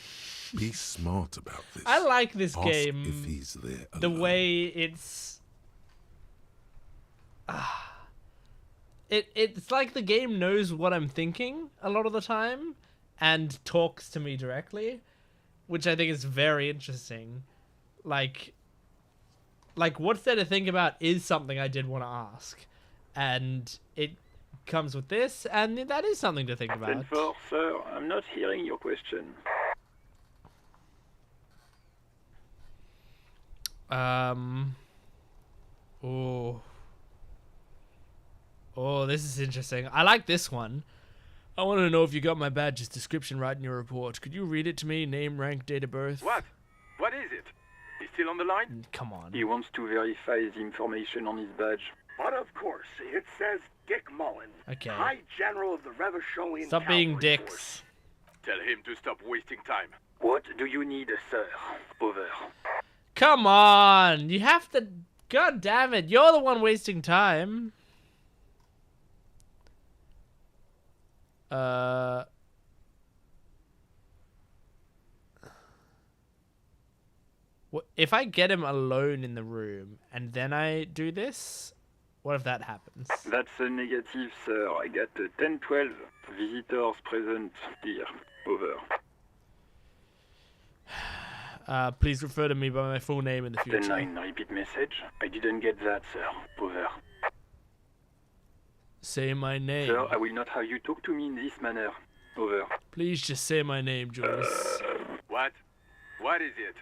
Be smart about this. I like this Ask game. if he's there The alone. way it's... it's like the game knows what I'm thinking a lot of the time and talks to me directly, which I think is very interesting. Like what's there to think about is something I did want to ask, and it comes with this, and that is something to think about. 10-4, sir, I'm not hearing your question. Oh, this is interesting. I like this one. I want to know if you got my badge's description right in your report. Could you read it to me? Name, rank, date of birth? What? What is it? He's still on the line? Come on. He wants to verify the information on his badge. But of course, it says Dick Mullen, Okay. High General of the Revacholian Stop being Cavalry dicks. Force. Tell him to stop wasting time. What do you need, sir? Over. Come on! You have to... God damn it. You're the one wasting time. What if I get him alone in the room and then I do this? What if that happens? That's a negative, sir. I got 10-12 visitors present here. Over. Please refer to me by my full name in the future. 10-9, repeat message. I didn't get that, sir. Over. Say my name. Sir, I will not have you talk to me in this manner. Over. Please just say my name, Joyce. What? What is it?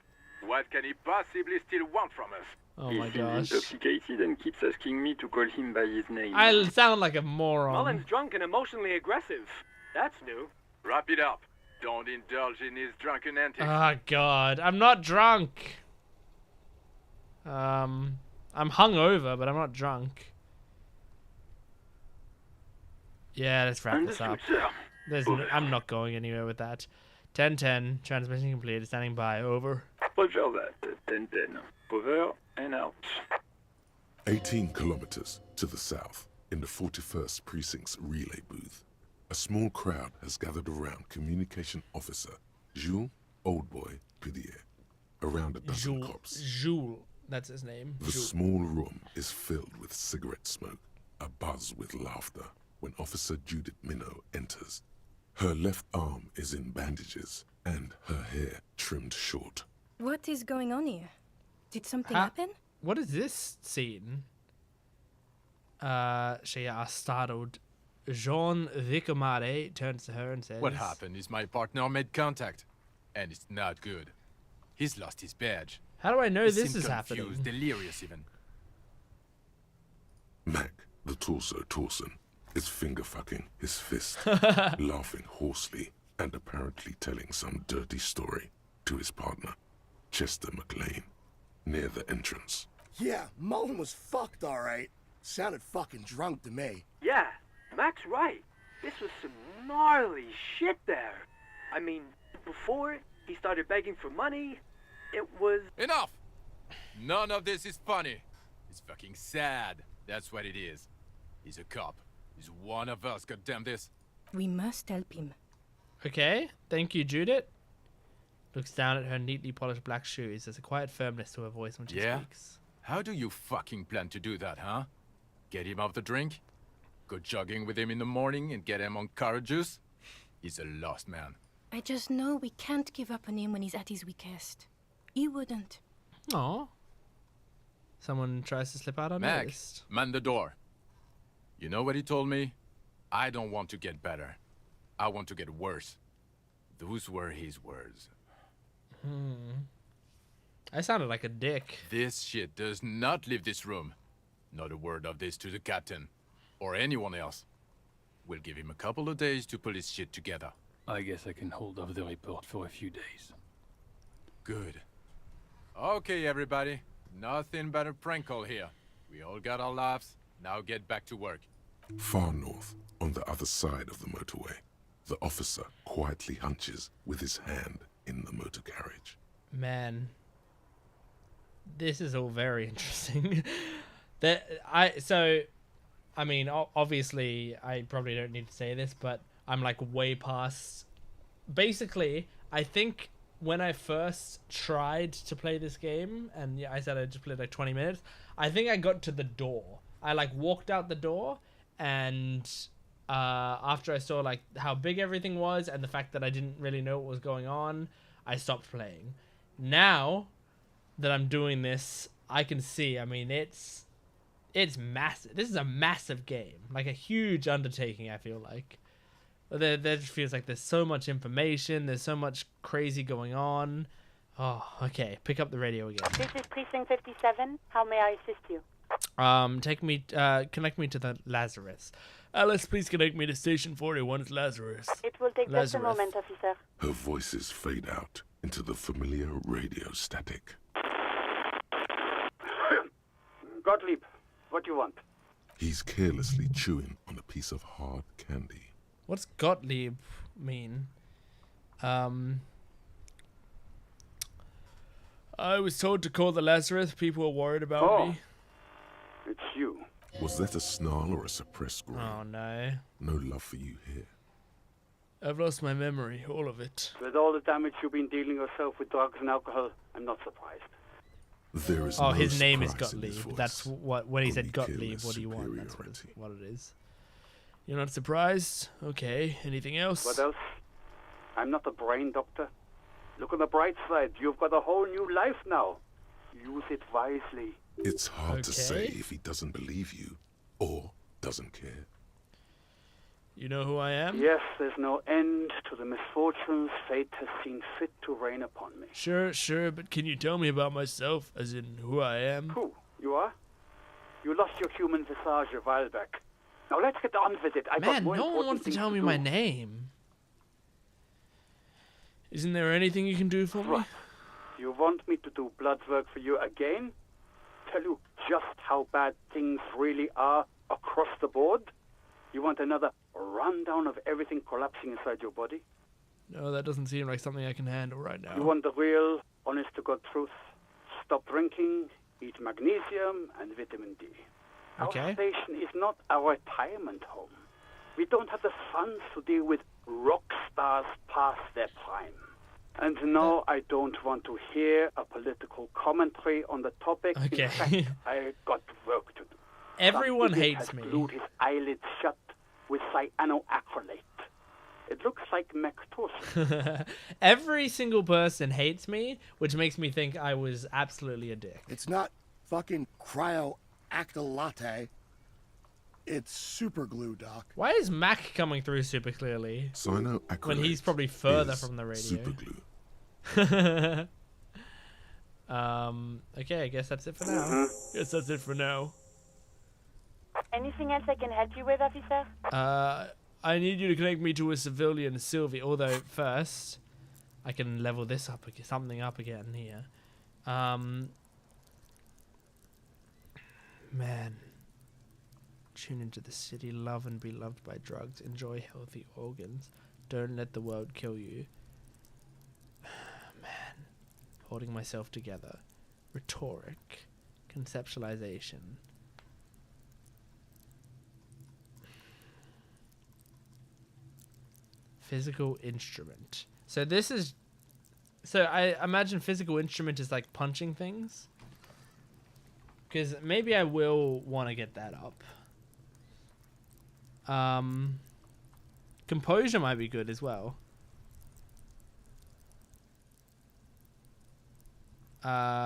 What can he possibly still want from us? Oh he my seems gosh. intoxicated and keeps asking me to call him by his name. I sound like a moron. Mullen's drunk and emotionally aggressive. That's new. Wrap it up. Don't indulge in his drunken antics. Oh god, I'm not drunk. I'm hungover, but I'm not drunk. Yeah, let's wrap this up. I'm not going anywhere with that. 10-10, transmission complete, standing by, over. Roger that, 10-10. Over and out. 18 kilometers to the south, in the 41st Precinct's relay booth, a small crowd has gathered around Communication Officer Jules Oldboy Pidier. Around a dozen cops. Jules, that's his name. The Jules. small room is filled with cigarette smoke, a buzz with laughter, when Officer Judith Minnow enters. Her left arm is in bandages, and her hair trimmed short. What is going on here? Did something happen? What is this scene? She is startled. Jean Vicomare turns to her and says... What happened is my partner made contact, and it's not good. He's lost his badge. How do I know He this seemed is confused, happening? delirious even. Mac, the torso Torson, is finger-fucking his fist, laughing hoarsely and apparently telling some dirty story to his partner, Chester McLean, near the entrance. Yeah, Mullen was fucked, all right. Sounded fucking drunk to me. Yeah, Mac's right. This was some gnarly shit there. I mean, before he started begging for money, it was... Enough! None of this is funny. It's fucking sad. That's what it is. He's a cop. He's one of us, goddamn this. We must help him. Okay, thank you, Judith. Looks down at her neatly polished black shoes. There's a quiet firmness to her voice when she speaks. How do you fucking plan to do that, huh? Get him off the drink? Go jogging with him in the morning and get him on carrot juice? He's a lost man. I just know we can't give up on him when he's at his weakest. He wouldn't. Aw. Someone tries to slip out on Mac, this. man the door. You know what he told me? I don't want to get better. I want to get worse. Those were his words. I sounded like a dick. This shit does not leave this room. Not a word of this to the captain. Or anyone else. We'll give him a couple of days to pull his shit together. I guess I can hold off the report for a few days. Good. Okay, everybody. Nothing but a prank call here. We all got our laughs. Now get back to work. Far north, on the other side of the motorway, the officer quietly hunches with his hand in the motor carriage. Man. This is all very interesting. I mean, obviously, I probably don't need to say this, but I'm like way past... Basically, I think when I first tried to play this game, and yeah, I said I just played like 20 minutes, I think I got to the door. I like walked out the door, and after I saw like how big everything was and the fact that I didn't really know what was going on, I stopped playing. Now that I'm doing this, I can see. I mean, it's massive. This is a massive game, like a huge undertaking. I feel like there just feels like there's so much information. There's so much crazy going on. Oh, okay. Pick up the radio again. This is Precinct 57. How may I assist you? Connect me to the Lazarus. Alice, please connect me to Station 41's Lazarus. It will take just a Lazarus. moment, officer. Her voices fade out into the familiar radio static. Gottlieb, what do you want? He's carelessly chewing on a piece of hard candy. What's Gottlieb mean? I was told to call the Lazarus. People were worried about me. It's you. Was that a snarl or a suppressed groan? Oh, no. No love for you here. I've lost my memory, all of it. With all the damage you've been dealing yourself with drugs and alcohol, I'm not surprised. There is Oh, no his name is surprise in Gottlieb. his voice. That's what when he said Only Gottlieb. careless What do you want? That's what superiority. it is. You're not surprised? Okay. Anything else? What else? I'm not a brain doctor. Look on the bright side. You've got a whole new life now. Use it wisely. It's hard to say Okay. if he doesn't believe you or doesn't care. You know who I am? Yes, there's no end to the misfortunes fate has seen fit to rain upon me. Sure, but can you tell me about myself, as in who I am? Who? You are? You lost your human visage a while back. Now let's get on with it. I've got Man, more no one important wants to things tell me do. my name. Isn't there anything you can do for me? What? You want me to do blood work for you again? Tell you just how bad things really are across the board? You want another rundown of everything collapsing inside your body? No, that doesn't seem like something I can handle right now. You want the real, honest-to-God truth? Stop drinking, eat magnesium and vitamin D. Okay. Our station is not a retirement home. We don't have the funds to deal with rock stars past their prime. And no, I don't want to hear a political commentary on the topic. Okay. In fact, I got work to do. Everyone Some idiot hates has me. glued his eyelids shut with cyanoacrylate. It looks like Mactosin. Every single person hates me, which makes me think I was absolutely a dick. It's not fucking cryoacrylate. It's super glue, Doc. Why is Mac coming through super clearly? Cyanoacrylate When he's probably further is from the radio. superglue. Okay, I guess that's it for now. Guess that's it for now. Anything else I can help you with, officer? I need you to connect me to a civilian, Sylvie. Although first, I can level this up, something up again here. Man. Tune into the city, love and be loved by drugs, enjoy healthy organs, don't let the world kill you. Man. Holding myself together. Rhetoric. Conceptualization. Physical instrument. So this is... So I imagine physical instrument is like punching things. Because maybe I will want to get that up. Composure might be good as well. God.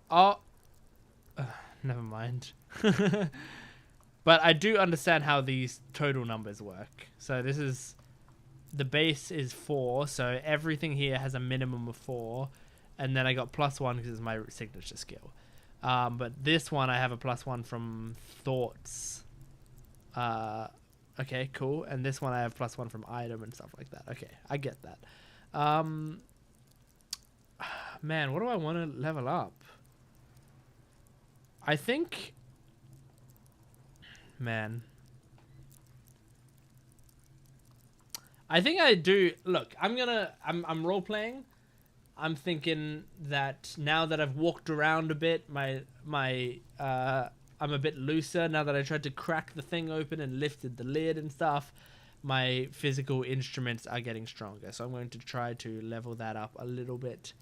Oh. Never mind. But I do understand how these total numbers work. So this is... The base is 4, so everything here has a minimum of 4. And then I got +1 because it's my signature skill. But this one I have a +1 from thoughts. Okay, cool. And this one I have +1 from item and stuff like that. Okay, I get that. Man, what do I want to level up? I think... Man... I think I do. Look, I'm role playing. I'm thinking that now that I've walked around a bit, I'm a bit looser now that I tried to crack the thing open and lifted the lid and stuff. my physical instruments are getting stronger. So I'm going to try to level that up a little bit,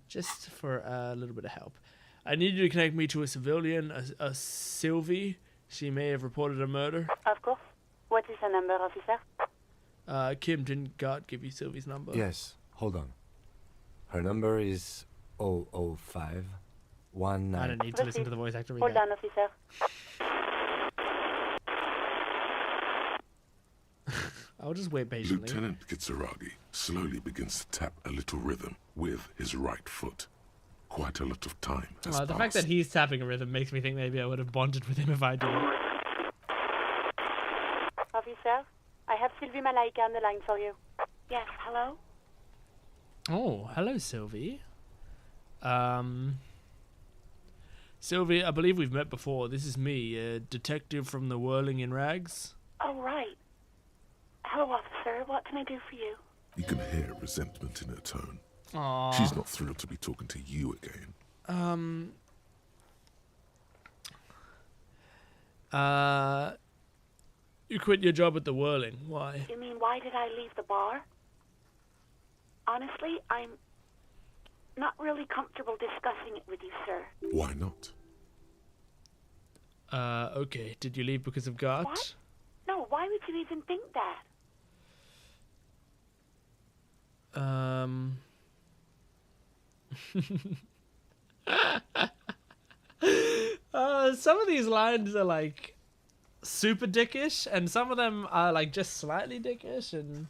just for a little bit of help. I need you to connect me to a civilian, a Sylvie. She may have reported a murder. Of course. What is the number, officer? Kim, didn't God give you Sylvie's number? Yes, hold on. Her number is 00519. I don't need to listen to the voice actor read Hold that. on, officer. I'll just wait patiently. Lieutenant Kitsuragi slowly begins to tap a little rhythm with his right foot. Quite a lot of time has The passed. fact that he's tapping a rhythm makes me think maybe I would have bonded with him if I did it. Officer, I have Sylvie Malaika on the line for you. Yes, hello? Oh, hello, Sylvie. Sylvie, I believe we've met before. This is me, a detective from the Whirling in Rags. Oh, right. Hello, officer. What can I do for you? You can hear resentment in her tone. Aww. She's not thrilled to be talking to you again. You quit your job at the Whirling. Why? You mean, why did I leave the bar? Honestly, I'm not really comfortable discussing it with you, sir. Why not? Okay. Did you leave because of Gart? What? No, why would you even think that? Some of these lines are like super dickish, and some of them are like just slightly dickish. And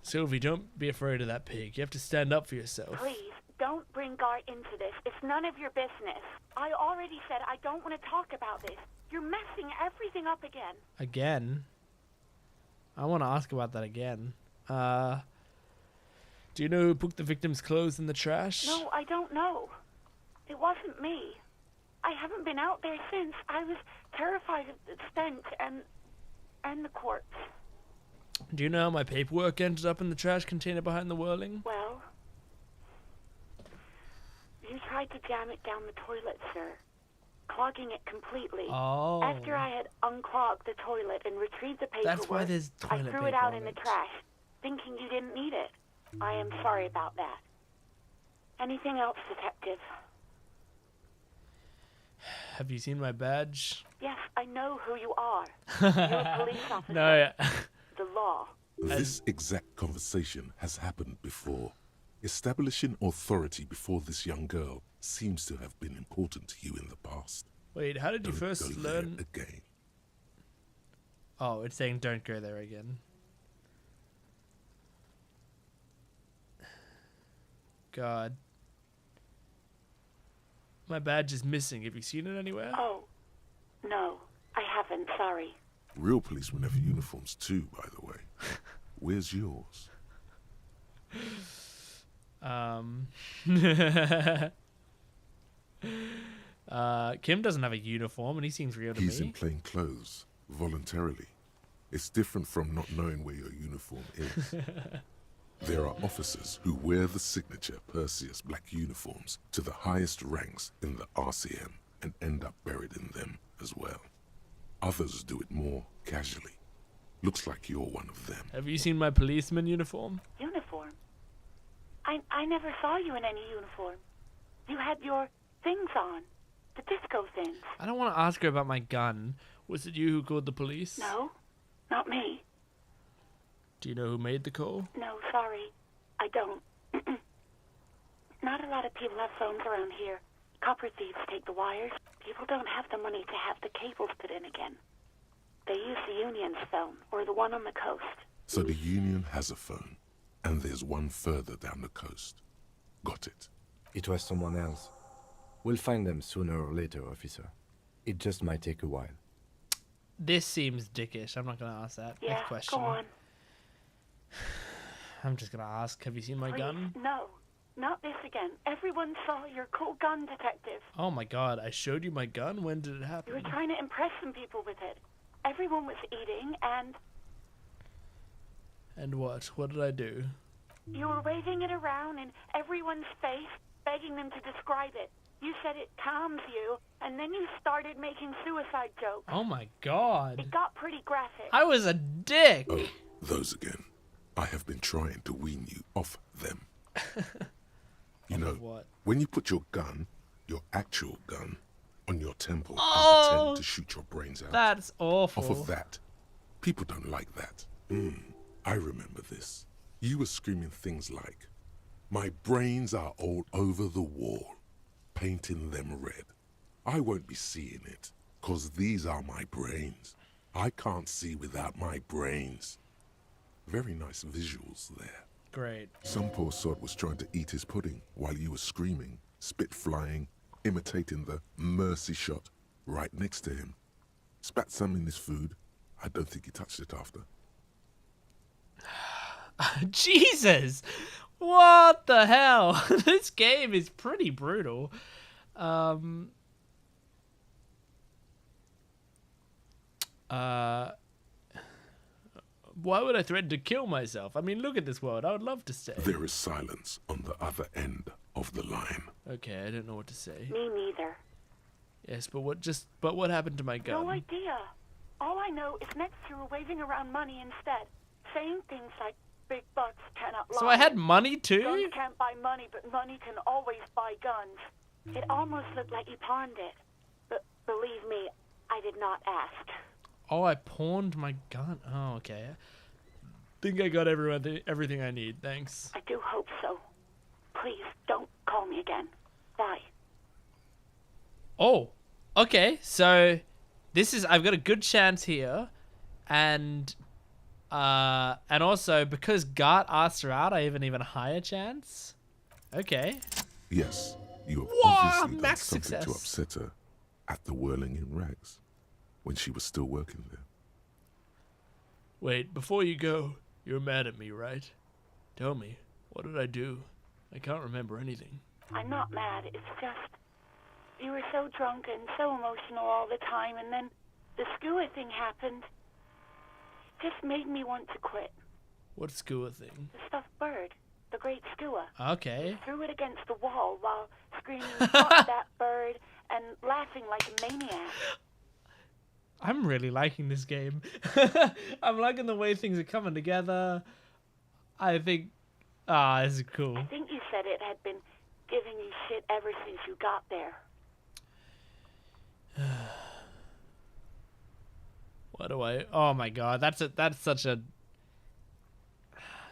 Sylvie, don't be afraid of that pig. You have to stand up for yourself. Please, don't bring Gart into this. It's none of your business. I already said I don't want to talk about this. You're messing everything up again. Again? I want to ask about that again. Do you know who put the victim's clothes in the trash? No, I don't know. It wasn't me. I haven't been out there since. I was terrified of the stench and the corpse. Do you know how my paperwork ended up in the trash container behind the Whirling? Well, you tried to jam it down the toilet, sir, clogging it completely. Oh. After I had unclogged the toilet and retrieved the paperwork, That's why there's toilet I threw paper it out on in the it. trash, thinking you didn't need it. I am sorry about that. Anything else, detective? Have you seen my badge? Yes, I know who you are. You're a police officer. No. The law. This exact conversation has happened before. Establishing authority before this young girl seems to have been important to you in the past. Wait, how did you Don't first go there learn? again. Oh, it's saying don't go there again. God. My badge is missing. Have you seen it anywhere? Oh, no, I haven't. Sorry. Real policemen have uniforms too, by the way. Where's yours? Kim doesn't have a uniform, and he seems real to He's me. in plain clothes, voluntarily. It's different from not knowing where your uniform is. There are officers who wear the signature Perseus black uniforms to the highest ranks in the RCM and end up buried in them as well. Others do it more casually. Looks like you're one of them. Have you seen my policeman uniform? Uniform? I never saw you in any uniform. You had your things on. The disco things. I don't want to ask her about my gun. Was it you who called the police? No, not me. Do you know who made the call? No, sorry. I don't. Not a lot of people have phones around here. Copper thieves take the wires. People don't have the money to have the cables put in again. They use the Union's phone, or the one on the coast. So the Union has a phone, and there's one further down the coast. Got it. It was someone else. We'll find them sooner or later, officer. It just might take a while. This seems dickish. I'm not going to ask that. Yeah, Next question. go on. I'm just going to ask, have you seen my Please, gun? no. Not this again. Everyone saw your cool gun, detective. Oh my god, I showed you my gun? When did it You happen? were trying to impress some people with it. Everyone was eating, and And what? What did I do? you were waving it around in everyone's face, begging them to describe it. You said it calms you, and then you started making suicide jokes. Oh my god. It got pretty graphic. I was a dick. Oh, those again. I have been trying to wean you off them. You know, what? when you put your gun, your actual gun, on your temple and pretend to shoot your brains out. That's awful. Off of that. People don't like that. I remember this. You were screaming things like, "My brains are all over the wall, painting them red. I won't be seeing it, 'cause these are my brains. I can't see without my brains." Very nice visuals there. Great. Some poor sod was trying to eat his pudding while you were screaming, spit flying, imitating the mercy shot right next to him. Spat some in his food. I don't think he touched it after. Jesus! What the hell? This game is pretty brutal. Why would I threaten to kill myself? I mean, look at this world. I would love to stay. There is silence on the other end of the line. Okay, I don't know what to say. Me neither. Yes, but what happened to my gun? No idea. All I know is next you were waving around money instead, saying things like big bucks cannot lie. So I had money too? Guns can't buy money, but money can always buy guns. It almost looked like you pawned it. But believe me, I did not ask. Oh, I pawned my gun. Oh, okay. Think I got everything I need. Thanks. I do hope so. Please, don't call me again. Bye. Oh, okay. So I've got a good chance here, and also because Gart asked her out, I have an even higher chance. Okay. Yes, you have Wow, obviously done max something success. to upset her at the Whirling in Rags when she was still working there. Wait, before you go, you're mad at me, right? Tell me, what did I do? I can't remember anything. I'm not mad. It's just you were so drunk and so emotional all the time, and then the skua thing happened. It just made me want to quit. What skua thing? The stuffed bird. The great skua. Okay. Threw it against the wall while screaming, "Fuck that bird," and laughing like a maniac. I'm really liking this game. I'm liking the way things are coming together. I think... this is cool. I think you said it had been giving you shit ever since you got there. What do I... Oh my god, that's such a...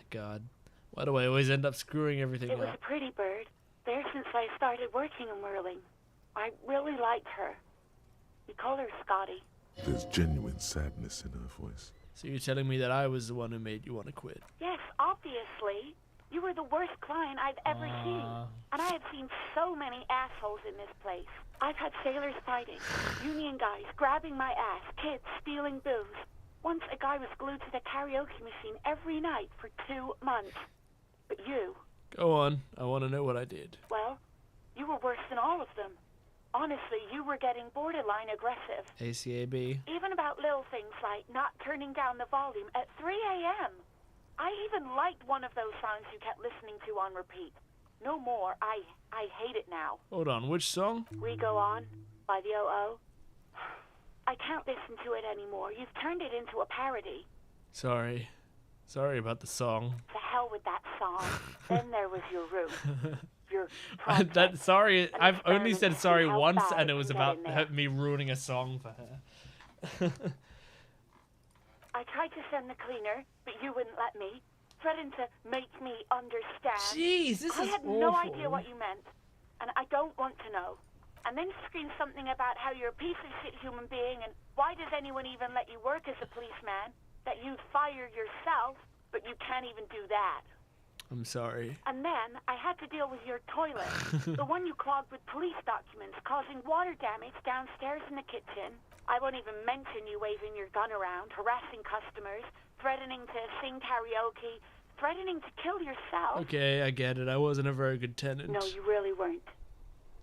God. Why do I always end up screwing everything It was up? a pretty bird. There since I started working in whirling. I really liked her. We call her Scotty. There's genuine sadness in her voice. So you're telling me that I was the one who made you want to quit? Yes, obviously. You were the worst client I've ever seen. And I have seen so many assholes in this place. I've had sailors fighting, union guys grabbing my ass, kids stealing booze. Once a guy was glued to the karaoke machine every night for 2 months. But you... Go on. I want to know what I did. Well, you were worse than all of them. Honestly, you were getting borderline aggressive. ACAB. Even about little things like not turning down the volume at 3 a.m. I even liked one of those songs you kept listening to on repeat. No more. I hate it now. Hold on, which song? We Go On by the O.O. I can't listen to it anymore. You've turned it into a parody. Sorry. Sorry about the song. To hell with that song. Then there was your room. Your I've only said sorry how once, bad and it it was can about get in there. me ruining a song for her. I tried to send the cleaner, but you wouldn't let me. Threatened to make me understand. Jeez, this I is had no awful. idea what you meant, and I don't want to know. And then screamed something about how you're a piece of shit human being, and why does anyone even let you work as a policeman? That you'd fire yourself, but you can't even do that. I'm sorry. And then I had to deal with your toilet, the one you clogged with police documents, causing water damage downstairs in the kitchen. I won't even mention you waving your gun around, harassing customers, threatening to sing karaoke, threatening to kill yourself. Okay, I get it. I wasn't a very good tenant. No, you really weren't.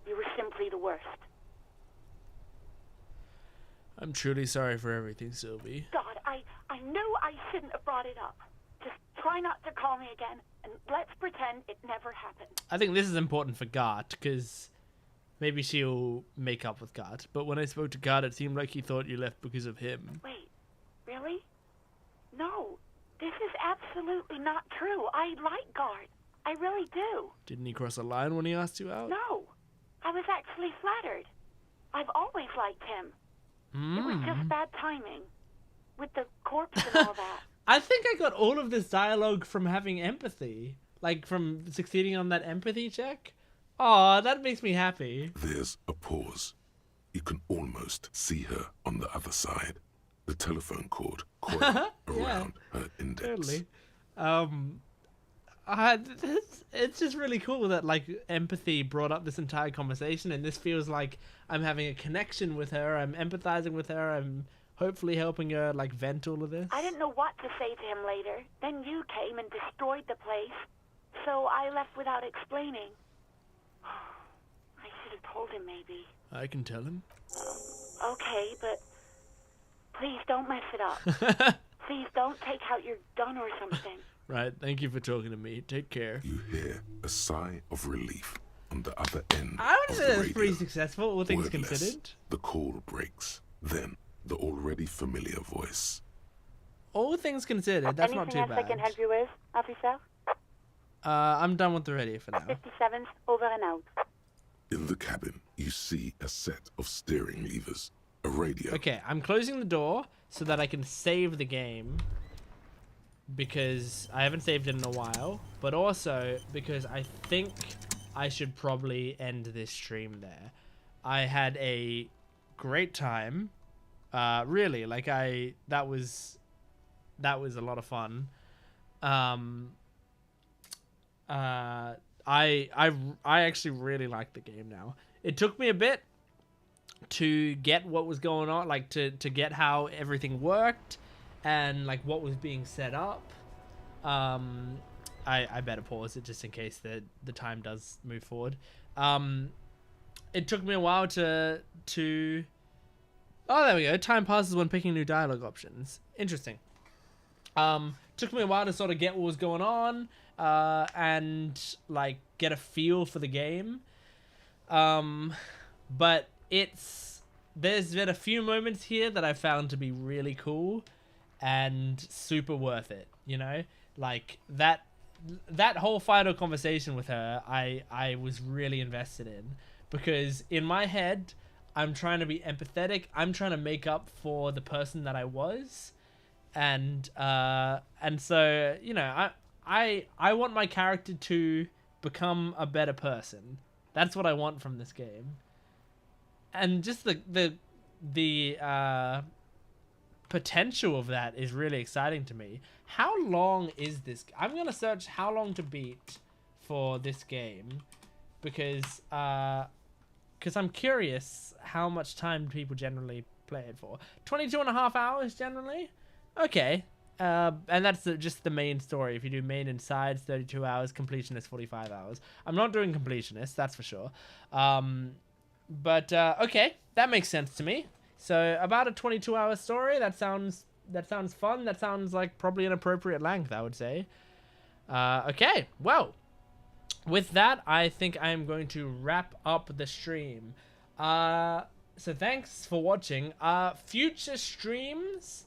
You were simply the worst. I'm truly sorry for everything, Sylvie. God, I knew I shouldn't have brought it up. Just try not to call me again, and let's pretend it never happened. I think this is important for Gart, because maybe she'll make up with Gart. But when I spoke to Gart, it seemed like he thought you left because of him. Wait, really? No, this is absolutely not true. I like Gart. I really do. Didn't he cross a line when he asked you out? No, I was actually flattered. I've always liked him. It was just bad timing. With the corpse and all that. I think I got all of this dialogue from having empathy. Like, from succeeding on that empathy check. Aw, that makes me happy. There's a pause. You can almost see her on the other side. The telephone cord coiled around her index. Totally. It's just really cool that, like, empathy brought up this entire conversation, and this feels like I'm having a connection with her. I'm empathizing with her. I'm hopefully helping her, like, vent all of this. I didn't know what to say to him later. Then you came and destroyed the place. So I left without explaining. I should have told him, maybe. I can tell him. Okay, but please don't mess it up. Please don't take out your gun or something. Right, thank you for talking to me. Take care. You hear a sigh of relief on the other end. I would of say the that's pretty radio. successful, all things Wordless, considered. The call breaks. Then the already familiar voice. All things considered, that's not too Anything else I bad. can help you with, officer? I'm done with the radio for now. 57's over and out. In the cabin, you see a set of steering levers, a radio. Okay, I'm closing the door so that I can save the game. Because I haven't saved it in a while. But also because I think I should probably end this stream there. I had a great time. Really, like that was a lot of fun. I actually really like the game now. It took me a bit to get what was going on, like to get how everything worked and like what was being set up. I better pause it just in case the time does move forward. It took me a while to oh, there we go. Time passes when picking new dialogue options. Interesting. Took me a while to sort of get what was going on and like get a feel for the game. But there's been a few moments here that I found to be really cool and super worth it, you know? Like that whole final conversation with her, I was really invested in, because in my head, I'm trying to be empathetic. I'm trying to make up for the person that I was. And so, you know, I want my character to become a better person. That's what I want from this game. And just the potential of that is really exciting to me. How long is this? I'm gonna search how long to beat for this game, because I'm curious how much time people generally play it for. 22.5 hours generally. Okay. And that's just the main story. If you do main and sides, 32 hours. Completionist, 45 hours. I'm not doing completionist, that's for sure. But okay, that makes sense to me. So about a 22-hour story. That sounds fun. That sounds like probably an appropriate length, I would say. Okay, well, with that, I think I'm going to wrap up the stream. So thanks for watching. Future streams.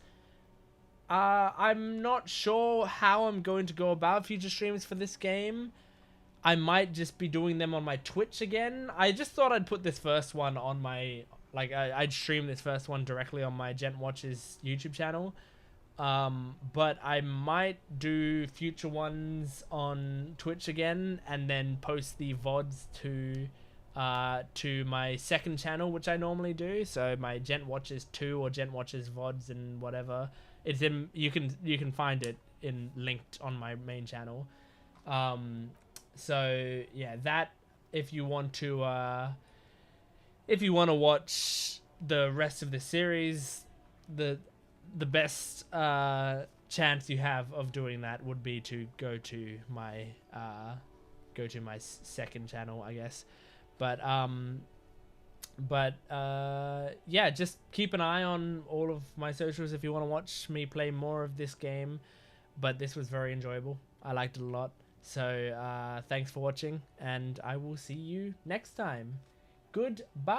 I'm not sure how I'm going to go about future streams for this game. I might just be doing them on my Twitch again. I just thought I'd put this first one on my... Like, I'd stream this first one directly on my Jentwatches YouTube channel. But I might do future ones on Twitch again, and then post the VODs to my second channel, which I normally do. So my Jentwatches 2 or Jentwatches VODs and whatever. It's in... You can find it linked on my main channel. So yeah, that if you want to watch the rest of the series, the best chance you have of doing that would be to go to my second channel, I guess. But yeah, just keep an eye on all of my socials if you want to watch me play more of this game. But this was very enjoyable. I liked it a lot. So thanks for watching, and I will see you next time. Goodbye.